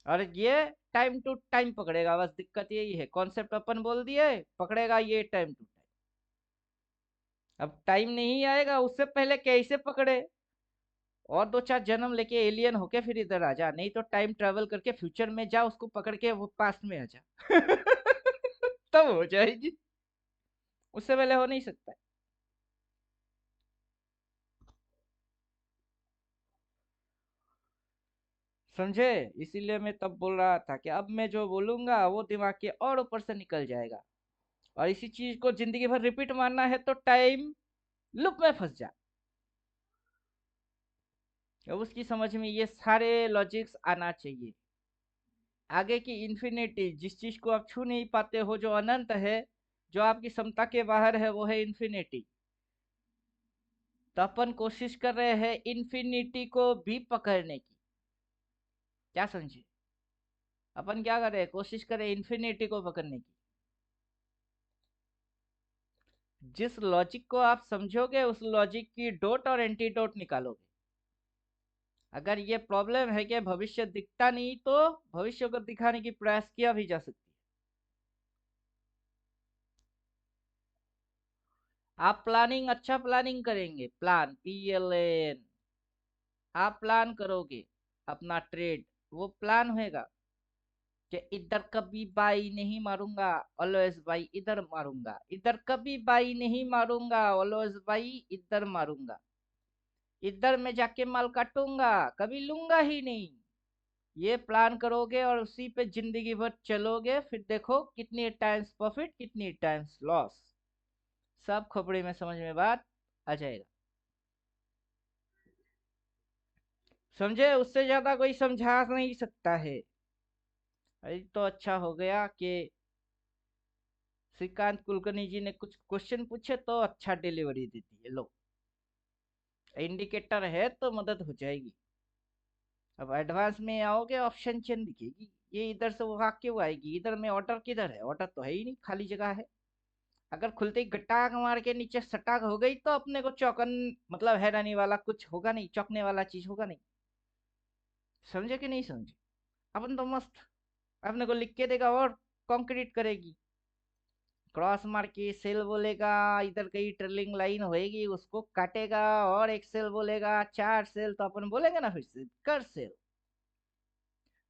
और ये टाइम टू टाइम पकड़ेगा। बस दिक्कत यही है, कॉन्सेप्ट अपन बोल दिए, पकड़ेगा ये टाइम टू टाइम। अब टाइम नहीं आएगा, उससे पहले कैसे पकड़े? और दो चार जन्म लेके एलियन होके फिर इधर आ जा, नहीं तो टाइम ट्रेवल करके फ्यूचर में जा, उसको पकड़ के वो पास्ट में आ जा। तब हो जाएगी, उससे पहले हो नहीं सकता है। समझे? इसीलिए मैं तब बोल रहा था कि अब मैं जो बोलूंगा वो दिमाग के और ऊपर से निकल जाएगा। और इसी चीज को जिंदगी भर रिपीट मारना है तो टाइम लूप में फंस जा। अब उसकी समझ में ये सारे लॉजिक्स आना चाहिए। आगे की इन्फिनिटी, जिस चीज को आप छू नहीं पाते हो, जो अनंत है, जो आपकी क्षमता के बाहर है, वो है इन्फिनिटी। तो अपन कोशिश कर रहे हैं इन्फिनिटी को भी पकड़ने की। क्या समझे? अपन क्या कर रहे हैं? कोशिश कर रहे हैं इन्फिनिटी को पकड़ने की। जिस लॉजिक को आप समझोगे, उस लॉजिक की डॉट और एंटीडोट निकालोगे। अगर ये प्रॉब्लम है कि भविष्य दिखता नहीं, तो भविष्य को दिखाने की प्रयास किया भी जा सकती है। आप प्लानिंग, अच्छा प्लानिंग करेंगे, प्लान PLAN, आप प्लान करोगे अपना ट्रेड, वो प्लान होएगा कि इधर कभी बाई नहीं मारूंगा, ऑलवेज बाई इधर मारूंगा, इधर कभी बाई नहीं मारूंगा, ऑलवेज बाई इधर मारूंगा, इधर में जाके माल काटूंगा, कभी लूंगा ही नहीं। ये प्लान करोगे और उसी पे जिंदगी भर चलोगे, फिर देखो कितनी टाइम्स प्रॉफिट, कितनी टाइम्स लॉस, सब खोपड़ी में समझ में बात आ जाएगा। समझे? उससे ज्यादा कोई समझा नहीं सकता है। अरे तो अच्छा हो गया कि श्रीकांत कुलकर्णी जी ने कुछ क्वेश्चन पूछे तो अच्छा डिलीवरी देती है। लो, इंडिकेटर है तो मदद हो जाएगी। अब एडवांस में आओगे, ऑप्शन चेन दिखेगी, ये इधर से वहां क्यों आएगी, इधर में ऑर्डर किधर है? ऑर्डर तो है ही नहीं, खाली जगह है। अगर खुलते ही गट्टाक मार के नीचे सटाक हो गई तो अपने को चौकन, मतलब हैरानी वाला कुछ होगा नहीं, चौंकने वाला चीज होगा नहीं। समझे कि नहीं समझे? अपन तो मस्त अपने को लिख के देगा और कंक्रीट करेगी। क्रॉस मार के सेल बोलेगा, इधर कहीं ट्रेलिंग लाइन होएगी, उसको काटेगा, और एक सेल बोलेगा, चार सेल तो अपन बोलेंगे ना फिर से कर सेल।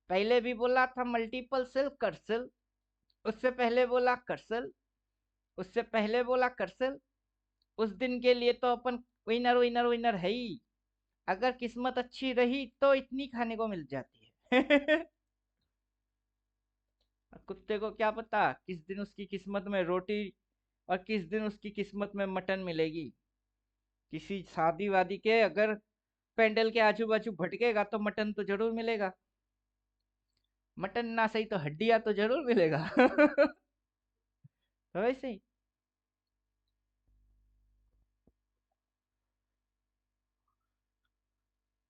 पहले भी बोला था मल्टीपल सेल कर सेल, उससे पहले बोला कर सेल, उससे पहले बोला कर सेल। उस दिन के लिए तो अपन विनर विनर विनर है ही। अगर किस्मत अच्छी रही तो इतनी खाने को मिल जाती है। कुत्ते को क्या पता किस दिन उसकी किस्मत में रोटी और किस दिन उसकी किस्मत में मटन मिलेगी। किसी शादी वादी के अगर पेंडल के आजू बाजू भटकेगा तो मटन तो जरूर मिलेगा, मटन ना सही तो हड्डियां तो जरूर मिलेगा। तो वैसे ही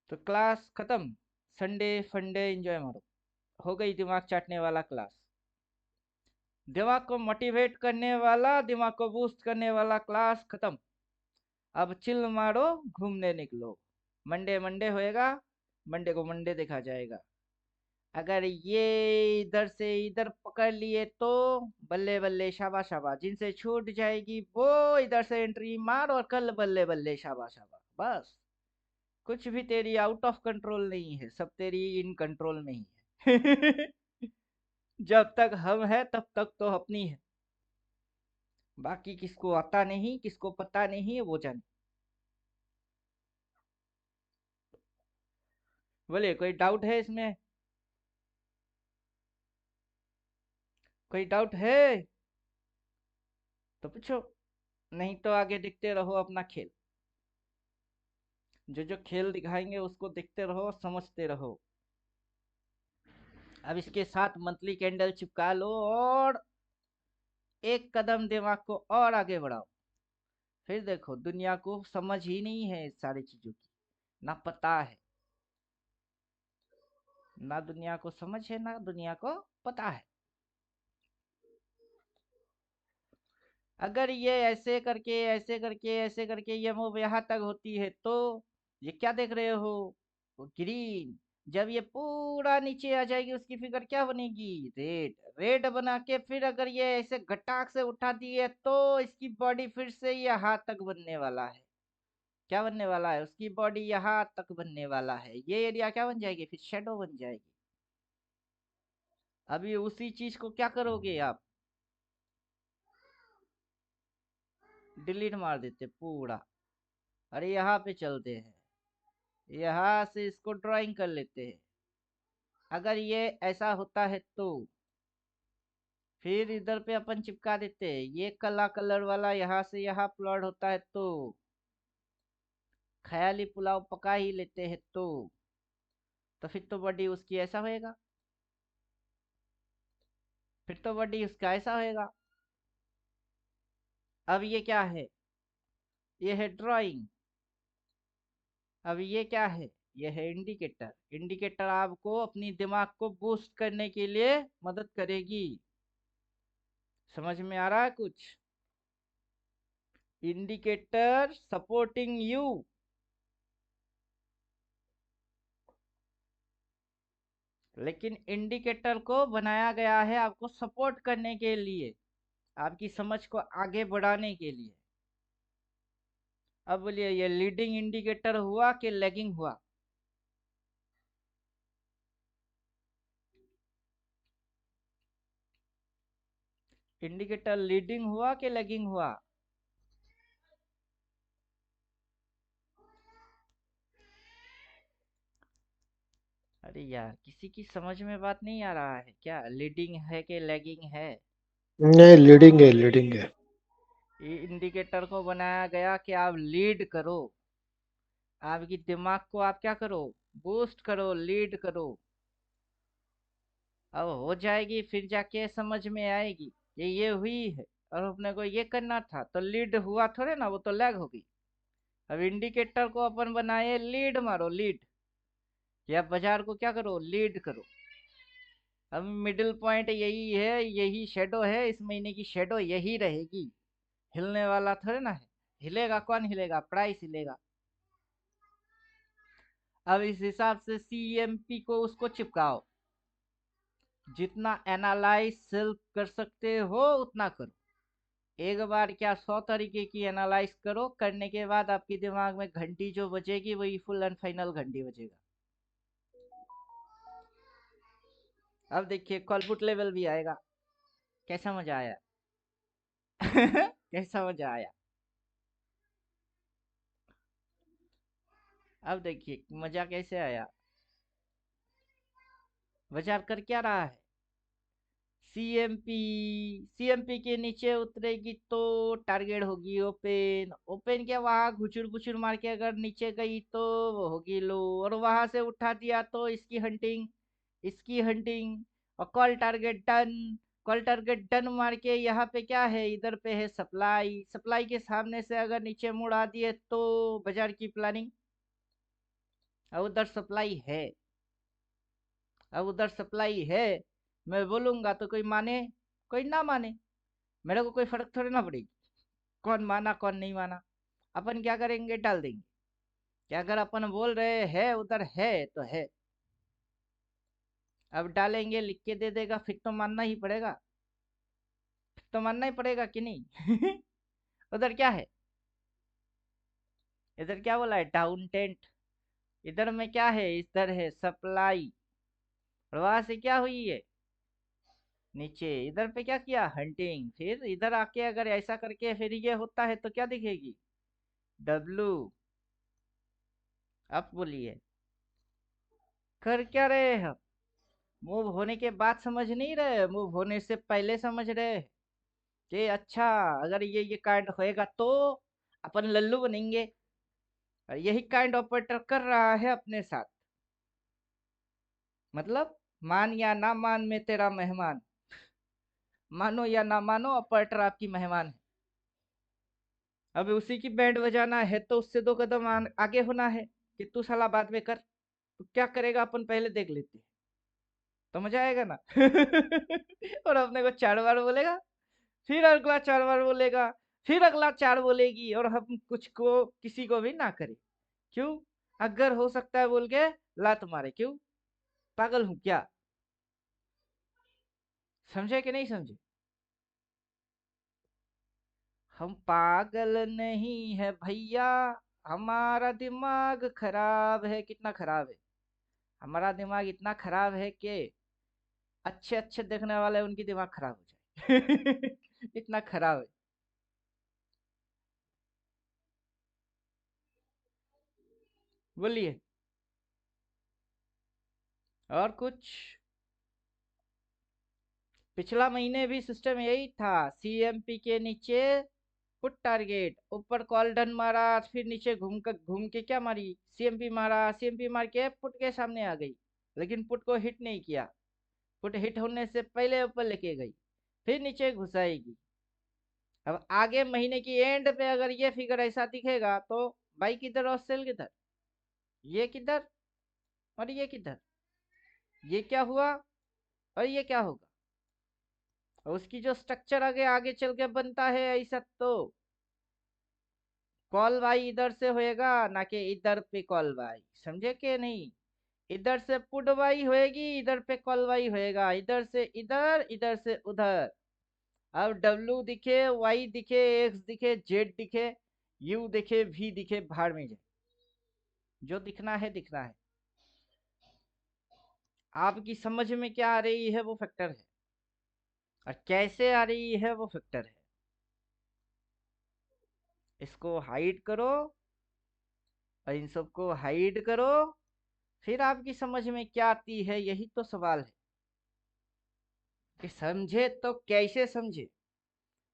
तो क्लास खत्म, संडे फंडे एंजॉय मारो। हो गई दिमाग चाटने वाला क्लास। दिमाग को मोटिवेट करने वाला, दिमाग को बूस्ट करने वाला क्लास खत्म। अब चिल मारो, घूमने निकलो। मंडे मंडे होएगा, मंडे को मंडे देखा जाएगा। अगर ये इधर से इधर पकड़ लिए तो बल्ले बल्ले शाबाश शाबाश, जिनसे छूट जाएगी वो इधर से एंट्री मार और कल बल्ले बल्ले शाबाश शाबाश। बस कुछ भी तेरी आउट ऑफ कंट्रोल नहीं है, सब तेरी इन कंट्रोल में ही है। जब तक हम है तब तक तो अपनी है, बाकी किसको आता नहीं, किसको पता नहीं, वो जाने। बोले कोई डाउट है इसमें? कोई डाउट है तो पूछो, नहीं तो आगे देखते रहो अपना खेल। जो जो खेल दिखाएंगे उसको देखते रहो, समझते रहो। अब इसके साथ मंथली कैंडल चिपका लो और एक कदम दिमाग को और आगे बढ़ाओ। फिर देखो, दुनिया को समझ ही नहीं है इस सारी चीजों की, ना पता है। ना दुनिया को समझ है, ना दुनिया को पता है। अगर ये ऐसे करके ऐसे करके ऐसे करके ये मूव यहाँ तक होती है तो ये क्या देख रहे हो, ग्रीन। जब ये पूरा नीचे आ जाएगी उसकी फिगर क्या बनेगी, रेड। रेड बना के फिर अगर ये ऐसे गटाक से उठा दिए तो इसकी बॉडी फिर से यहाँ तक बनने वाला है। क्या बनने वाला है, उसकी बॉडी यहाँ तक बनने वाला है। ये एरिया क्या बन जाएगी, फिर शेडो बन जाएगी। अभी उसी चीज को क्या करोगे आप, डिलीट मार देते पूरा। अरे यहाँ पे चलते हैं, यहाँ से इसको ड्राइंग कर लेते हैं। अगर ये ऐसा होता है तो फिर इधर पे अपन चिपका देते हैं। ये काला कलर वाला यहाँ से यहाँ प्लॉट होता है तो ख्याली पुलाव पका ही लेते हैं तो फिर तो बॉडी उसकी ऐसा होएगा, फिर तो बॉडी उसका ऐसा होएगा। अब ये क्या है, ये है ड्राइंग। अब ये क्या है, ये है इंडिकेटर। इंडिकेटर आपको अपनी दिमाग को बूस्ट करने के लिए मदद करेगी। समझ में आ रहा है कुछ? Indicator supporting you. लेकिन इंडिकेटर को बनाया गया है आपको सपोर्ट करने के लिए, आपकी समझ को आगे बढ़ाने के लिए। अब बोलिए, ये लीडिंग इंडिकेटर हुआ कि लैगिंग हुआ? इंडिकेटर लीडिंग हुआ कि लैगिंग हुआ? अरे यार, किसी की समझ में बात नहीं आ रहा है क्या, लीडिंग है कि लैगिंग है? नहीं, लीडिंग है, लीडिंग है। ये इंडिकेटर को बनाया गया कि आप लीड करो, आपकी दिमाग को आप क्या करो, बूस्ट करो, लीड करो। अब हो जाएगी फिर जाके समझ में आएगी ये हुई है और अपने को ये करना था, तो लीड हुआ थोड़े ना, वो तो लैग होगी। अब इंडिकेटर को अपन बनाए लीड मारो, लीड। या बाजार को क्या करो, लीड करो। अब मिडिल पॉइंट यही है, यही शेडो है, इस महीने की शेडो यही रहेगी, हिलने वाला थोड़े ना है। हिलेगा कौन, हिलेगा प्राइस हिलेगा। अब इस हिसाब से सीएमपी को उसको चिपकाओ, जितना एनालाइज सेल्फ कर सकते हो उतना करो। एक बार क्या 100 तरीके की एनालाइज करो, करने के बाद आपके दिमाग में घंटी जो बजेगी वही फुल एंड फाइनल घंटी बजेगा। अब देखिए कॉलपुट लेवल भी आएगा। कैसा मजा आया? कैसा मजा आया? अब देखिए मजा कैसे आया। बाजार कर क्या रहा है, सीएमपी। सीएमपी के नीचे उतरेगी तो टारगेट होगी ओपन। ओपन के वहां घुचुर घुचुर मार के अगर नीचे गई तो वो होगी लो, और वहां से उठा दिया तो इसकी हंटिंग, इसकी हंटिंग, और call target done. Call target done मार के यहाँ पे क्या है, इधर पे है सप्लाई। सप्लाई के सामने से अगर नीचे मुड़ आ दिए तो बाजार की प्लानिंग। अब उधर सप्लाई है, अब उधर सप्लाई है, मैं बोलूंगा तो कोई माने, कोई ना माने, मेरे को कोई फर्क थोड़ी ना पड़ेगी कौन माना कौन नहीं माना। अपन क्या करेंगे, डाल देंगे कि अगर अपन बोल रहे हैं उधर है तो है। अब डालेंगे, लिख के दे देगा, फिर तो मानना ही पड़ेगा, फिर तो मानना ही पड़ेगा कि नहीं। उधर क्या है, इधर क्या बोला है, डाउन टेंट। इधर में क्या है, इधर है सप्लाई, और वहां से क्या हुई है नीचे, इधर पे क्या किया, हंटिंग। फिर इधर आके अगर ऐसा करके फिर ये होता है तो क्या दिखेगी, डब्लू। अब बोलिए, कर क्या रहे हैं, मूव होने के बाद समझ नहीं रहे, मूव होने से पहले समझ रहे कि अच्छा अगर ये कांड होएगा तो अपन लल्लू बनेंगे। और यही काइंड ऑपरेटर कर रहा है अपने साथ, मतलब मान या ना मान में तेरा मेहमान, मानो या ना मानो ऑपरेटर आपकी मेहमान है। अब उसी की बैंड बजाना है तो उससे 2 कदम आगे होना है कि तू साला बाद में कर। तो क्या करेगा, अपन पहले देख लेते हैं तो मजा आएगा ना। और अपने को 4 बार बोलेगा, फिर अगला 4 बार बोलेगा, फिर अगला 4 बोलेगी, और हम कुछ को किसी को भी ना करें। क्यों, अगर हो सकता है बोल के लात मारे, क्यों, पागल हूं क्या। समझे कि नहीं समझे, हम पागल नहीं है भैया, हमारा दिमाग खराब है। कितना खराब है हमारा दिमाग, इतना खराब है कि अच्छे अच्छे देखने वाले उनकी दिमाग खराब हो जाए। इतना खराब है। बोलिए, और कुछ। पिछला महीने भी सिस्टम यही था, सीएमपी के नीचे पुट टारगेट, ऊपर कॉल डन मारा, फिर नीचे घूम के क्या मारी, सीएमपी मारा, सीएमपी मार के पुट के सामने आ गई, लेकिन पुट को हिट नहीं किया। पुट हिट होने से पहले ऊपर लेके गई, फिर नीचे घुसाएगी। अब आगे महीने की एंड पे अगर ये फिगर ऐसा दिखेगा तो बाई किधर और सेल किधर, ये किधर और ये किधर, ये क्या हुआ और ये क्या होगा। और उसकी जो स्ट्रक्चर आगे आगे चल के बनता है ऐसा, तो कॉल बाई इधर से होएगा ना कि इधर पे कॉल बाई, समझे कि नहीं। इधर से पुट बाई होएगी, इधर पे कॉल बाई होएगा, इधर से इधर, इधर से उधर। अब डब्ल्यू दिखे, वाई दिखे, एक्स दिखे, जेड दिखे, यू दिखे, भी दिखे, भाड़ में जाए, जो दिखना है दिखना है। आपकी समझ में क्या आ रही है वो फैक्टर है, और कैसे आ रही है वो फैक्टर है। इसको हाइड करो और इन सबको हाइड करो, फिर आपकी समझ में क्या आती है, यही तो सवाल है कि समझे तो कैसे समझे।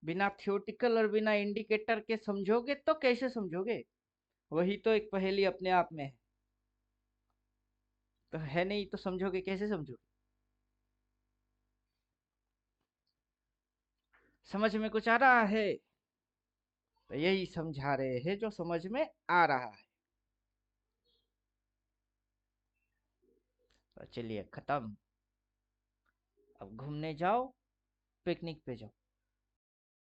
बिना थियोटिकल और बिना इंडिकेटर के समझोगे तो कैसे समझोगे, वही तो एक पहेली अपने आप में है। तो है नहीं तो समझोगे कैसे, समझोगे। समझ में कुछ आ रहा है, तो यही समझा रहे हैं जो समझ में आ रहा है। तो चलिए खत्म, अब घूमने जाओ, पिकनिक पे जाओ।